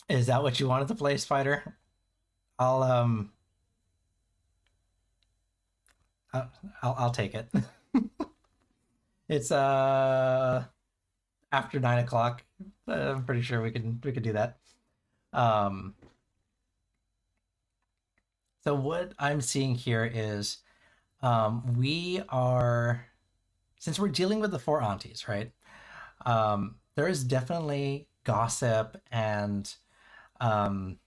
Is that what you wanted to play, Spider? I'll take it. It's after 9 o'clock. I'm pretty sure we could do that. So what I'm seeing here is we are, since we're dealing with the four aunties, right? There is definitely gossip and kind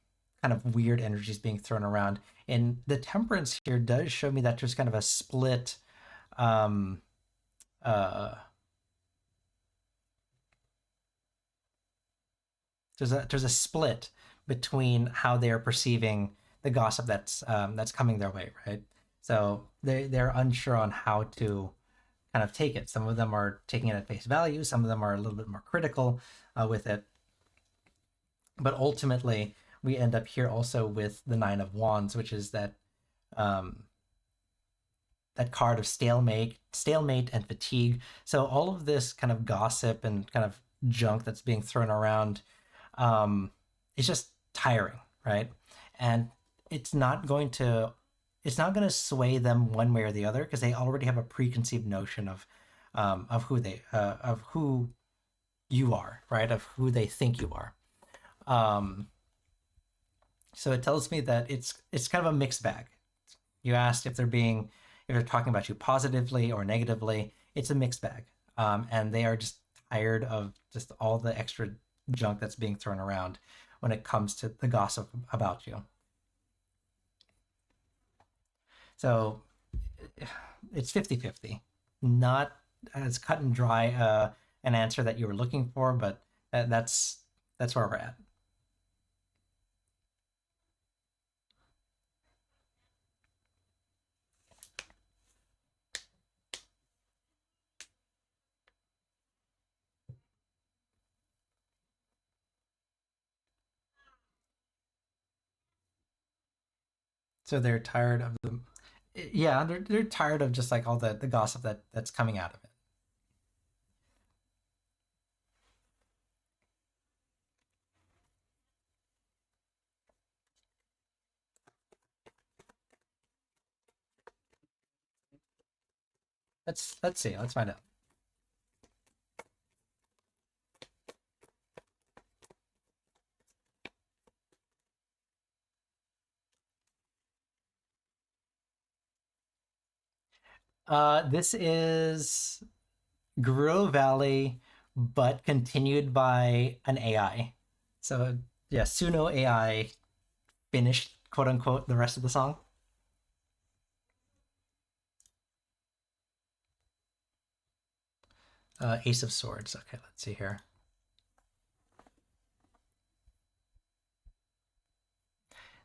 of weird energies being thrown around. And the temperance here does show me that there's kind of a split there's a split between how they are perceiving the gossip that's coming their way, right? So they're unsure on how to kind of take it. Some of them are taking it at face value. Some of them are a little bit more critical with it. But ultimately, we end up here also with the Nine of Wands, which is that that card of stalemate and fatigue. So all of this kind of gossip and kind of junk that's being thrown around is just tiring, right? And it's not going to sway them one way or the other, because they already have a preconceived notion of who you are, right? Of who they think you are. So it tells me that it's kind of a mixed bag. You asked if they're talking about you positively or negatively. It's a mixed bag, and they are just tired of just all the extra junk that's being thrown around when it comes to the gossip about you. So it's 50-50. Not as cut and dry an answer that you were looking for, but that's where we're at. So they're tired of the, yeah, they're tired of just like all the gossip that's coming out of it. Let's see. Let's find out. This is Guerrero Valley, but continued by an AI. So yeah, Suno AI finished, quote unquote, the rest of the song. Ace of Swords. Okay, let's see here.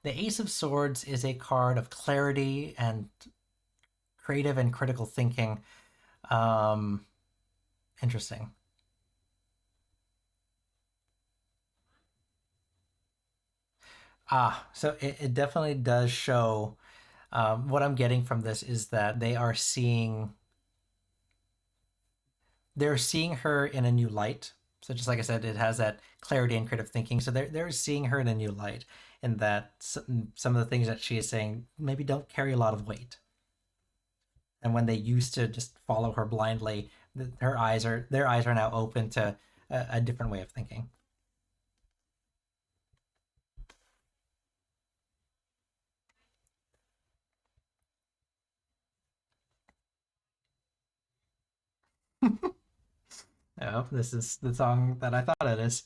The Ace of Swords is a card of clarity and creative and critical thinking. Interesting. So it definitely does show. What I'm getting from this is that they're seeing her in a new light. So just like I said, it has that clarity and creative thinking. So they're seeing her in a new light, and that some of the things that she is saying maybe don't carry a lot of weight. And when they used to just follow her blindly, their eyes are now open to a different way of thinking. Oh, this is the song that I thought it is.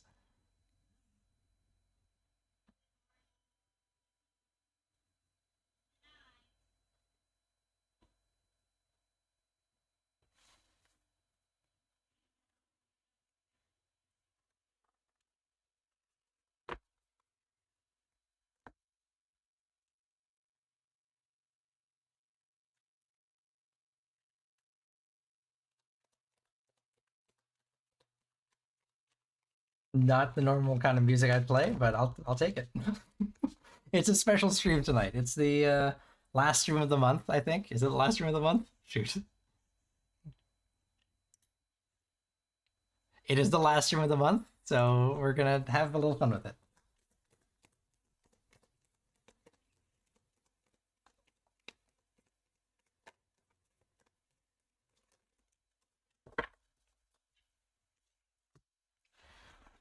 not the normal kind of music I'd play, but I'll take it. It's a special stream tonight. It's the last stream of the month, I think. Is it the last stream of the month? Shoot. It is the last stream of the month, so we're gonna have a little fun with it.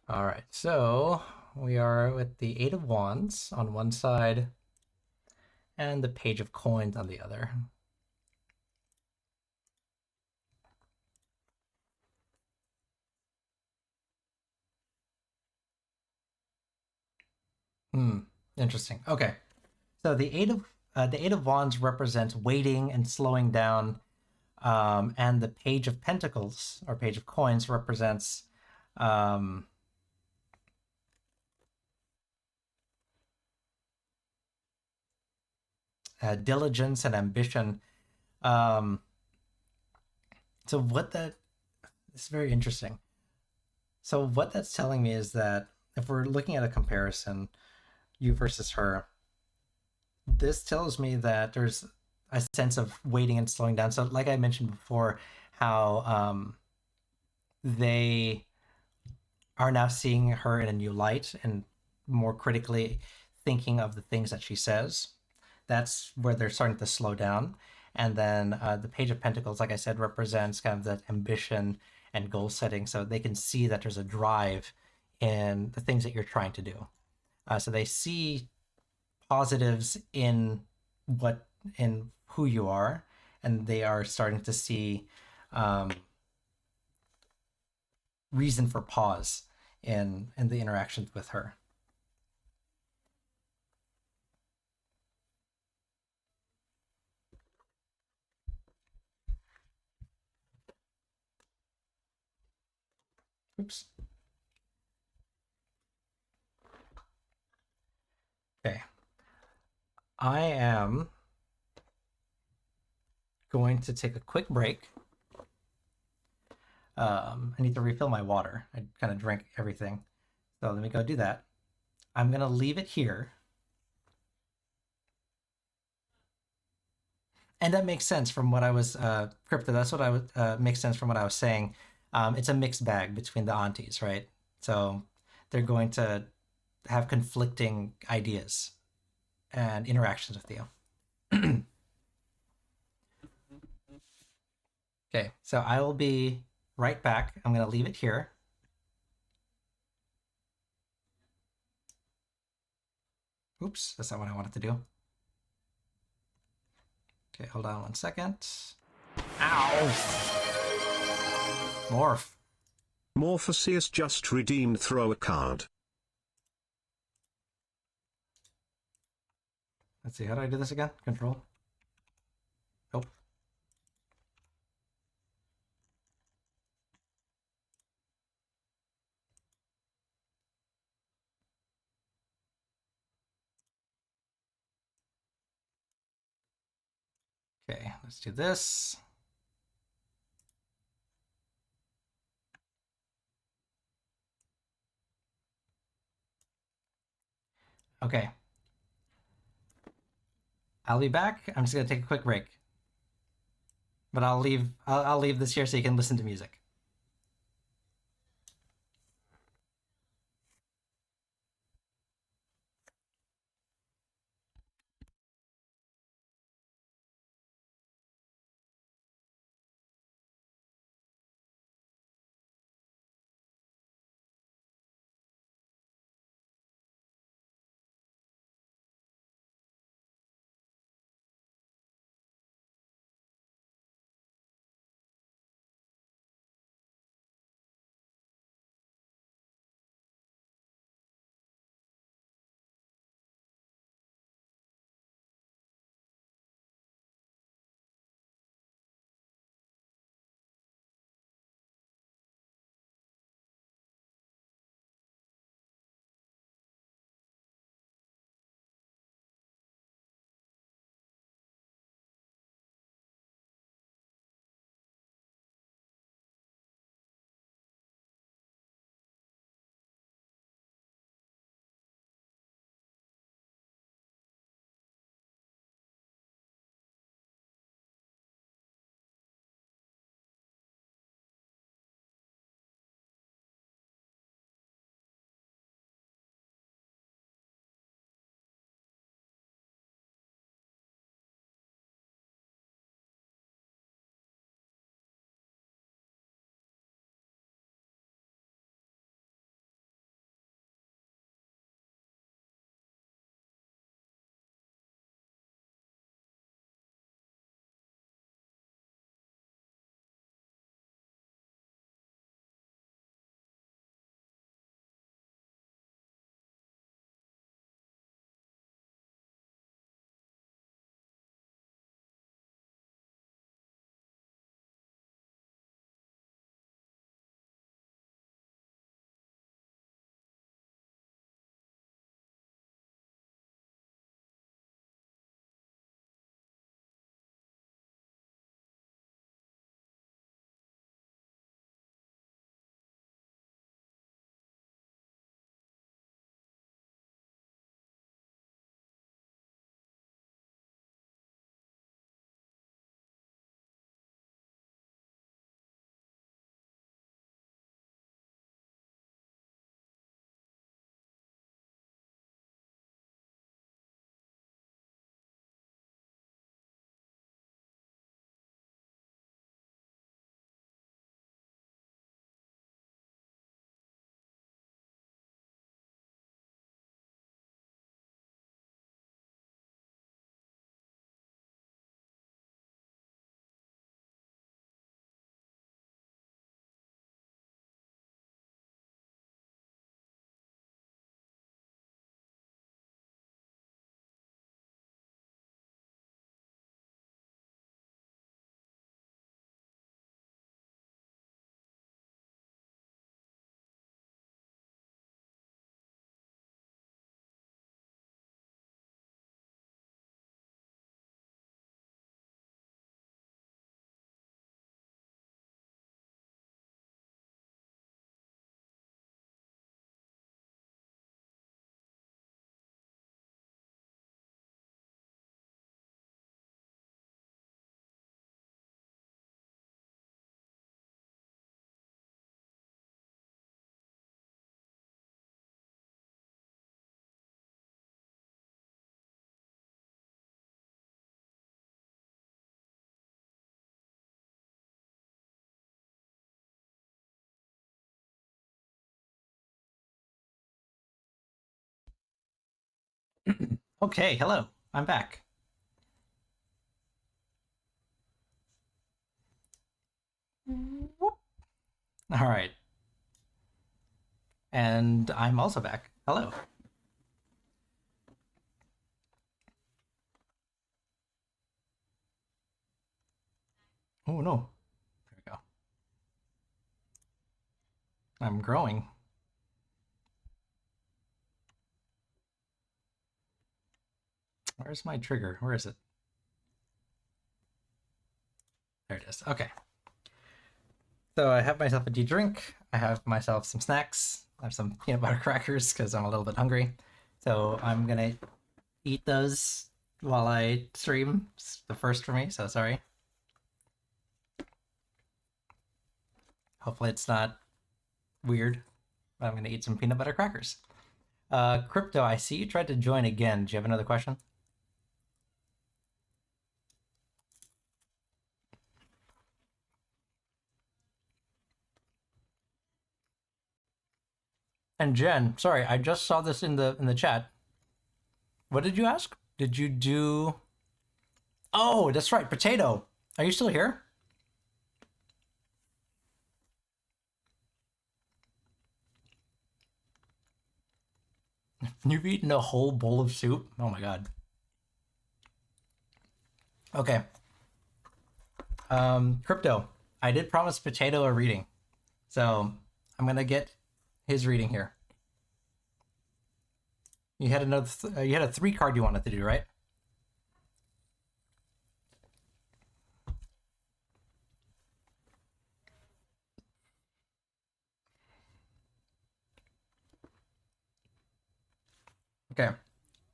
All right, so we are with the Eight of Wands on one side and the Page of Coins on the other. Interesting. Okay, so the Eight of Wands represents waiting and slowing down, and the Page of Pentacles or Page of Coins represents diligence and ambition. So what that is very interesting. So what that's telling me is that if we're looking at a comparison, you versus her, this tells me that there's a sense of waiting and slowing down. So like I mentioned before, how they are now seeing her in a new light and more critically thinking of the things that she says. That's where they're starting to slow down. And then the Page of Pentacles, like I said, represents kind of that ambition and goal setting. So they can see that there's a drive in the things that you're trying to do. So they see positives in who you are, and they are starting to see reason for pause in the interactions with her. Oops. Okay. I am going to take a quick break. I need to refill my water. I kind of drank everything. So let me go do that. I'm going to leave it here. And that makes sense from what I was, Crypto, that's what I would, makes sense from what I was saying. It's a mixed bag between the aunties, right? So they're going to have conflicting ideas and interactions with you. Okay, so I will be right back. I'm going to leave it here. Oops, that's not what I wanted to do. Okay, hold on 1 second. Ow! Morph. Morphoseus just redeemed. Throw a card. Let's see, how do I do this again? Control. Nope. Okay, let's do this. Okay. I'll be back. I'm just gonna take a quick break. But I'll leave this here so you can listen to music. Okay, hello. I'm back. Whoop. All right. And I'm also back. Hello. Oh no. There we go. I'm growing. Where's my trigger? Where is it? There it is. Okay. So I have myself a drink. I have myself some snacks. I have some peanut butter crackers because I'm a little bit hungry. So I'm gonna eat those while I stream. It's the first for me, so sorry. Hopefully it's not weird. I'm gonna eat some peanut butter crackers. Crypto, I see you tried to join again. Do you have another question? And Jen, sorry, I just saw this in the chat. What did you ask? Did you do? Oh, that's right, Potato. Are you still here? You've eaten a whole bowl of soup? Oh my god. Okay. Crypto, I did promise Potato a reading. So I'm gonna get his reading here. You had another you had a 3 card you wanted to do, right? Okay.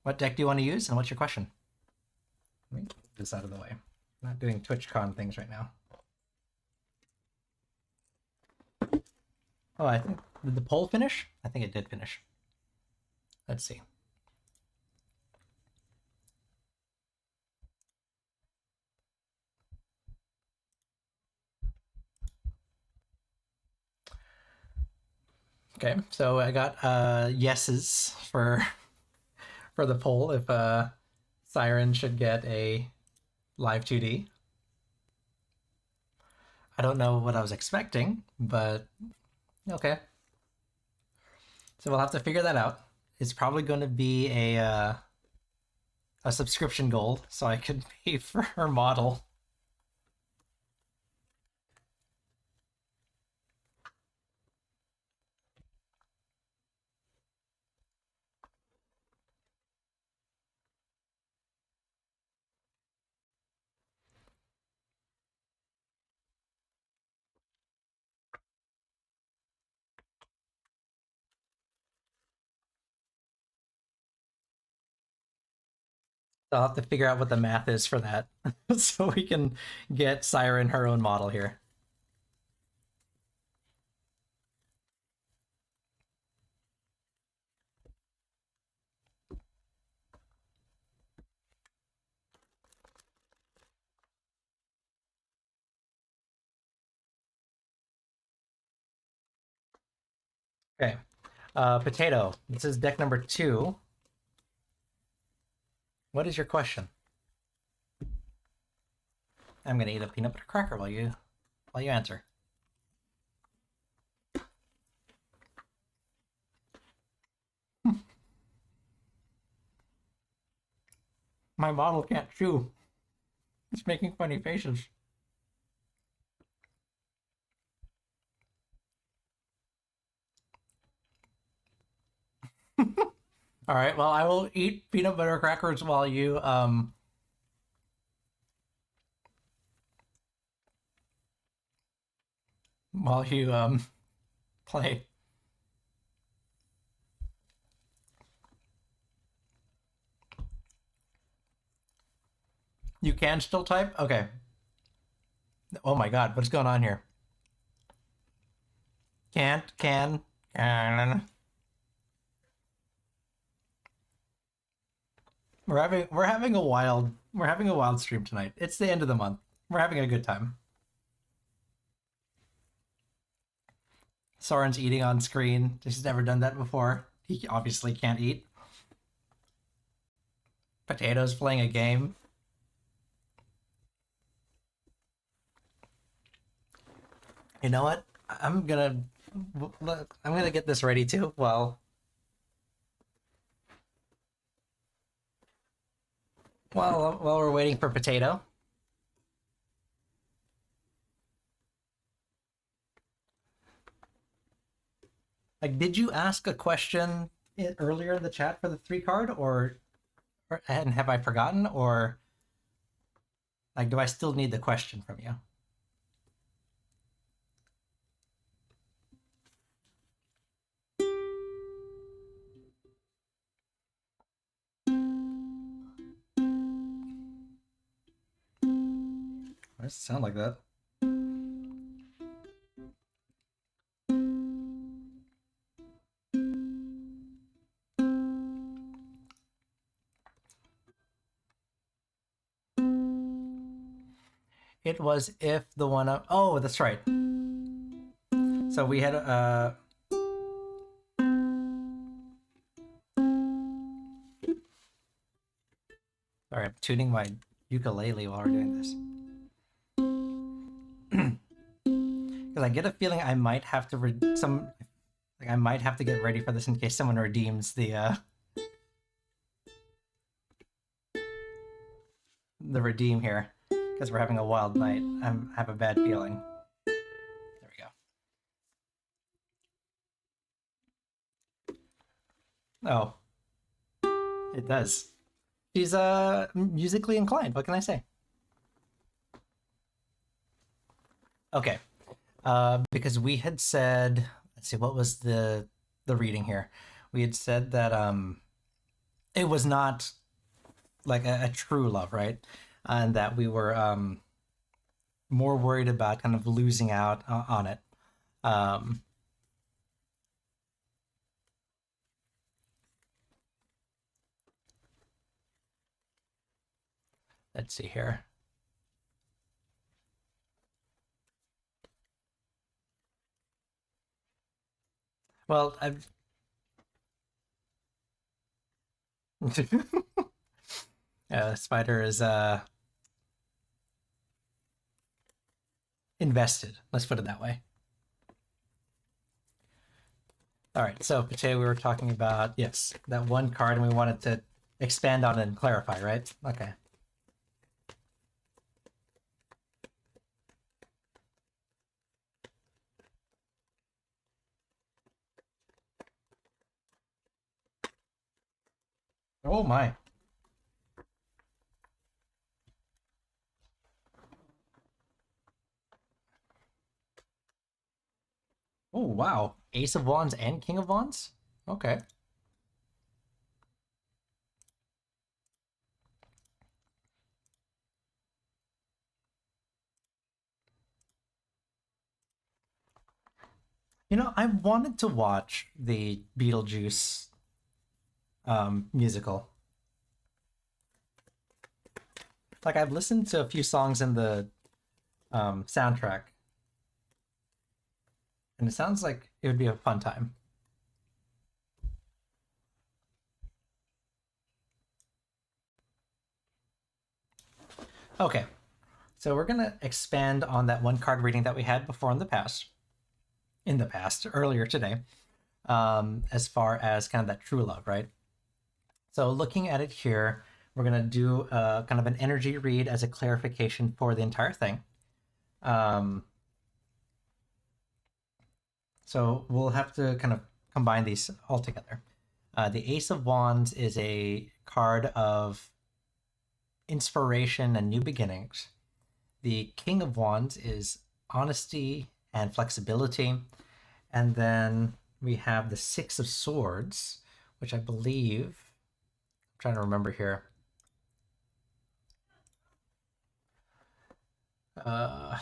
What deck do you want to use and what's your question? Let me get this out of the way. I'm not doing TwitchCon things right now. Oh, I think, did the poll finish? I think it did finish. Let's see. Okay, so I got yeses for the poll if Siren should get a live 2D. I don't know what I was expecting, but okay. So we'll have to figure that out. It's probably going to be a subscription gold, so I could pay for her model. So I'll have to figure out what the math is for that, so we can get Siren her own model here. Okay. Potato, this is deck number 2. What is your question? I'm gonna eat a peanut butter cracker while you answer. My model can't chew. It's making funny faces. All right, well, I will eat peanut butter crackers while you play. You can still type? Okay. Oh my god, what's going on here? Can't, can. We're having a wild stream tonight. It's the end of the month. We're having a good time. Soren's eating on screen. He's never done that before. He obviously can't eat. Potatoes playing a game. You know what? I'm gonna get this ready too. While we're waiting for Potato. Like, did you ask a question earlier in the chat for the 3 card, or and have I forgotten, or like, do I still need the question from you? Why does it sound like that? It was if the one up. Oh, that's right. So we had Sorry, I'm tuning my ukulele while we're doing this. Because I get a feeling I might have to I might have to get ready for this in case someone redeems the redeem here, because we're having a wild night. I have a bad feeling. There we go. Oh, it does. She's musically inclined. What can I say? Okay. Because we had said, let's see, what was the reading here? We had said that it was not like a true love, right? And that we were more worried about kind of losing out on it. Let's see here. Well, Spider is invested. Let's put it that way. All right. So today we were talking about, yes, that one card, and we wanted to expand on it and clarify, right? Okay. Oh my. Oh wow. Ace of Wands and King of Wands? Okay. You know, I wanted to watch the Beetlejuice musical. Like, I've listened to a few songs in the soundtrack, and it sounds like it would be a fun time. Okay, so we're gonna expand on that one card reading that we had before in the past, earlier today, as far as kind of that true love, right? So looking at it here, we're gonna do kind of an energy read as a clarification for the entire thing. So we'll have to kind of combine these all together. The Ace of Wands is a card of inspiration and new beginnings. The King of Wands is honesty and flexibility. And then we have the Six of Swords, which I believe, I'm trying to remember here.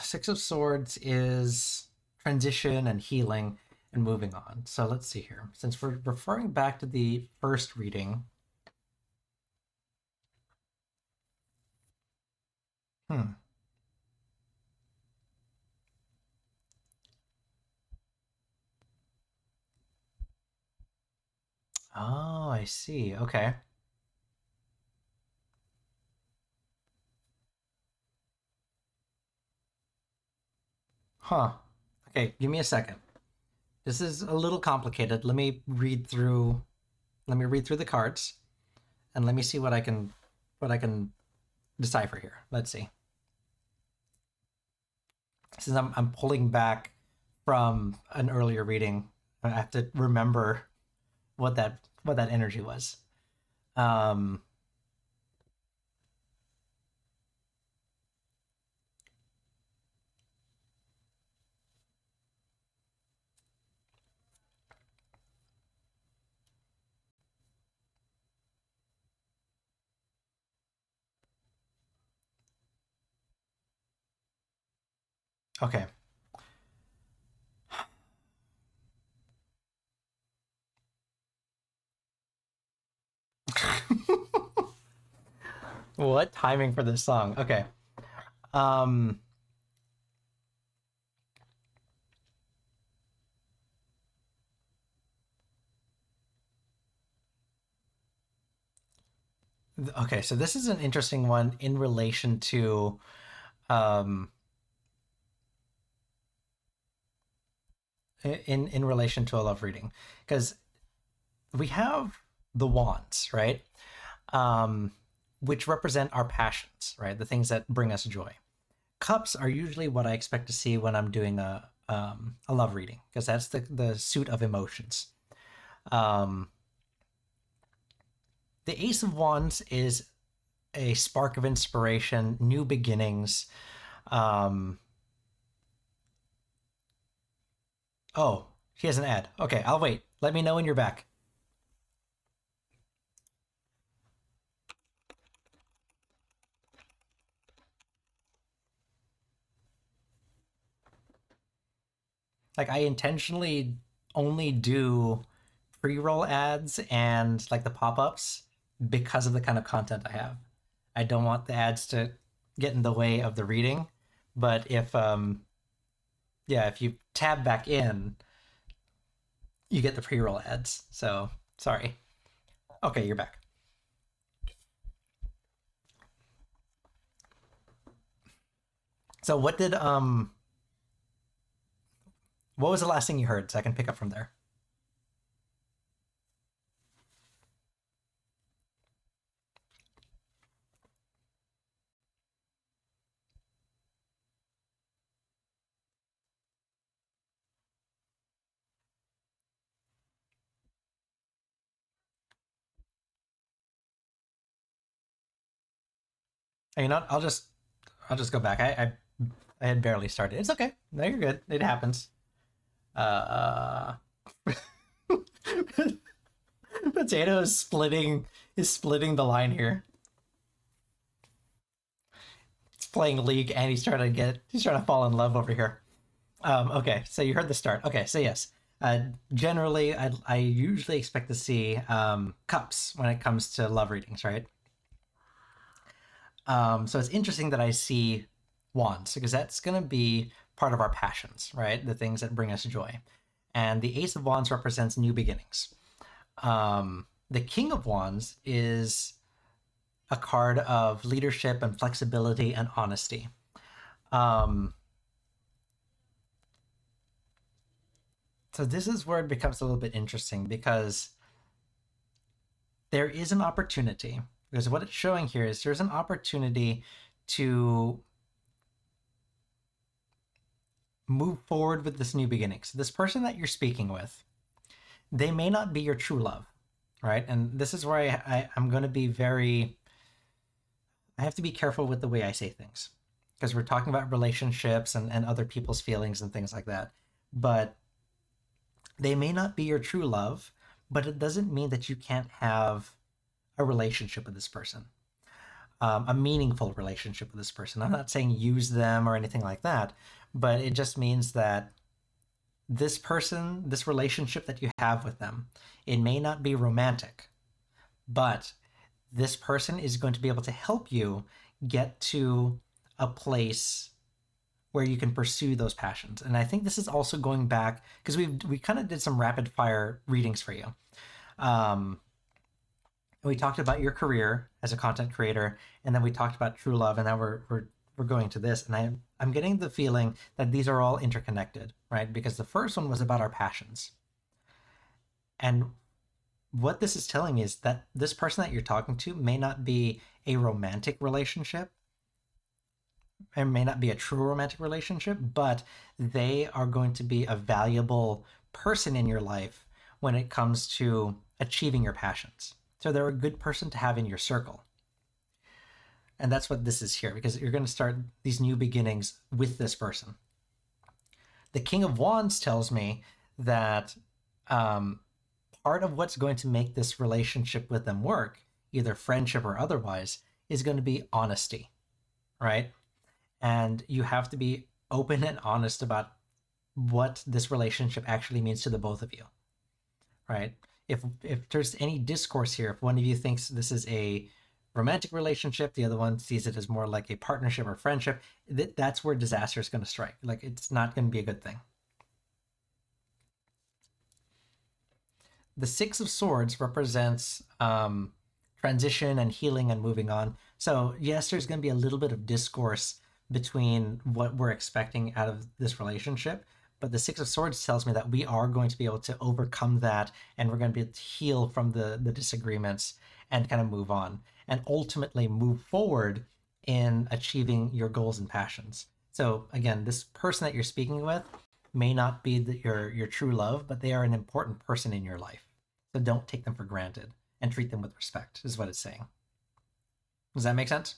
Six of Swords is transition and healing and moving on. So let's see here. Since we're referring back to the first reading, Oh, I see. Okay. Huh. Okay, give me a second. This is a little complicated. Let me read through the cards and let me see what I can decipher here. Let's see. Since I'm pulling back from an earlier reading, I have to remember what that energy was. Okay. What timing for this song? Okay. Okay, so this is an interesting one in relation to in relation to a love reading, because we have the wands, right? Which represent our passions, right? The things that bring us joy. Cups are usually what I expect to see when I'm doing a love reading, because that's the suit of emotions. The Ace of Wands is a spark of inspiration, new beginnings. Oh, he has an ad. Okay, I'll wait. Let me know when you're back. Like, I intentionally only do pre-roll ads and like the pop-ups because of the kind of content I have. I don't want the ads to get in the way of the reading, but if if you tab back in, you get the pre-roll ads. So sorry. Okay, you're back. So what was the last thing you heard, so I can pick up from there? You know what? I'll just go back. I had barely started. It's okay. No, you're good. It happens. Potato is splitting the line here. He's playing League and he's trying to fall in love over here. Okay, so you heard the start. Okay, so yes. Generally, I usually expect to see cups when it comes to love readings, right? So it's interesting that I see wands, because that's going to be part of our passions, right? The things that bring us joy. And the Ace of Wands represents new beginnings. The King of Wands is a card of leadership and flexibility and honesty. So this is where it becomes a little bit interesting, because there is an opportunity, because what it's showing here is there's an opportunity to move forward with this new beginning. So this person that you're speaking with, they may not be your true love, right? And this is where I'm going to be I have to be careful with the way I say things, because we're talking about relationships and other people's feelings and things like that. But they may not be your true love, but it doesn't mean that you can't have a relationship with this person, a meaningful relationship with this person. I'm not saying use them or anything like that, but it just means that this person, this relationship that you have with them, it may not be romantic, but this person is going to be able to help you get to a place where you can pursue those passions. And I think this is also going back, because we kind of did some rapid fire readings for you. We talked about your career as a content creator, and then we talked about true love, and now we're going to this. And I'm getting the feeling that these are all interconnected, right? Because the first one was about our passions. And what this is telling me is that this person that you're talking to may not be a romantic relationship, and may not be a true romantic relationship, but they are going to be a valuable person in your life when it comes to achieving your passions. So they're a good person to have in your circle. And that's what this is here, because you're going to start these new beginnings with this person. The King of Wands tells me that part of what's going to make this relationship with them work, either friendship or otherwise, is going to be honesty, right? And you have to be open and honest about what this relationship actually means to the both of you, right? If there's any discourse here, if one of you thinks this is a romantic relationship, the other one sees it as more like a partnership or friendship, that's where disaster is going to strike. Like, it's not going to be a good thing. The Six of Swords represents transition and healing and moving on. So yes, there's going to be a little bit of discourse between what we're expecting out of this relationship, but the Six of Swords tells me that we are going to be able to overcome that, and we're going to be able to heal from the disagreements and kind of move on and ultimately move forward in achieving your goals and passions. So again, this person that you're speaking with may not be your true love, but they are an important person in your life. So don't take them for granted and treat them with respect, is what it's saying. Does that make sense?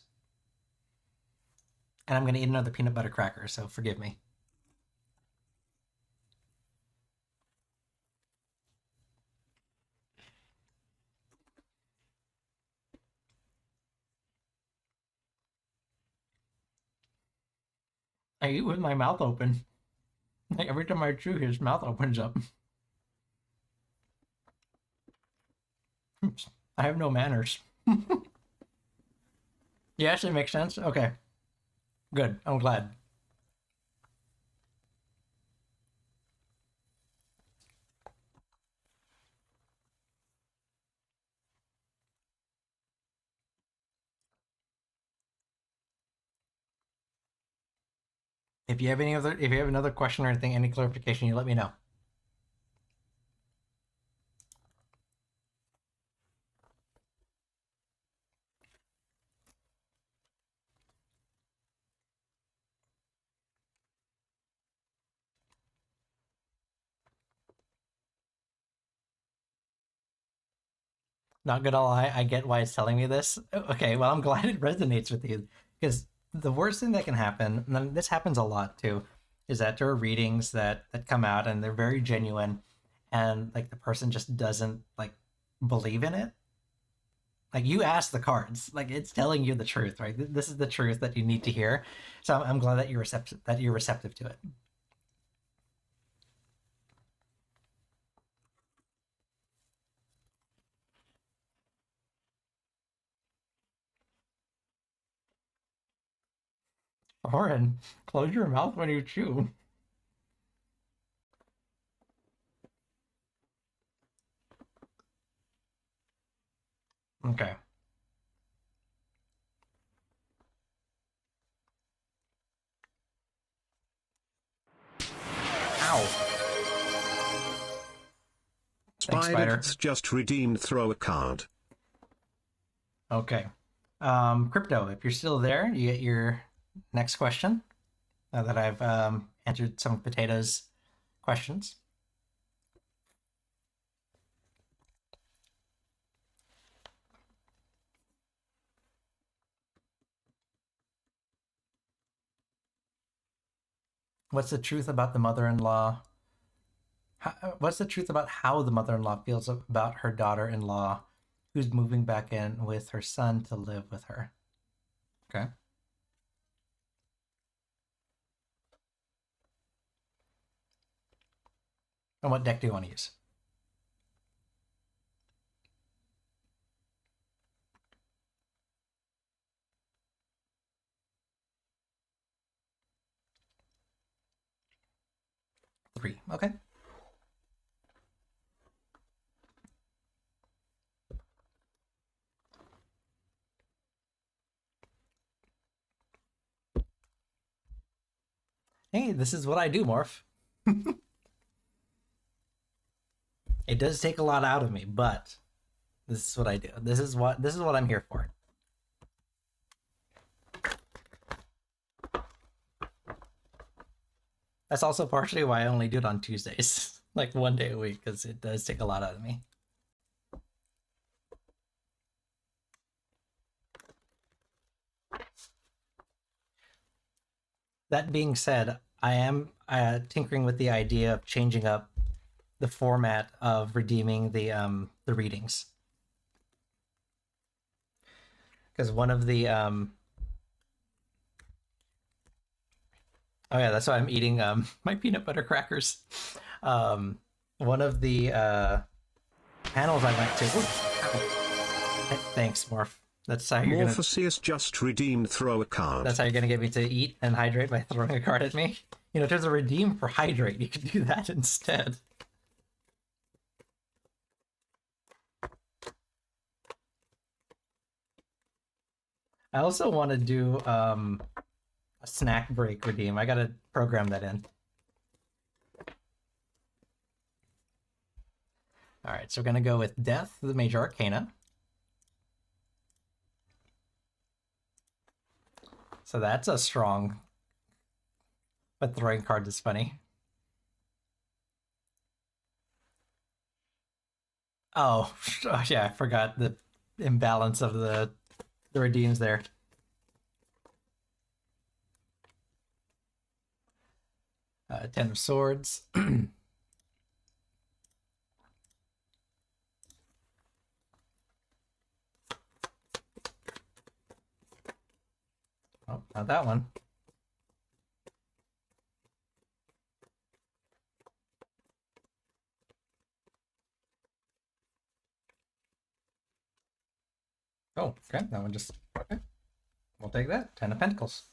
And I'm going to eat another peanut butter cracker, so forgive me. I eat with my mouth open. Like, every time I chew, his mouth opens up. I have no manners. Yes, it makes sense? Okay. Good. I'm glad. If you have another question or anything, any clarification, you let me know. Not gonna lie, I get why it's telling me this. Okay, well, I'm glad it resonates with you, because the worst thing that can happen, and this happens a lot too, is that there are readings that come out and they're very genuine, and like the person just doesn't like believe in it. Like, you ask the cards, like it's telling you the truth, right? This is the truth that you need to hear. So I'm glad that you're receptive to it. Oren, close your mouth when you chew. Okay. Ow. Thanks, Spider. Spider just redeemed, throw a card. Okay. Crypto, if you're still there, you get your next question. Now that I've answered some of Potato's questions. What's the truth about the mother-in-law? What's the truth about how the mother-in-law feels about her daughter-in-law who's moving back in with her son to live with her? Okay. And what deck do you want to use? Three. Okay. Hey, this is what I do, Morph. It does take a lot out of me, but this is what I do. This is what I'm here for. That's also partially why I only do it on Tuesdays, like 1 day a week, because it does take a lot out of me. That being said, I am tinkering with the idea of changing up the format of redeeming the readings, because one of the oh yeah, that's why I'm eating my peanut butter crackers. One of the panels I went to. Thanks, Morph. That's how you're gonna. Morpheus just redeemed throw a card. That's how you're gonna get me to eat and hydrate by throwing a card at me. You know, if there's a redeem for hydrate, you can do that instead. I also want to do a snack break redeem. I gotta program that in. All right, so we're gonna go with Death, the Major Arcana. So that's a strong, but throwing cards is funny. Oh, yeah, I forgot the imbalance of the redeems there. Ten of Swords. Oh, not that one. Oh, okay, that one just, okay. We'll take that. 10 of Pentacles.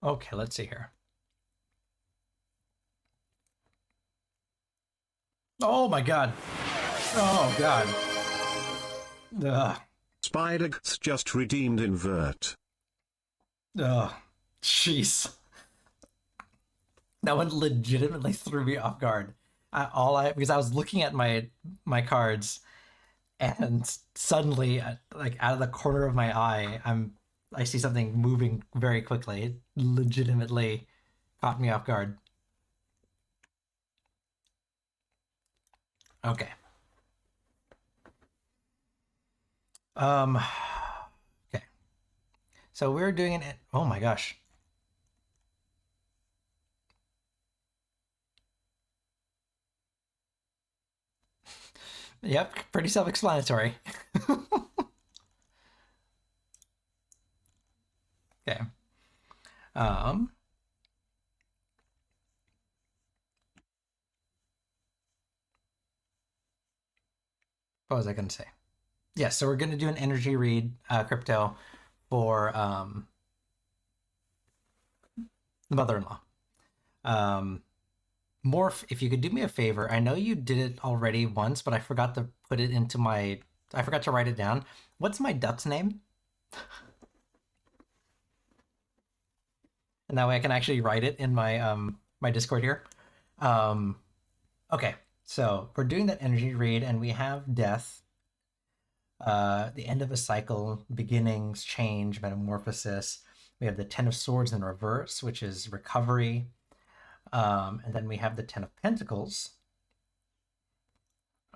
Okay, let's see here. Oh my god. Oh god. Ugh. Spider just redeemed invert. Ugh. Jeez. That one legitimately threw me off guard. Because I was looking at my cards, and suddenly, like out of the corner of my eye, I see something moving very quickly. It legitimately caught me off guard. Okay. Okay. So we're doing an. Oh my gosh. Yep, pretty self-explanatory. Okay. What was I going to say? Yeah, so we're going to do an energy read, crypto, for the mother-in-law. Morph, if you could do me a favor, I know you did it already once, but I forgot to put it into my... I forgot to write it down. What's my duck's name? And that way I can actually write it in my my Discord here. Okay, so we're doing that energy read, and we have death, the end of a cycle, beginnings, change, metamorphosis. We have the Ten of Swords in reverse, which is recovery. And then we have the Ten of Pentacles.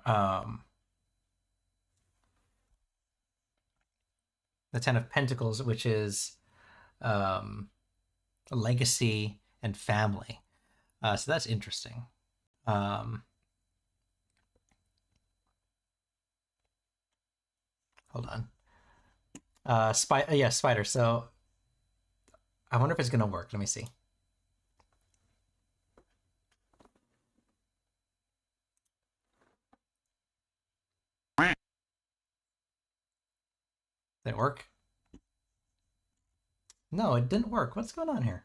The Ten of Pentacles, which is legacy and family. So that's interesting. Hold on. Yeah, spider. So I wonder if it's gonna work. Let me see. Did it work? No, it didn't work. What's going on here?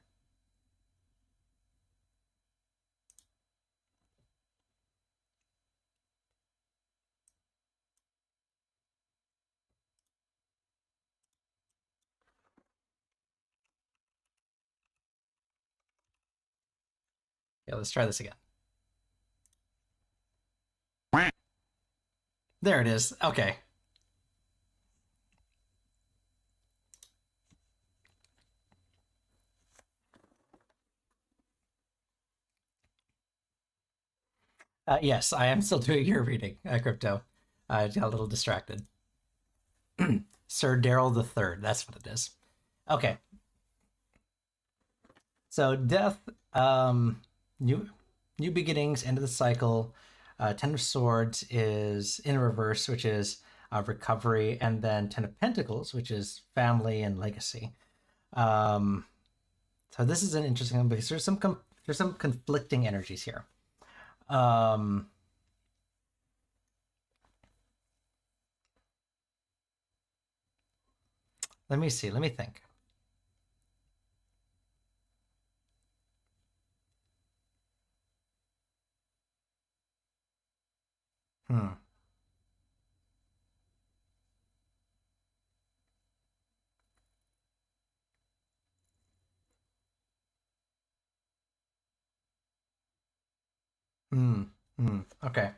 Yeah, let's try this again. There it is. Okay. Yes, I am still doing your reading, Crypto. I got a little distracted. Sir Daryl the Third. That's what it is. Okay. So death, new beginnings, end of the cycle. Ten of Swords is in reverse, which is recovery, and then Ten of Pentacles, which is family and legacy. So this is an interesting one because there's some conflicting energies here. Let me see. Let me think. Hmm. Hmm. Hmm. Okay.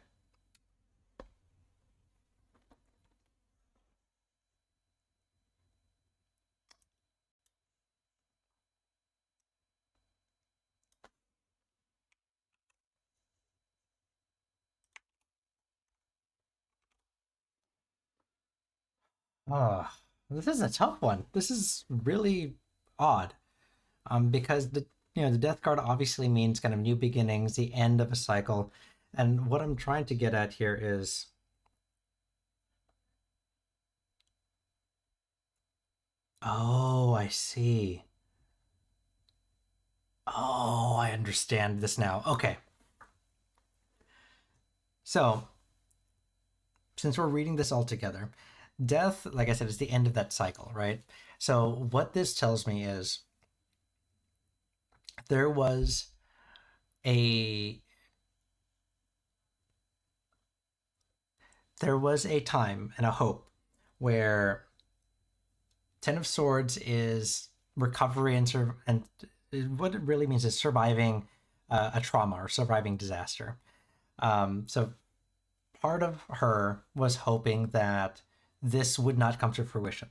Oh, this is a tough one. This is really odd. Because the death card obviously means kind of new beginnings, the end of a cycle, and what I'm trying to get at here is, oh, I see. Oh, I understand this now. Okay. So, since we're reading this all together, death, like I said, is the end of that cycle, right? So, what this tells me is there was a time and a hope where Ten of Swords is recovery and what it really means is surviving a trauma or surviving disaster. So part of her was hoping that this would not come to fruition,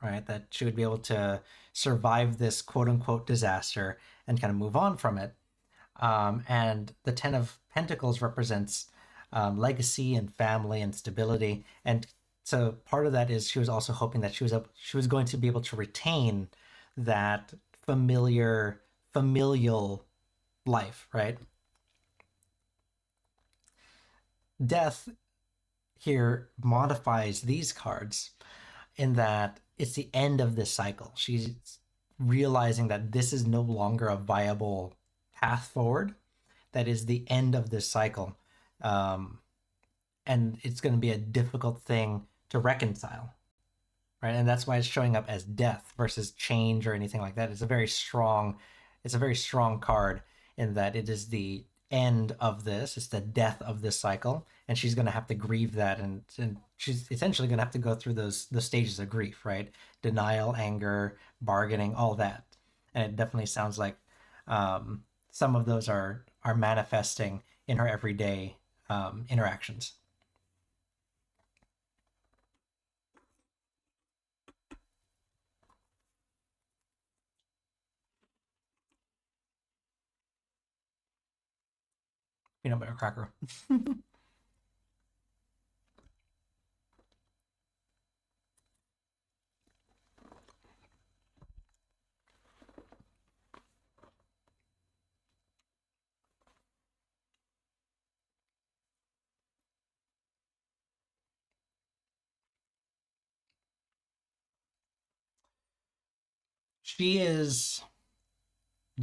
right? That she would be able to survive this quote unquote disaster and kind of move on from it. And the Ten of Pentacles represents legacy and family and stability. And so part of that is she was also hoping that she was going to be able to retain that familial life, right? Death here modifies these cards in that it's the end of this cycle. She's realizing that this is no longer a viable path forward. That is the end of this cycle. And it's going to be a difficult thing to reconcile, right? And that's why it's showing up as death versus change or anything like that. It's a very strong card in that it is the end of this. It's the death of this cycle, and she's going to have to grieve that, and she's essentially going to have to go through the stages of grief, right? Denial, anger, bargaining, all that. And it definitely sounds like some of those are manifesting in her everyday interactions. Peanut butter cracker. She is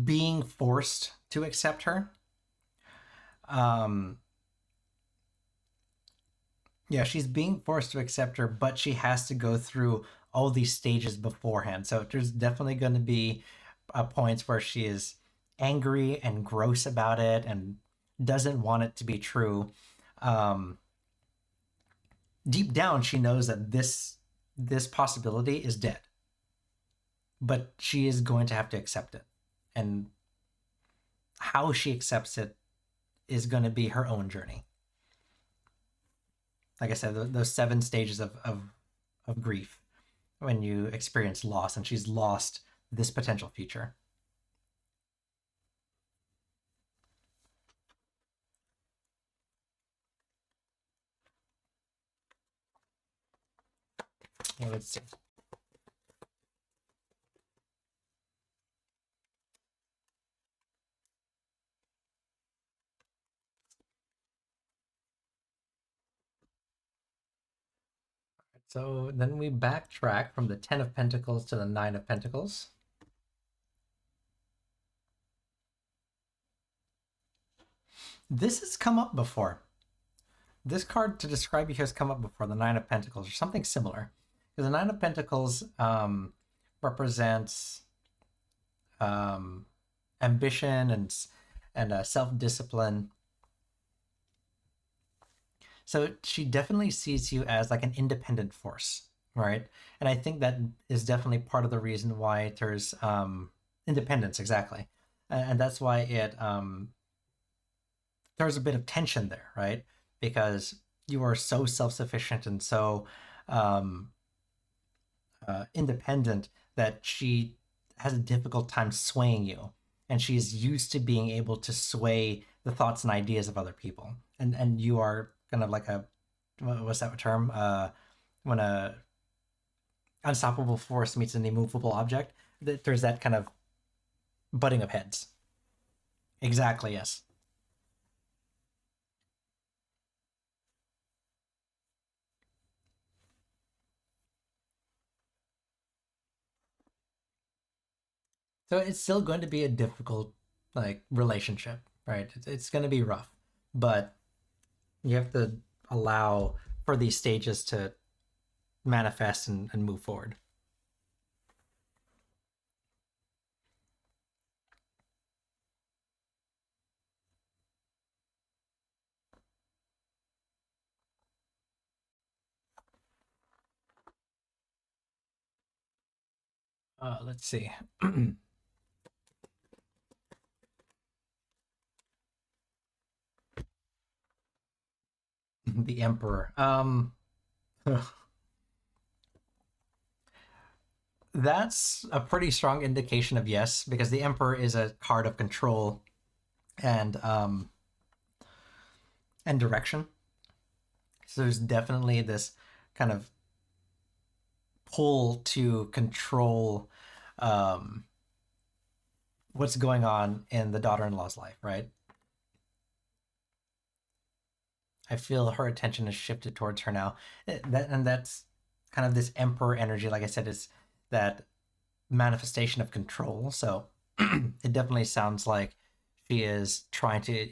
being forced to accept her. Yeah, she's being forced to accept her, but she has to go through all these stages beforehand. So there's definitely going to be points where she is angry and gross about it and doesn't want it to be true. Deep down, she knows that this possibility is dead, but she is going to have to accept it. And how she accepts it is going to be her own journey. Like I said, those 7 stages of grief when you experience loss, and she's lost this potential future. Well, let's see. So then we backtrack from the 10 of Pentacles to the 9 of Pentacles. This has come up before. This card to describe you has come up before, the 9 of Pentacles, or something similar. Because the 9 of Pentacles represents ambition and self-discipline. So she definitely sees you as like an independent force, right? And I think that is definitely part of the reason why there's independence, exactly. And that's why it there's a bit of tension there, right? Because you are so self-sufficient and so independent that she has a difficult time swaying you, and she's used to being able to sway the thoughts and ideas of other people, and you are kind of like a, what's that term, when a unstoppable force meets an immovable object, there's that kind of butting of heads. Exactly, yes. So it's still going to be a difficult like relationship, right? It's going to be rough, but you have to allow for these stages to manifest and move forward. Let's see. The Emperor. That's a pretty strong indication of yes, because the Emperor is a card of control and direction. So there's definitely this kind of pull to control what's going on in the daughter-in-law's life, right? I feel her attention is shifted towards her now. That's kind of this Emperor energy. Like I said, is that manifestation of control. So it definitely sounds like she is trying to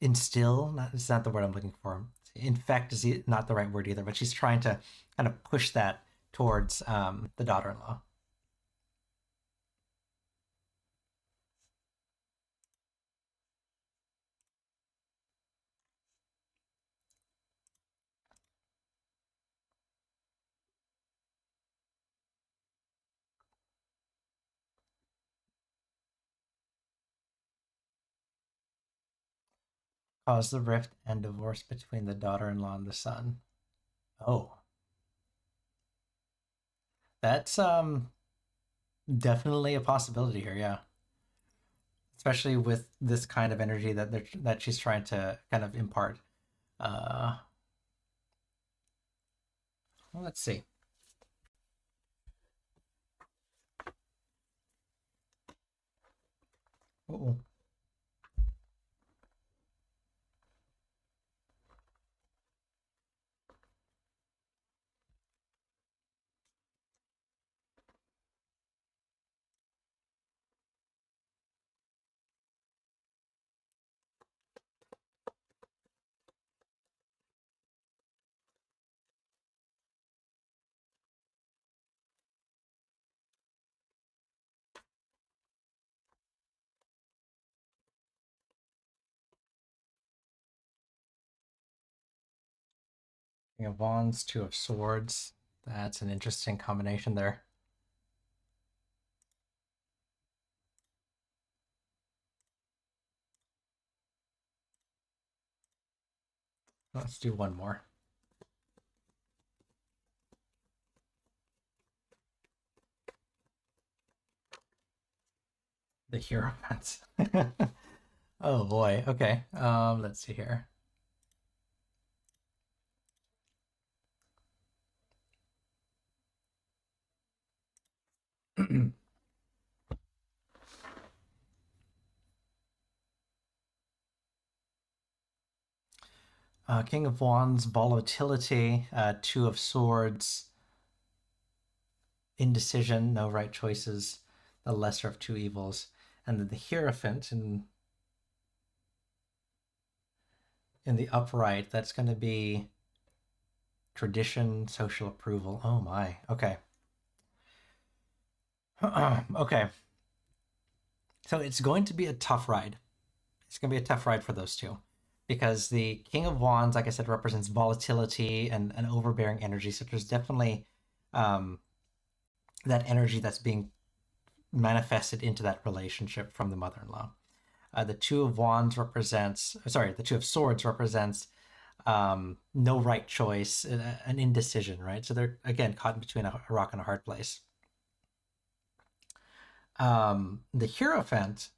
instill. It's not the word I'm looking for. Infect is not the right word either, but she's trying to kind of push that towards the daughter-in-law. Cause the rift and divorce between the daughter-in-law and the son. Oh, that's definitely a possibility here. Yeah, especially with this kind of energy that she's trying to kind of impart. Well, let's see. Uh-oh. King of Wands, Two of Swords. That's an interesting combination there. Let's do one more. The Hierophants. Oh boy. Okay. Let's see here. King of Wands, volatility, Two of Swords, indecision, no right choices, the lesser of two evils, and then the Hierophant in the upright. That's going to be tradition, social approval. Oh my. Okay. Okay. So it's going to be a tough ride. It's going to be a tough ride for those two. Because the King of Wands, like I said, represents volatility and an overbearing energy. So there's definitely that energy that's being manifested into that relationship from the mother-in-law. The Two of Wands represents, sorry, the Two of Swords represents no right choice, an indecision, right? So they're, again, caught between a rock and a hard place. The Hierophant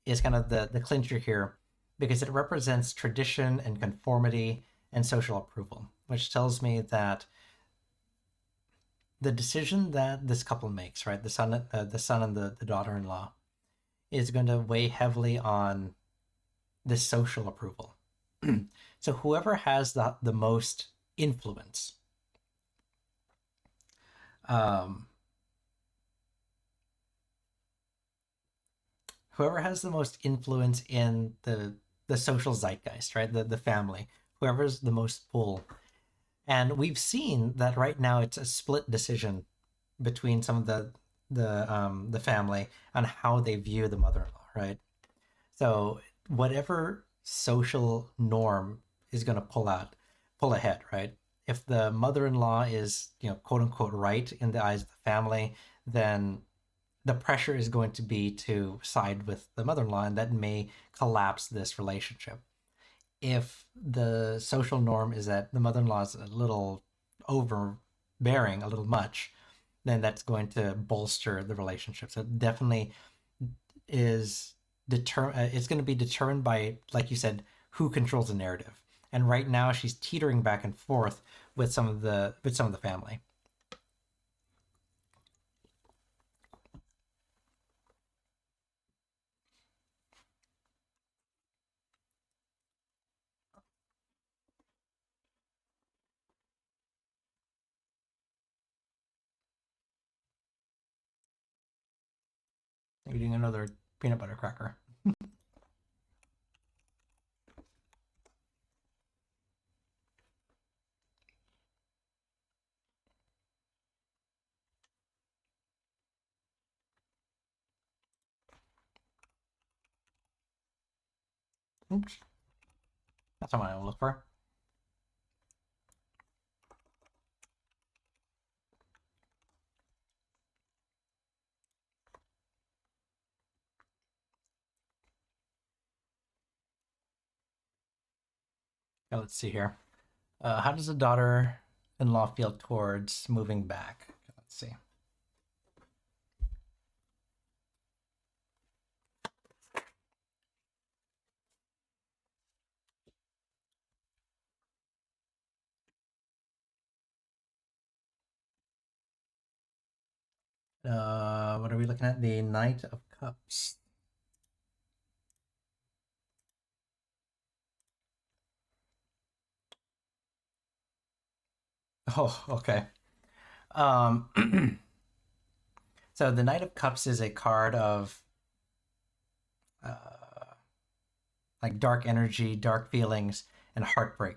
is kind of the clincher here because it represents tradition and conformity and social approval, which tells me that the decision that this couple makes, right, the son and the daughter-in-law, is going to weigh heavily on this social approval. So whoever has the most influence, whoever has the most influence in the social zeitgeist, right, the family, whoever's the most pull. And we've seen that right now it's a split decision between some of the family on how they view the mother-in-law, right? So whatever social norm is going to pull ahead, right? If the mother-in-law is, quote unquote, right in the eyes of the family, then the pressure is going to be to side with the mother-in-law, and that may collapse this relationship. If the social norm is that the mother-in-law is a little overbearing, a little much, then that's going to bolster the relationship. So it definitely is it's going to be determined by, like you said, who controls the narrative. And right now she's teetering back and forth with some of the family. Eating another peanut butter cracker. Oops. That's what I will look for. Now, let's see here. How does the daughter-in-law feel towards moving back? Let's see. What are we looking at? The Knight of Cups. Oh, okay. So the Knight of Cups is a card of like dark energy, dark feelings, and heartbreak.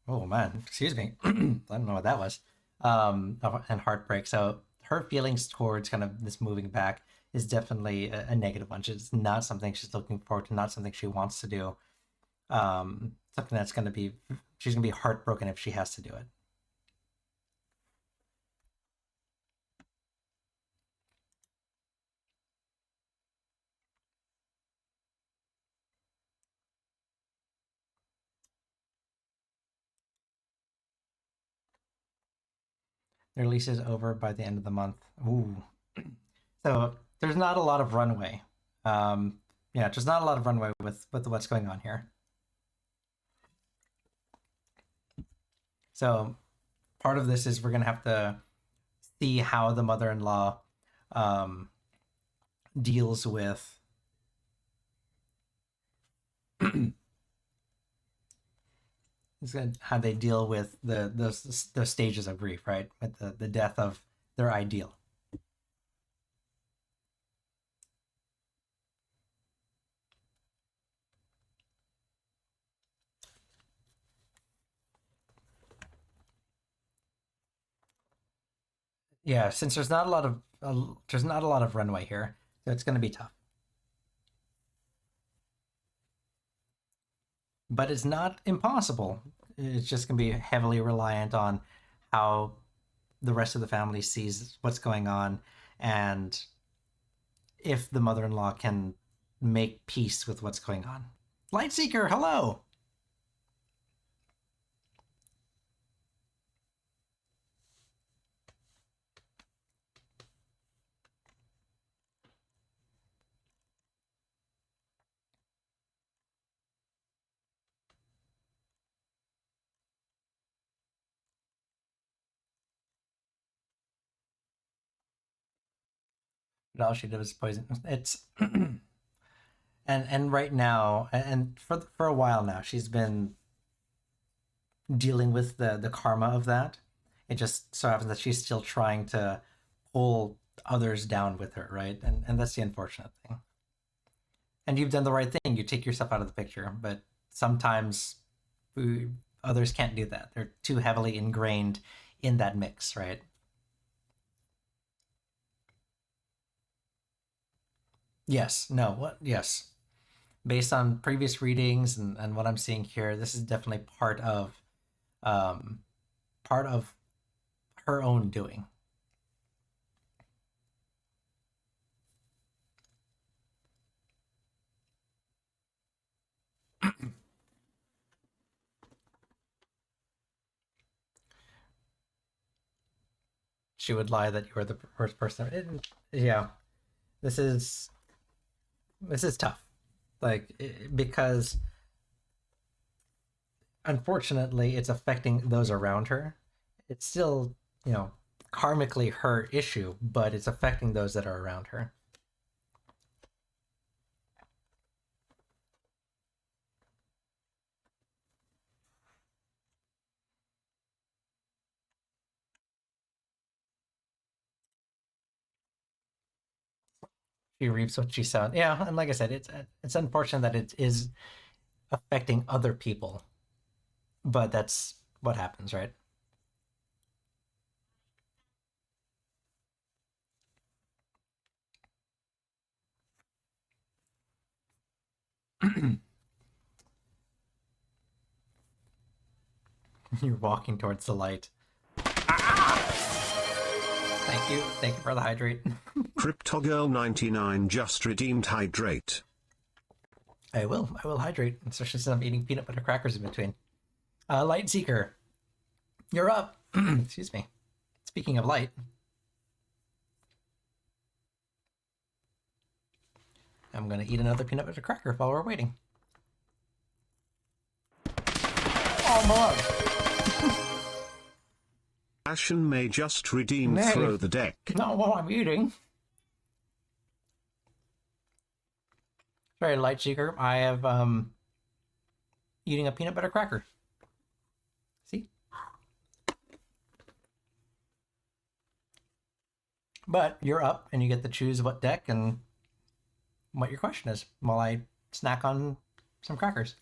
Oh man, excuse me. I don't know what that was. And heartbreak. So her feelings towards kind of this moving back is definitely a negative one. It's not something she's looking forward to, not something she wants to do. Something that's she's gonna be heartbroken if she has to do it. Their lease is over by the end of the month. Ooh. So there's not a lot of runway. Yeah, there's not a lot of runway with what's going on here. So part of this is we're gonna have to see how the mother-in-law deals with how they deal with the stages of grief, right? With the death of their ideal. Yeah, since there's not a lot of runway here, so it's going to be tough. But it's not impossible. It's just going to be heavily reliant on how the rest of the family sees what's going on, and if the mother-in-law can make peace with what's going on. Lightseeker, hello. But all she did was poison. It's and right now, and for a while now, she's been dealing with the karma of that. It just so happens that she's still trying to pull others down with her, right? And that's the unfortunate thing. And you've done the right thing. You take yourself out of the picture, but sometimes others can't do that. They're too heavily ingrained in that mix, right? Yes. No. What? Yes. Based on previous readings and what I'm seeing here, this is definitely um, part of her own doing. She would lie that you were the first person. Yeah, this is tough, like because unfortunately it's affecting those around her. It's still, karmically her issue, but it's affecting those that are around her. She reaps what she sows. Yeah, and like I said, it's unfortunate that it is affecting other people, but that's what happens, right? You're walking towards the light. Thank you for the hydrate. CryptoGirl99 just redeemed hydrate. I will hydrate, especially since I'm eating peanut butter crackers in between. Light Seeker, you're up. Excuse me. Speaking of light, I'm gonna eat another peanut butter cracker while we're waiting. Oh, my Ashen may just redeem throw the deck. Not while I'm eating. Sorry, Light Seeker. I have eating a peanut butter cracker. See? But you're up and you get to choose what deck and what your question is while I snack on some crackers.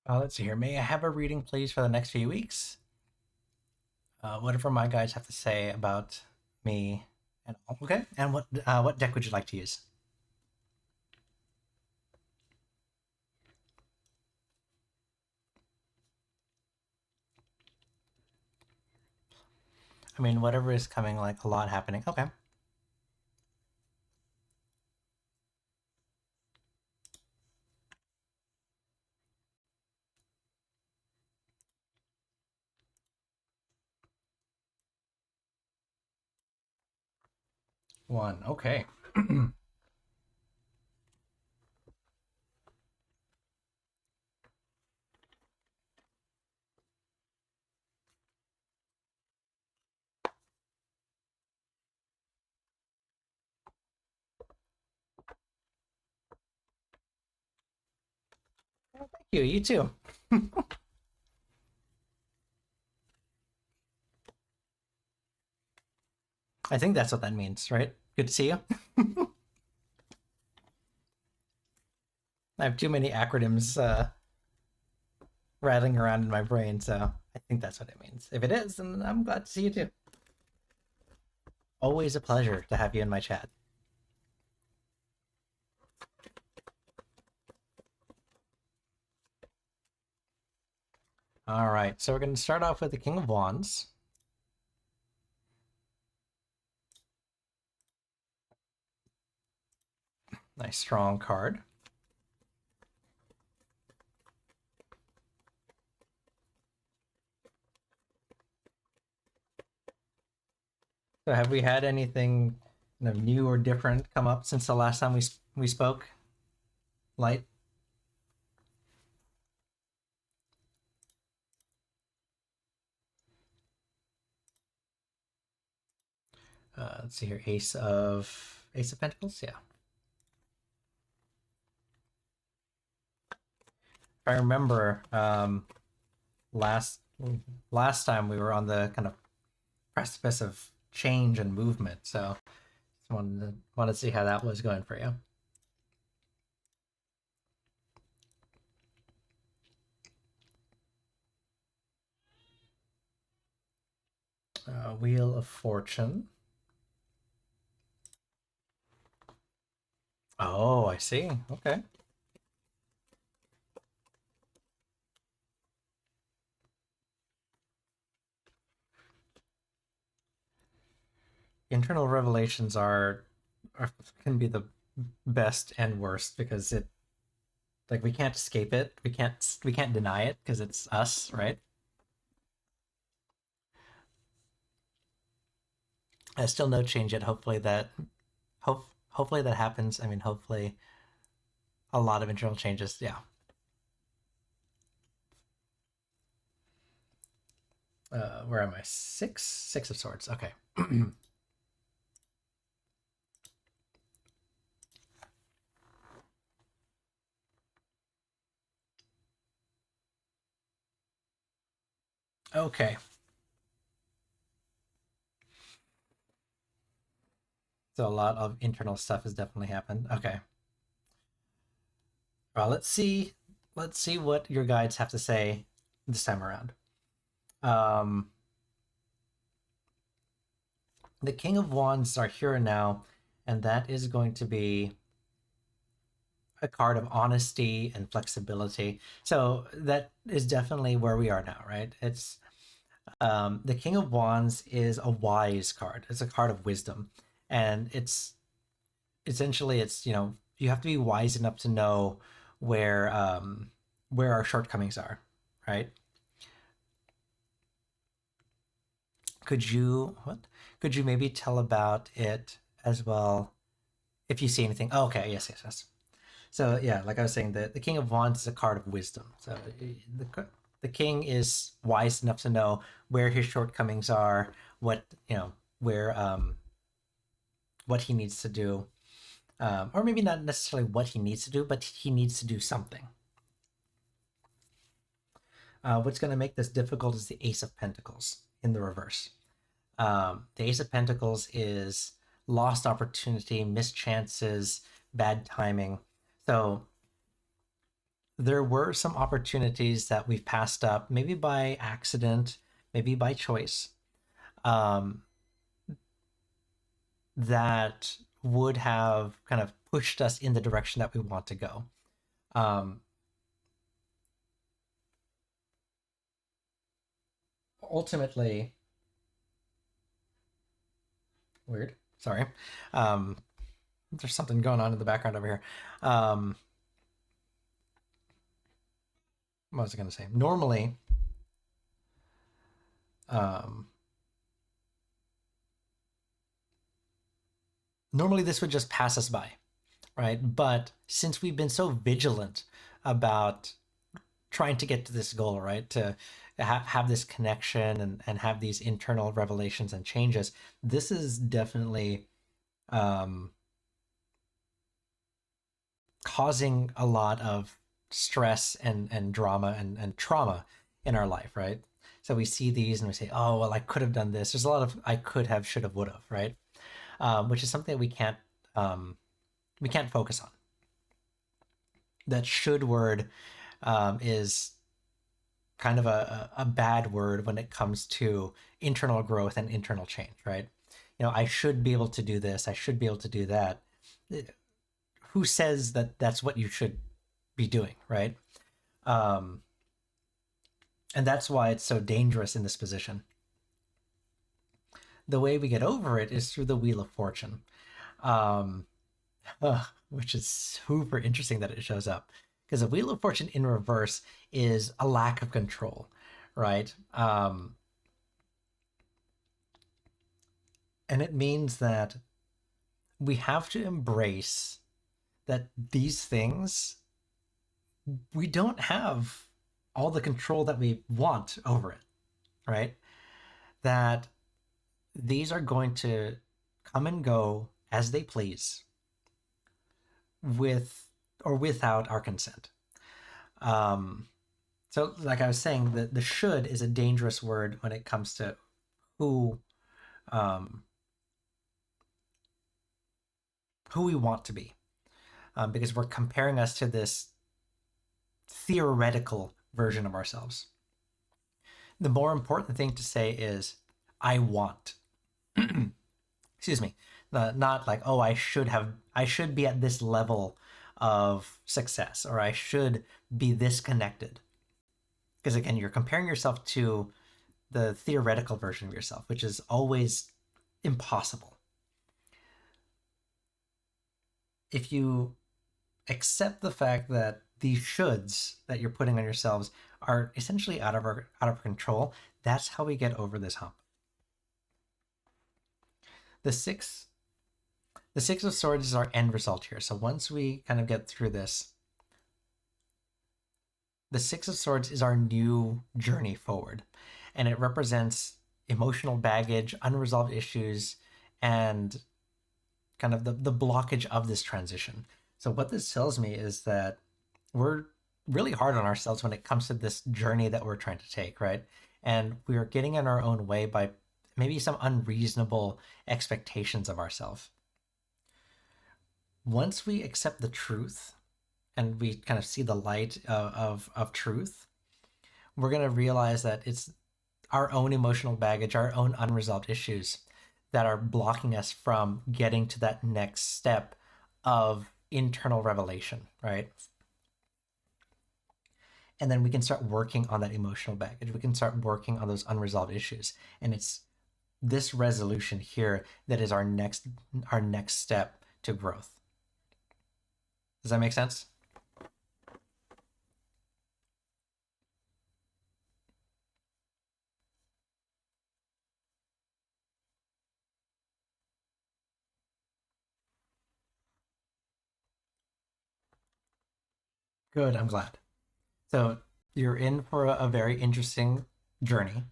Let's see here. May I have a reading, please, for the next few weeks? Whatever my guides have to say about me. And okay. And what deck would you like to use? I mean, whatever is coming, like a lot happening. Okay. One. Okay. Thank you. You too. I think that's what that means, right? Good to see you. I have too many acronyms rattling around in my brain, so I think that's what it means. If it is, then I'm glad to see you too. Always a pleasure to have you in my chat. All right, so we're going to start off with the King of Wands. Nice strong card. So have we had anything new or different come up since the last time we spoke? Light? Let's see here. Ace of Pentacles? Yeah. If I remember, last time we were on the kind of precipice of change and movement, so just wanted to see how that was going for you. Wheel of Fortune. Oh, I see. Okay. Internal revelations can be the best and worst because it, like, we can't escape it. We can't deny it because it's us, right? Still no change yet. Hopefully that happens. I mean, hopefully a lot of internal changes. Yeah. Where am I? Six of Swords. Okay. Okay. So a lot of internal stuff has definitely happened. Okay. Well, let's see what your guides have to say this time around. The King of Wands are here and now, and that is going to be a card of honesty and flexibility. So that is definitely where we are now, right? It's the King of Wands is a wise card. It's a card of wisdom, and it's essentially you have to be wise enough to know where our shortcomings are, right? Could you maybe tell about it as well if you see anything? Oh, okay, yes. So yeah, like I was saying, the King of Wands is a card of wisdom. So the king is wise enough to know where his shortcomings are, what where what he needs to do, or maybe not necessarily what he needs to do, but he needs to do something. What's going to make this difficult is the Ace of Pentacles in the reverse. The Ace of Pentacles is lost opportunity, missed chances, bad timing. So there were some opportunities that we've passed up, maybe by accident, maybe by choice, that would have kind of pushed us in the direction that we want to go. Ultimately, weird. Sorry. There's something going on in the background over here. What was I going to say? Normally, normally this would just pass us by, right? But since we've been so vigilant about trying to get to this goal, right, to have this connection and have these internal revelations and changes, this is definitely causing a lot of stress and drama and trauma in our life, right? So we see these and we say, oh, well, I could have done this. There's a lot of I could have, should have, would have, right? Which is something that we can't focus on. That should word is kind of a bad word when it comes to internal growth and internal change, right? You know, I should be able to do this. I should be able to do that. Who says that that's what you should be doing, right? And that's why it's so dangerous in this position. The way we get over it is through the Wheel of Fortune, which is super interesting that it shows up. Because the Wheel of Fortune in reverse is a lack of control, right? And it means that we have to embrace that these things, we don't have all the control that we want over it, right? That these are going to come and go as they please, with or without our consent. So like I was saying, the should is a dangerous word when it comes to who we want to be, because we're comparing us to this theoretical version of ourselves. The more important thing to say is, I want. Excuse me. Not like, oh, I should be at this level of success, or I should be this connected. Because again, you're comparing yourself to the theoretical version of yourself, which is always impossible. If you accept the fact that these shoulds that you're putting on yourselves are essentially out of control, that's how we get over this hump. The six of Swords is our end result here. So once we kind of get through this, the Six of Swords is our new journey forward, and it represents emotional baggage, unresolved issues, and kind of the blockage of this transition. So what this tells me is that we're really hard on ourselves when it comes to this journey that we're trying to take, right? And we are getting in our own way by maybe some unreasonable expectations of ourselves. Once we accept the truth and we kind of see the light of truth, we're going to realize that it's our own emotional baggage, our own unresolved issues that are blocking us from getting to that next step of internal revelation, right? And then we can start working on that emotional baggage. We can start working on those unresolved issues. And it's this resolution here that is our next step to growth. Does that make sense? Good, I'm glad. So you're in for a very interesting journey.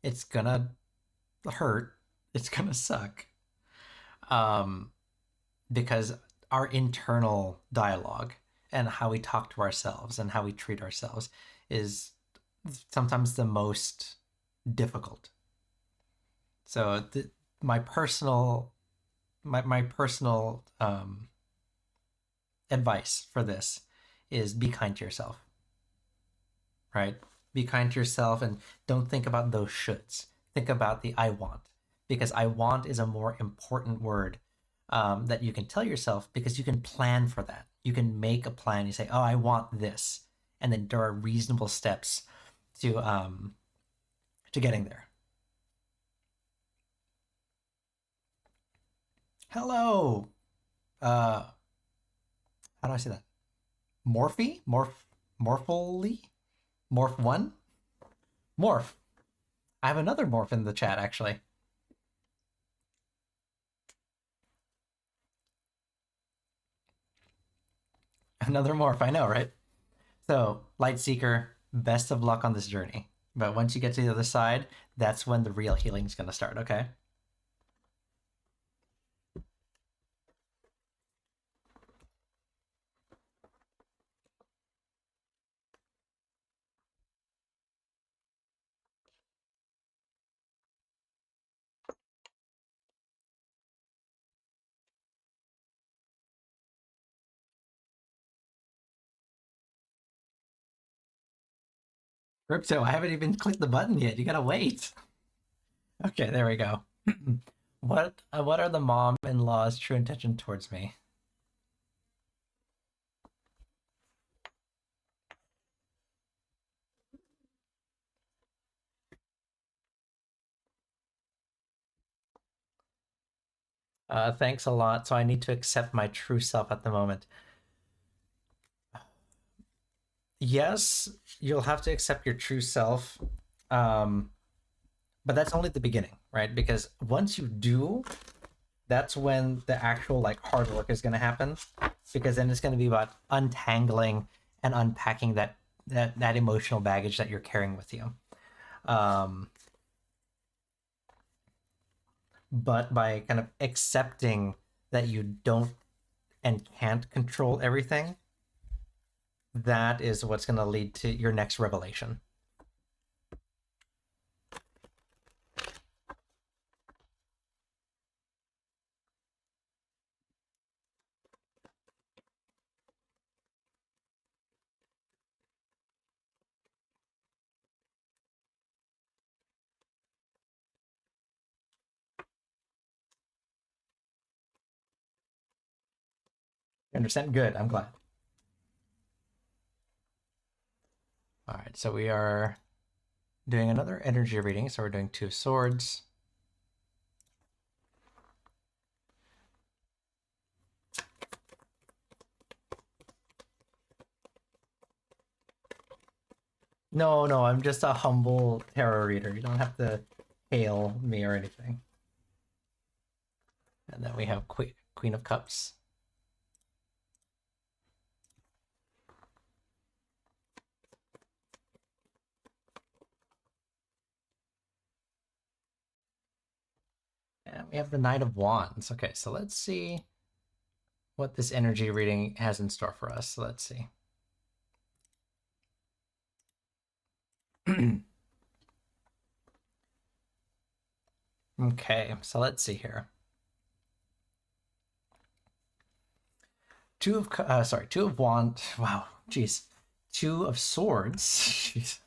It's gonna hurt. It's gonna suck. Because our internal dialogue and how we talk to ourselves and how we treat ourselves is sometimes the most difficult. So my personal advice for this is be kind to yourself. Right? Be kind to yourself and don't think about those shoulds. Think about the I want, because I want is a more important word that you can tell yourself, because you can plan for that. You can make a plan. You say, oh, I want this. And then there are reasonable steps to getting there. Hello. How do I say that? Morphe? Morphily? Morph 1? Morph. I have another morph in the chat, actually. Another morph, I know, right? So, Lightseeker, best of luck on this journey. But once you get to the other side, that's when the real healing is going to start, okay? Crypto, I haven't even clicked the button yet. You gotta wait. Okay, there we go. What are the mom-in-law's true intention towards me? Thanks a lot. So I need to accept my true self at the moment. Yes, you'll have to accept your true self. But that's only the beginning, right? Because once you do, that's when the actual like hard work is going to happen, because then it's going to be about untangling and unpacking that emotional baggage that you're carrying with you. But by kind of accepting that you don't and can't control everything, that is what's going to lead to your next revelation. You understand? Good. I'm glad. All right, so we are doing another energy reading. So we're doing 2 swords. No, I'm just a humble tarot reader. You don't have to hail me or anything. And then we have Queen of Cups. And we have the Knight of Wands. Okay, so let's see what this energy reading has in store for us. So let's see. Okay, so let's see here. Two of Wands. Wow, jeez. 2 of Swords. Jeez.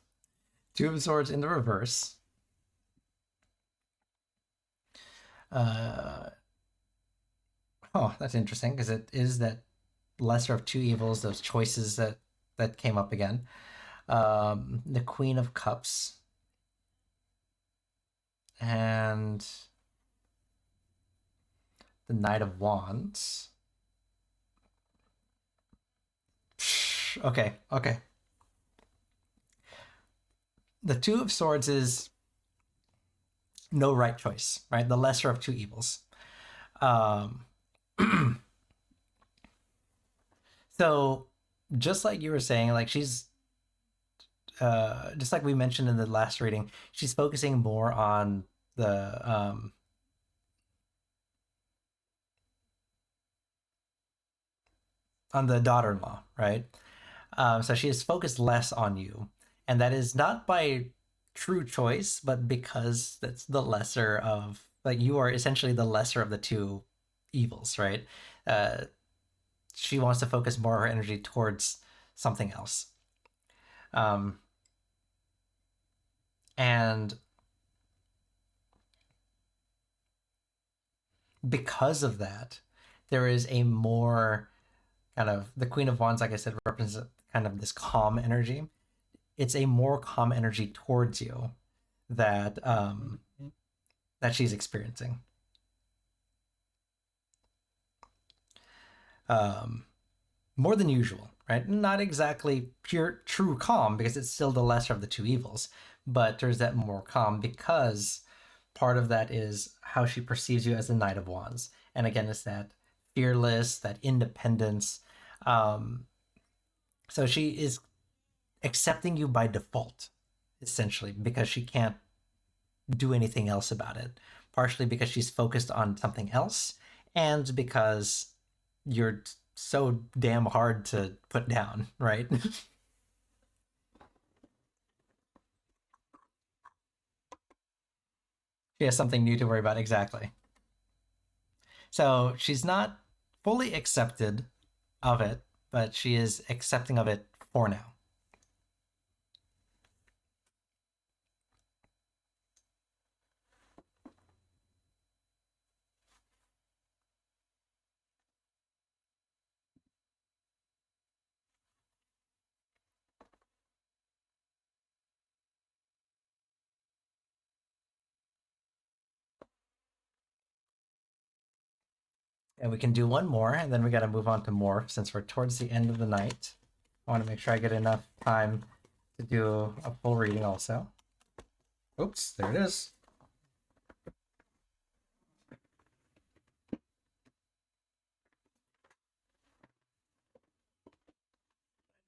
2 of Swords in the reverse. Oh, that's interesting, because it is that lesser of 2 evils, those choices that came up again. The Queen of Cups. And the Knight of Wands. Okay. The 2 of Swords is no right choice, right? The lesser of 2 evils. So just like you were saying, like she's just like we mentioned in the last reading, she's focusing more on the daughter-in-law, right? So she is focused less on you, and that is not by true choice, but because that's the lesser of, like, you are essentially the lesser of the 2 evils, right? She wants to focus more of her energy towards something else. And because of that, there is a more kind of, the Queen of Wands, like I said, represents kind of this calm energy. It's a more calm energy towards you that that she's experiencing. More than usual, right? Not exactly pure true calm, because it's still the lesser of the two evils, but there's that more calm because part of that is how she perceives you as the Knight of Wands. And again, it's that fearless, that independence. So she is accepting you by default, essentially, because she can't do anything else about it. Partially because she's focused on something else, and because you're so damn hard to put down, right? She has something new to worry about, exactly. So she's not fully accepted of it, but she is accepting of it for now. And we can do one more, and then we got to move on to morph since we're towards the end of the night. I want to make sure I get enough time to do a full reading also. Oops, there it is.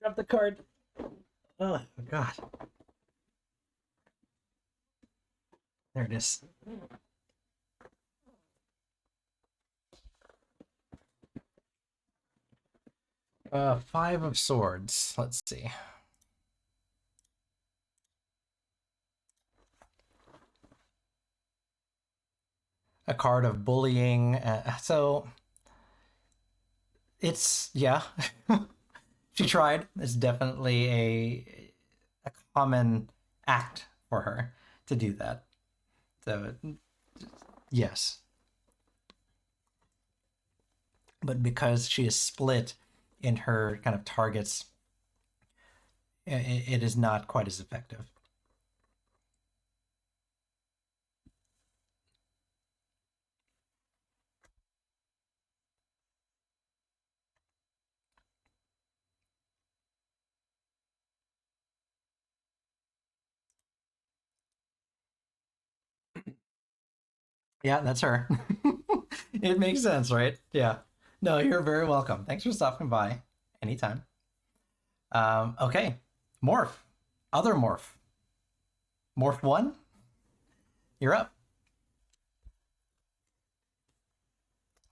Grab the card. Oh, God. There it is. Five of Swords. Let's see. A card of bullying. So it's, yeah. She tried. It's definitely a common act for her to do that. So yes. But because she is split in her kind of targets, it is not quite as effective. Yeah, that's her. It makes sense, right? Yeah. No, you're very welcome. Thanks for stopping by. Anytime. Okay. Morph. Other morph. Morph 1. You're up.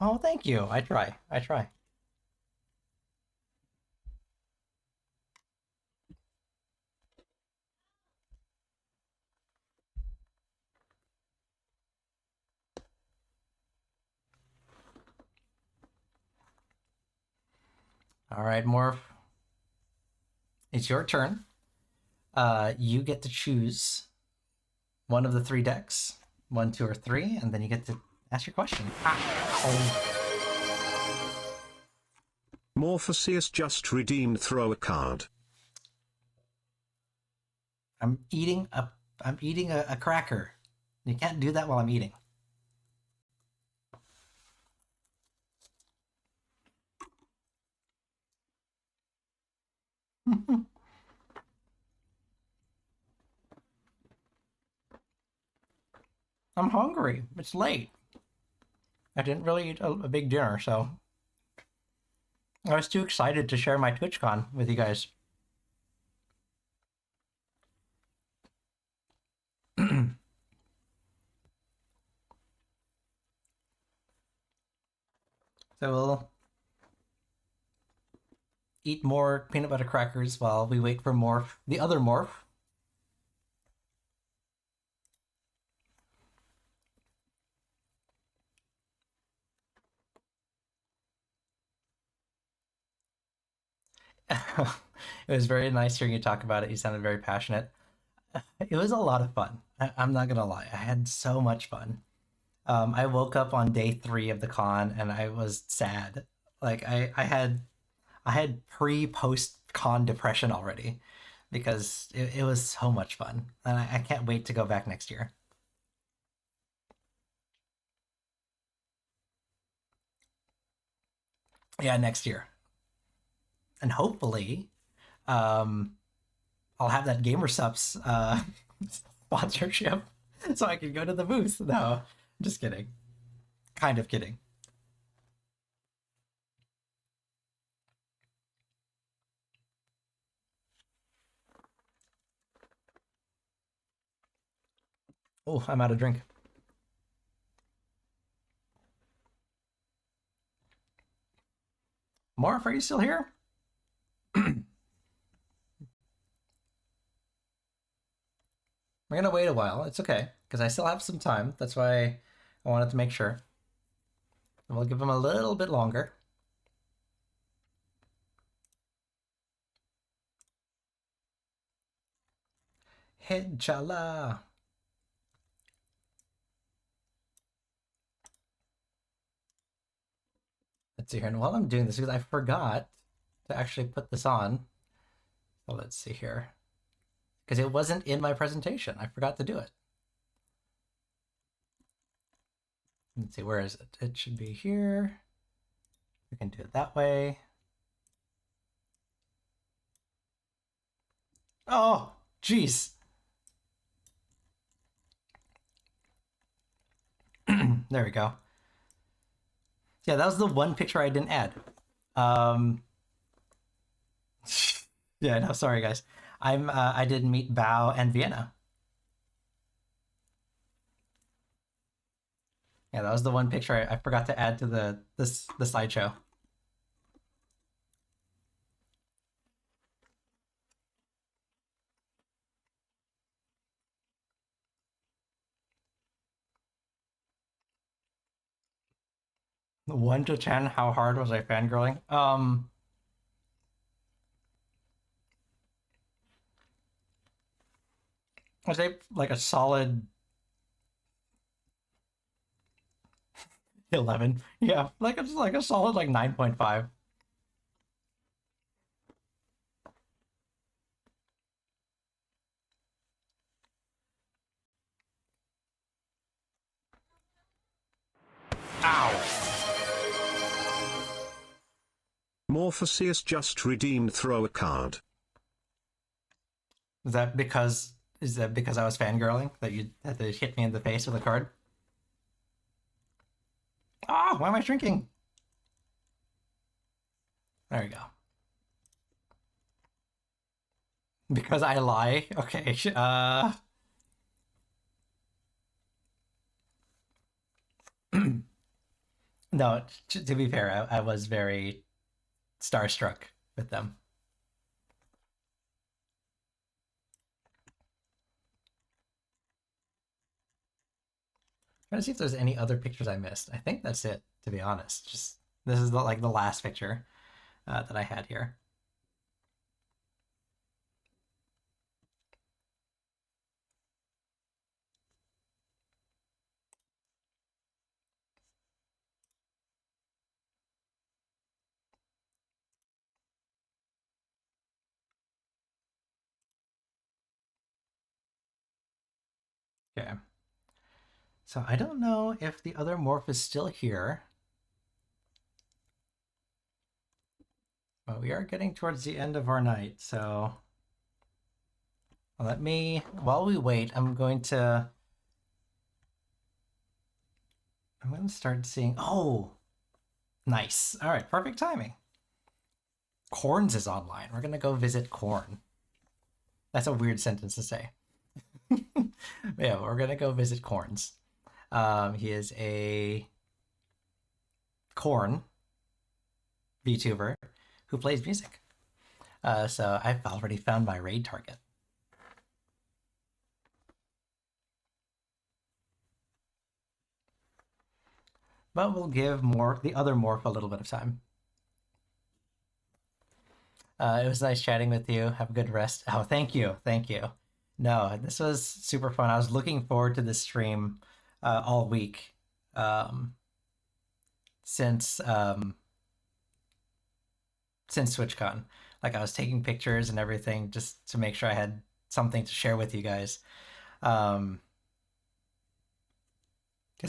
Oh, thank you. I try. I try. All right, Morph. It's your turn. You get to choose one of the 3 decks, 1, 2, or 3, and then you get to ask your question. Morpheus just redeemed. Throw a card. I'm eating a cracker. You can't do that while I'm eating. I'm hungry. It's late. I didn't really eat a big dinner, so I was too excited to share my TwitchCon with you guys. So we'll eat more peanut butter crackers while we wait for Morph, the other Morph. It was very nice hearing you talk about it. You sounded very passionate. It was a lot of fun. I'm not gonna lie. I had so much fun. I woke up on day 3 of the con and I was sad. Like I had post con depression already because it was so much fun, and I can't wait to go back next year. Yeah, next year, and hopefully, um, I'll have that GamerSups sponsorship, so I can go to the booth. No, just kidding. Kind of kidding. Oh, I'm out of drink. Morph, are you still here? We're gonna wait a while. It's okay, because I still have some time. That's why I wanted to make sure. And we'll give him a little bit longer. Henchala. Let's see here. And while I'm doing this, because I forgot to actually put this on. So let's see here. Because it wasn't in my presentation. I forgot to do it. Let's see, where is it? It should be here. We can do it that way. Oh, jeez. There we go. Yeah, that was the one picture I didn't add. Yeah, no, sorry guys. I did meet Bao and Vienna. Yeah, that was the one picture I forgot to add to the slideshow. One to 10, how hard was I fangirling? I'd say like a solid 11. Yeah, like it's like a solid like 9.5. Morpheus just redeemed throw a card. Is that because I was fangirling that you had to hit me in the face with a card? Ah, why am I shrinking? There we go. Because I lie? Okay, no, to be fair, I was very starstruck with them. Trying to see if there's any other pictures I missed. I think that's it, to be honest. Just this is like the last picture that I had here. Okay. So I don't know if the other morph is still here. But we are getting towards the end of our night, so let me, while we wait, I'm going to start seeing, oh, nice. All right, perfect timing. Corns is online. We're gonna go visit Corn. That's a weird sentence to say. Yeah, we're gonna go visit Corns. He is a Corn VTuber who plays music. So I've already found my raid target. But we'll give the other morph a little bit of time. It was nice chatting with you. Have a good rest. Oh, thank you. Thank you. No, this was super fun. I was looking forward to this stream all week since TwitchCon. Like I was taking pictures and everything just to make sure I had something to share with you guys. Because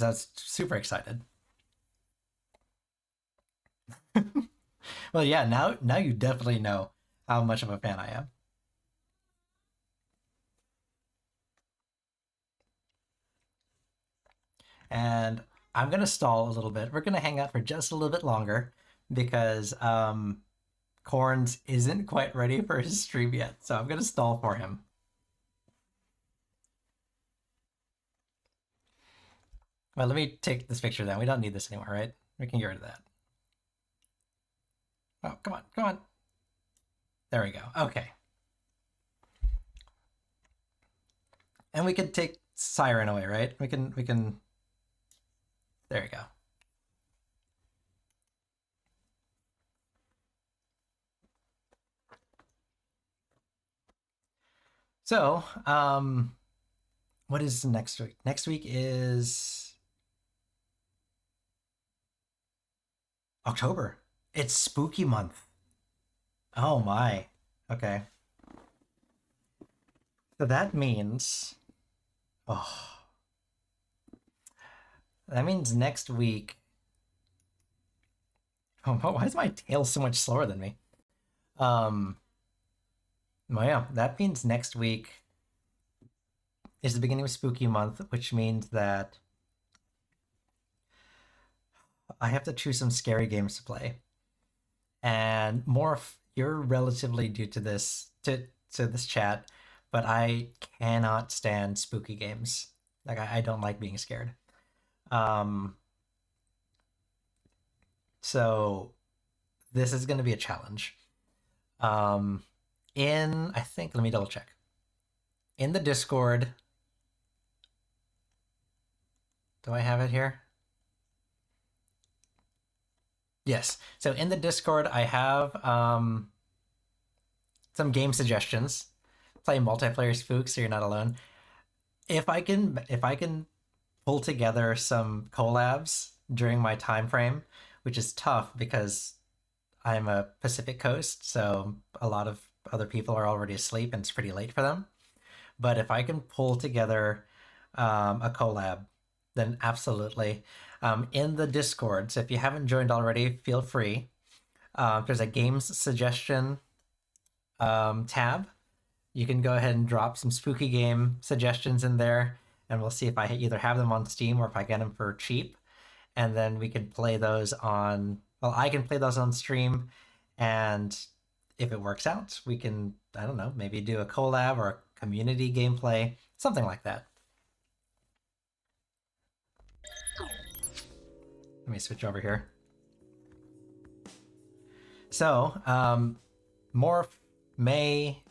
I was super excited. Well, yeah, now you definitely know how much of a fan I am. And I'm gonna stall a little bit. We're gonna hang out for just a little bit longer because Corns isn't quite ready for his stream yet, so I'm gonna stall for him. Well, let me take this picture then. We don't need this anymore, right? We can get rid of that. Oh, come on, come on. There we go. Okay. And we can take Siren away, right? We can. There we go. So, what is next week? Next week is October. It's spooky month. Oh my. Okay. So that means, oh, that means next week. Oh, why is my tail so much slower than me? Well, yeah, that means next week is the beginning of spooky month, which means that I have to choose some scary games to play. And Morph, you're relatively new to this this chat, but I cannot stand spooky games. Like I don't like being scared. So this is going to be a challenge. I think, let me double check. In the Discord, do I have it here? Yes. So in the Discord, I have some game suggestions. Play multiplayer spook so you're not alone. If I can pull together some collabs during my time frame, which is tough because I'm a Pacific Coast, so a lot of other people are already asleep and it's pretty late for them. But if I can pull together a collab, then absolutely. In the Discord, so if you haven't joined already, feel free. There's a games suggestion tab. You can go ahead and drop some spooky game suggestions in there, and we'll see if I either have them on Steam or if I get them for cheap. And then we can play those on, well, I can play those on stream, and if it works out, we can, I don't know, maybe do a collab or a community gameplay, something like that. Let me switch over here. So, Morph, May,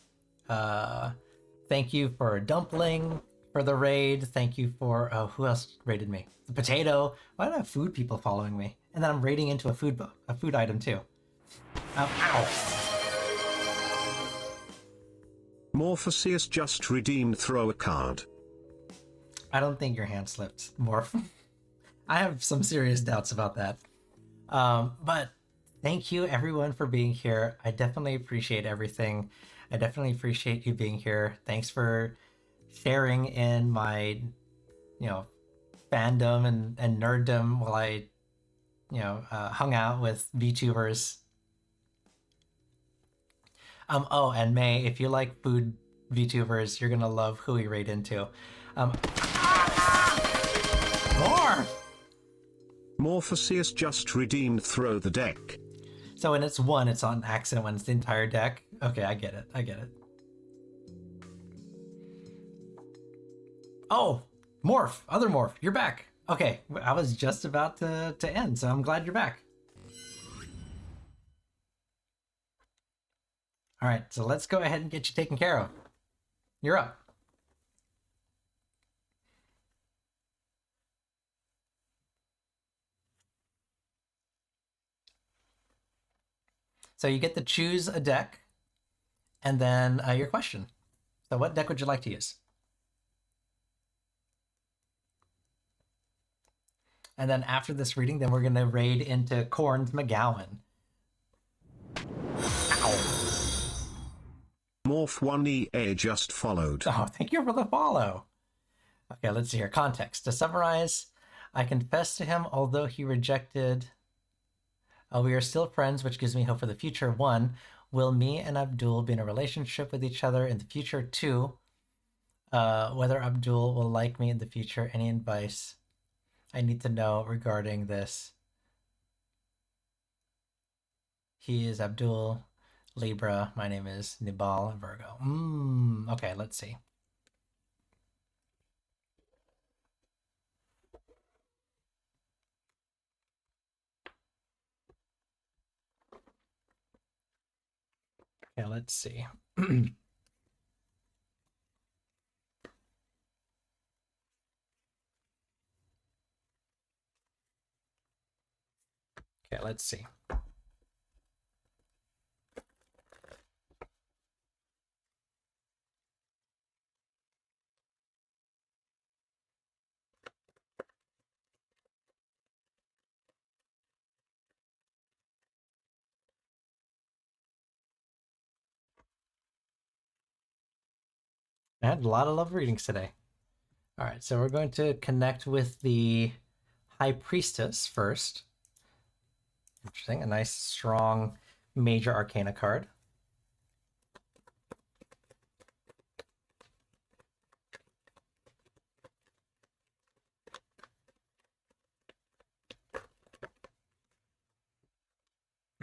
thank you for Dumpling for the raid. Thank you for, oh, who else raided me? The Potato. Why do I have food people following me? And then I'm raiding into a food item too. Ow. Morpheus just redeemed throw a card. I don't think your hand slipped, Morph. I have some serious doubts about that. But thank you everyone for being here. I definitely appreciate everything. I definitely appreciate you being here. Thanks for sharing in my, fandom and nerddom while I, hung out with VTubers. Oh, and May, if you like food VTubers, you're gonna love who we raid into. More! Morpheus just redeemed throw the deck. So when it's one, it's on accident. When it's the entire deck, okay, I get it. Oh, Morph, other Morph, you're back. Okay, I was just about to end, so I'm glad you're back. All right, so let's go ahead and get you taken care of. You're up. So you get to choose a deck And then your question. So what deck would you like to use? And then after this reading, then we're going to raid into Corn's McGowan. Ow. Morph 1EA just followed. Oh, thank you for the follow. Okay, let's see here. Context. To summarize, I confessed to him, although he rejected. We are still friends, which gives me hope for the future. 1, will me and Abdul be in a relationship with each other in the future? 2, whether Abdul will like me in the future. Any advice I need to know regarding this? He is Abdul, Libra. My name is Nibal, Virgo. Okay, let's see. Okay, let's see. Okay, let's see. I had a lot of love readings today. All right, so we're going to connect with the High Priestess first. Interesting, a nice, strong Major Arcana card.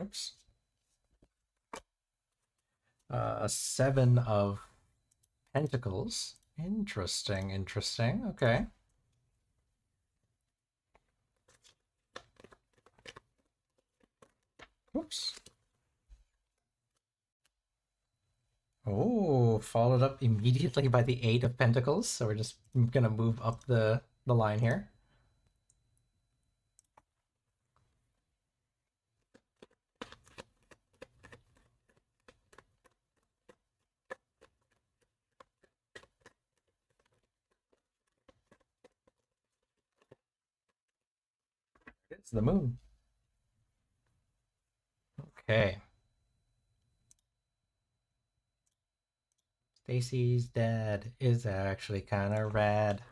Oops. A 7 of Pentacles. Interesting, interesting. Okay. Oops. Oh, followed up immediately by the 8 of Pentacles. So we're just going to move up the line here. It's the moon. Okay. Stacy's dad is actually kind of rad.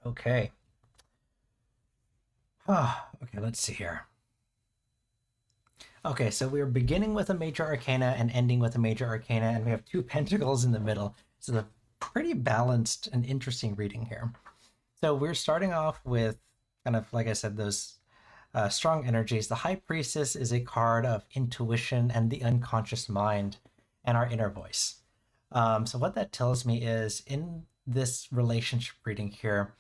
Okay. Okay, let's see here. Okay, so we're beginning with a Major Arcana and ending with a Major Arcana, and we have 2 Pentacles in the middle. So the pretty balanced and interesting reading here. So we're starting off with kind of, like I said, those strong energies. The High Priestess is a card of intuition and the unconscious mind and our inner voice. So what that tells me is in this relationship reading here,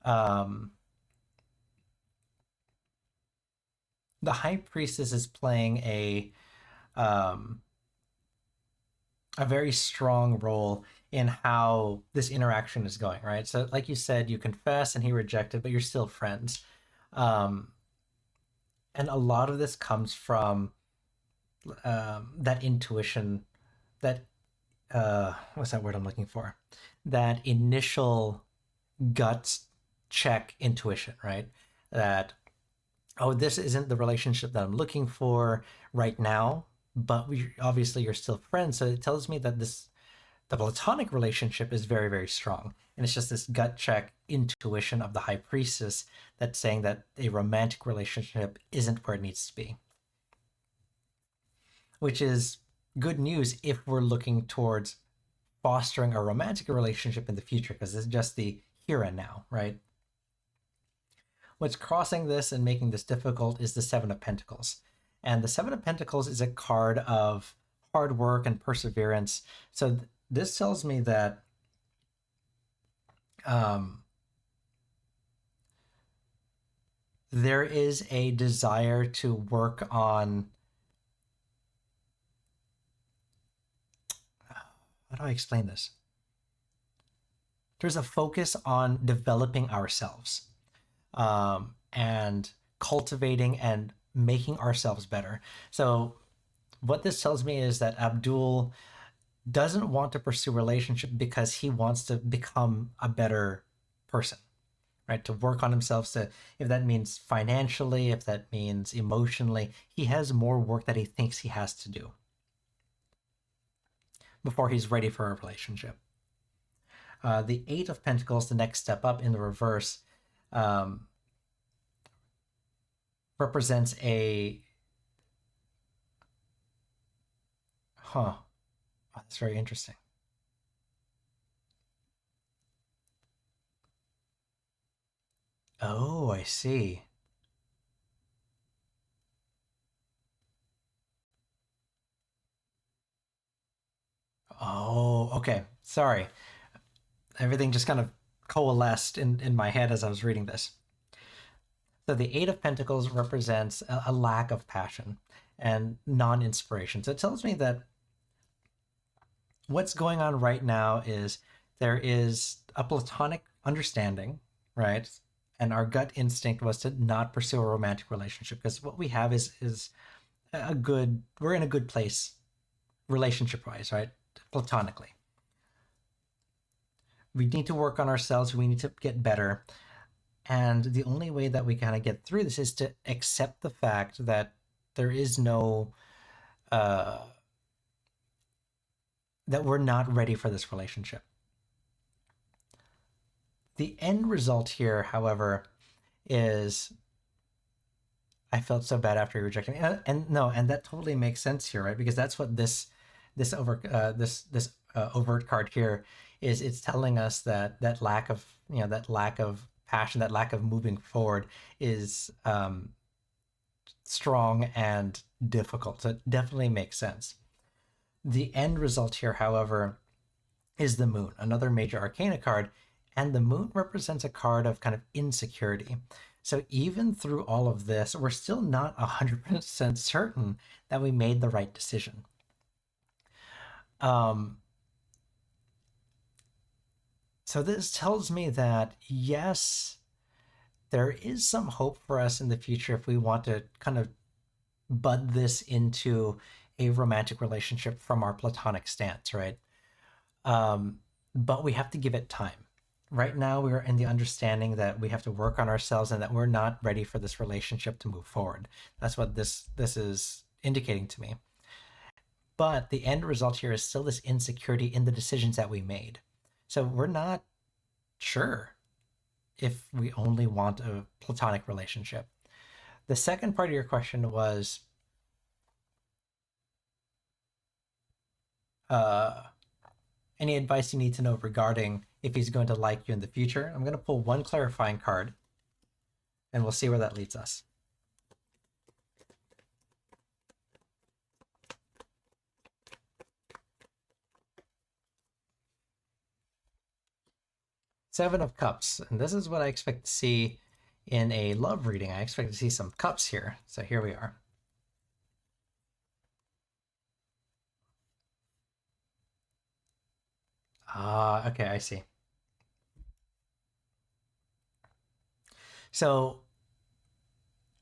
the High Priestess is playing a very strong role in how this interaction is going, right? So like you said, you confess and he rejected, but you're still friends. And a lot of this comes from that intuition, that what's that word I'm looking for? That initial gut check intuition, right? That, oh, this isn't the relationship that I'm looking for right now, but obviously you're still friends. So it tells me that the platonic relationship is very, very strong. And it's just this gut check intuition of the High Priestess that's saying that a romantic relationship isn't where it needs to be. Which is good news if we're looking towards fostering a romantic relationship in the future, because it's just the here and now, right? What's crossing this and making this difficult is the 7 of Pentacles. And the 7 of Pentacles is a card of hard work and perseverance. So this tells me that there is a desire to work on, how do I explain this? There's a focus on developing ourselves and cultivating and making ourselves better. So what this tells me is that Abdul doesn't want to pursue a relationship because he wants to become a better person, right? To work on himself, to, if that means financially, if that means emotionally, he has more work that he thinks he has to do before he's ready for a relationship. The Eight of Pentacles, the next step up in the reverse, represents a... Huh. Oh, that's very interesting. Oh, I see. Oh, okay. Sorry. Everything just kind of coalesced in my head as I was reading this. So the Eight of Pentacles represents a lack of passion and non-inspiration. So it tells me that what's going on right now is there is a platonic understanding, right? And our gut instinct was to not pursue a romantic relationship because what we have is a good, we're in a good place relationship-wise, right? Platonically. We need to work on ourselves. We need to get better. And the only way that we kind of get through this is to accept the fact that there is no, that we're not ready for this relationship. The end result here, however, is I felt so bad after rejecting me. And that totally makes sense here, right? Because that's what this overt card here is. It's telling us that lack of, that lack of passion, that lack of moving forward is strong and difficult. So it definitely makes sense. The end result here, however, is the Moon, another major arcana card, and the Moon represents a card of kind of insecurity. So even through all of this, we're still not 100% certain that we made the right decision. So this tells me that, yes, there is some hope for us in the future if we want to kind of bud this into a romantic relationship from our platonic stance, right? But we have to give it time. Right now, we're in the understanding that we have to work on ourselves and that we're not ready for this relationship to move forward. That's what this is indicating to me. But the end result here is still this insecurity in the decisions that we made. So we're not sure if we only want a platonic relationship. The second part of your question was, any advice you need to know regarding if he's going to like you in the future? I'm going to pull one clarifying card, and we'll see where that leads us. Seven of Cups, and this is what I expect to see in a love reading. I expect to see some cups here, so here we are. Okay, I see. So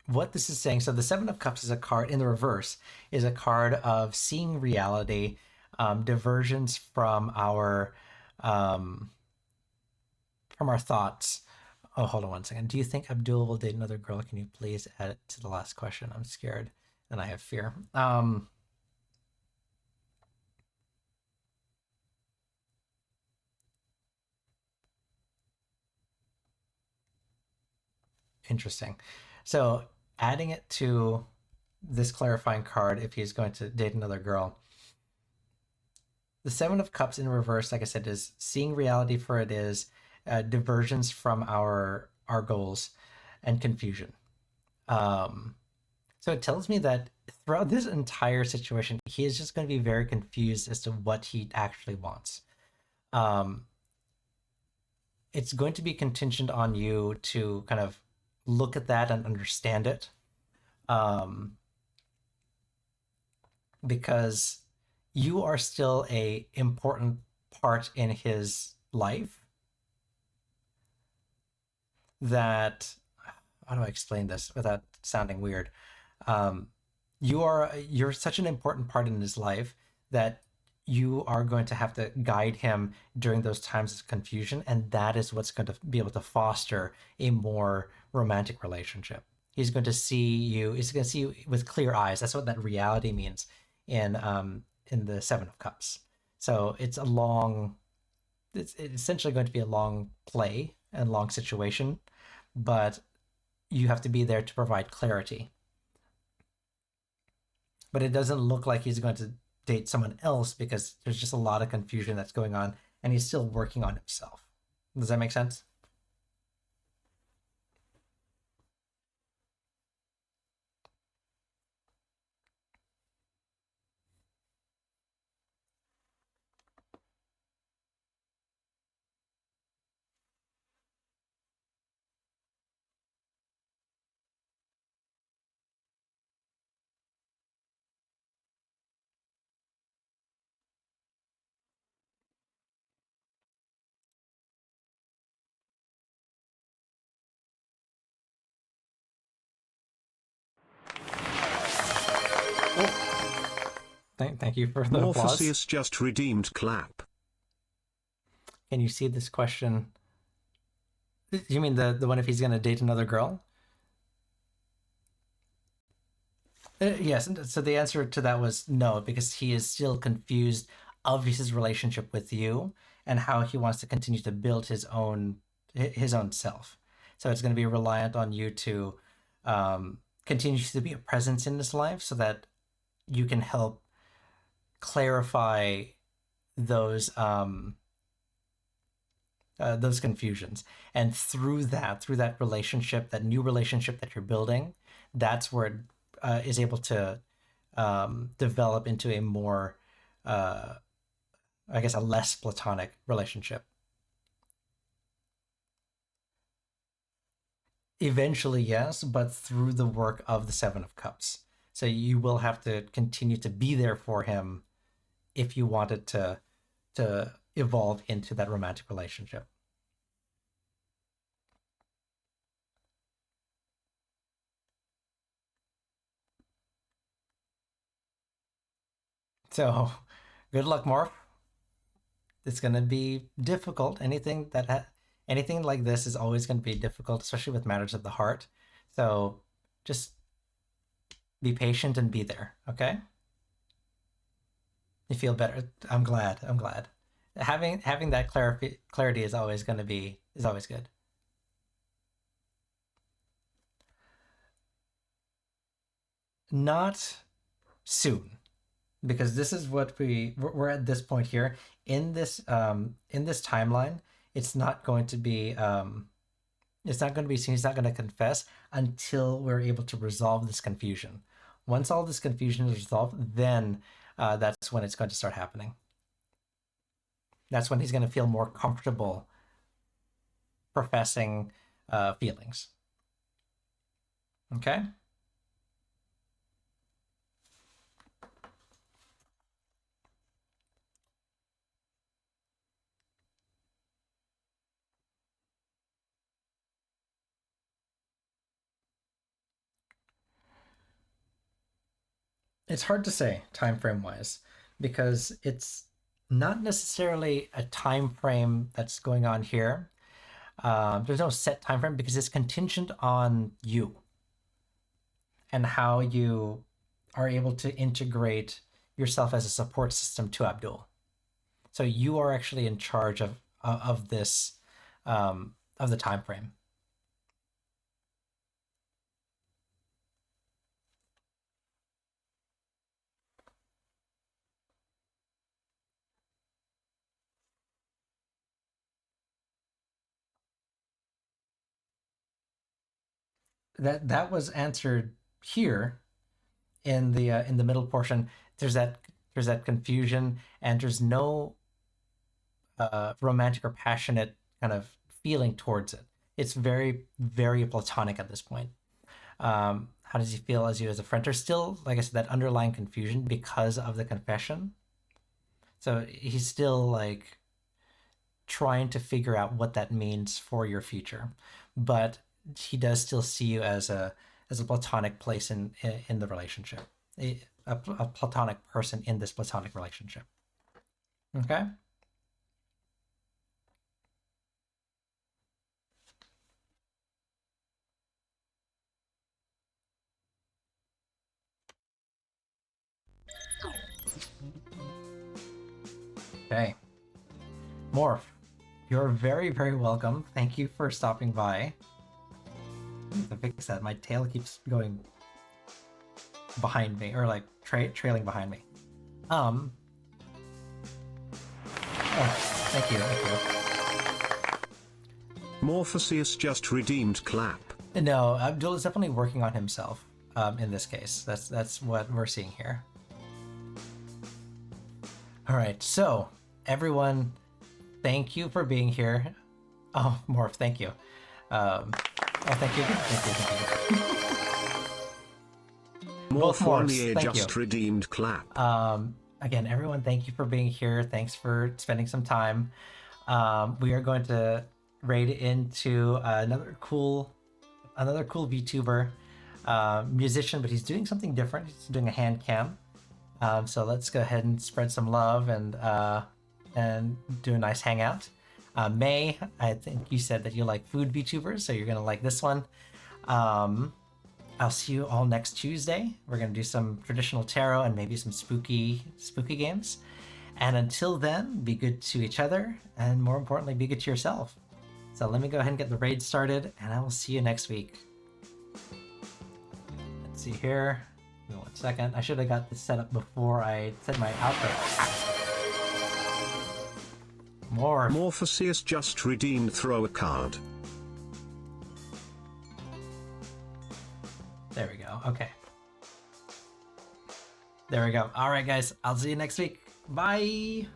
what this is saying, so the Seven of Cups is a card in the reverse, is a card of seeing reality, diversions from our thoughts. Oh, hold on one second. Do you think Abdul will date another girl? Can you please add it to the last question? I'm scared and I have fear. Interesting. So adding it to this clarifying card, if he's going to date another girl, the Seven of Cups in reverse, like I said, is seeing reality for it is, diversions from our goals, and confusion. So it tells me that throughout this entire situation, he is just going to be very confused as to what he actually wants. It's going to be contingent on you to kind of look at that and understand it. Because you are still a important part in his life that, how do I explain this without sounding weird. You're such an important part in his life that you are going to have to guide him during those times of confusion, and that is what's going to be able to foster a more romantic relationship. He's going to see you. He's going to see you with clear eyes. That's what that reality means in the Seven of Cups. So it's essentially going to be a long play and long situation, but you have to be there to provide clarity. But it doesn't look like he's going to date someone else because there's just a lot of confusion that's going on, and he's still working on himself. Does that make sense? Thank you for the applause. Morpheus just redeemed clap. Can you see this question? You mean the one if he's going to date another girl? Yes. So the answer to that was no, because he is still confused of his relationship with you and how he wants to continue to build his own self. So it's going to be reliant on you to continue to be a presence in his life so that you can help clarify those confusions. And through that relationship, that new relationship that you're building, that's where it is able to develop into a more, I guess, a less platonic relationship. Eventually, yes, but through the work of the Seven of Cups. So you will have to continue to be there for him if you want it to evolve into that romantic relationship. So, good luck, Morph. It's going to be difficult. Anything like this is always going to be difficult, especially with matters of the heart. So, just be patient and be there, okay? You feel better. I'm glad. Having that clarity is always good. Not soon, because this is what we're at this point here in this timeline. It's not going to be seen. He's not going to confess until we're able to resolve this confusion. Once all this confusion is resolved, then that's when it's going to start happening. That's when he's going to feel more comfortable professing feelings. Okay? It's hard to say time frame wise, because it's not necessarily a time frame that's going on here. There's no set time frame because it's contingent on you and how you are able to integrate yourself as a support system to Abdul. So you are actually in charge of this of the time frame. That was answered here in the middle portion. There's that confusion, and there's no romantic or passionate kind of feeling towards it. It's very, very platonic at this point. How does he feel as you as a friend? There's still, like I said, that underlying confusion because of the confession. So he's still like trying to figure out what that means for your future, but he does still see you as a as a platonic place in the relationship, a platonic person in this platonic relationship. Okay. Okay. Morph, you're very, very welcome. Thank you for stopping by. I have to fix that. My tail keeps going behind me, or like trailing behind me. Oh, thank you. Morpheus just redeemed clap. No, Abdul is definitely working on himself. In this case, that's what we're seeing here. All right, so everyone, thank you for being here. Oh, Morph, thank you. Thank you. Both Morphs, thank just you. redeemed clap. Again, everyone, thank you for being here. Thanks for spending some time. We are going to raid into another cool VTuber, musician, but he's doing something different. He's doing a hand cam. So let's go ahead and spread some love and do a nice hangout. May, I think you said that you like food VTubers, so you're gonna like this one. I'll see you all next Tuesday. We're gonna do some traditional tarot and maybe some spooky games. And until then, be good to each other, and more importantly, be good to yourself. So let me go ahead and get the raid started, and I will see you next week. Let's see here. Give me 1 second. I should have got this set up before I said my outro. Morpheus just redeemed throw a card. There we go. Okay. There we go. All right, guys. I'll see you next week. Bye.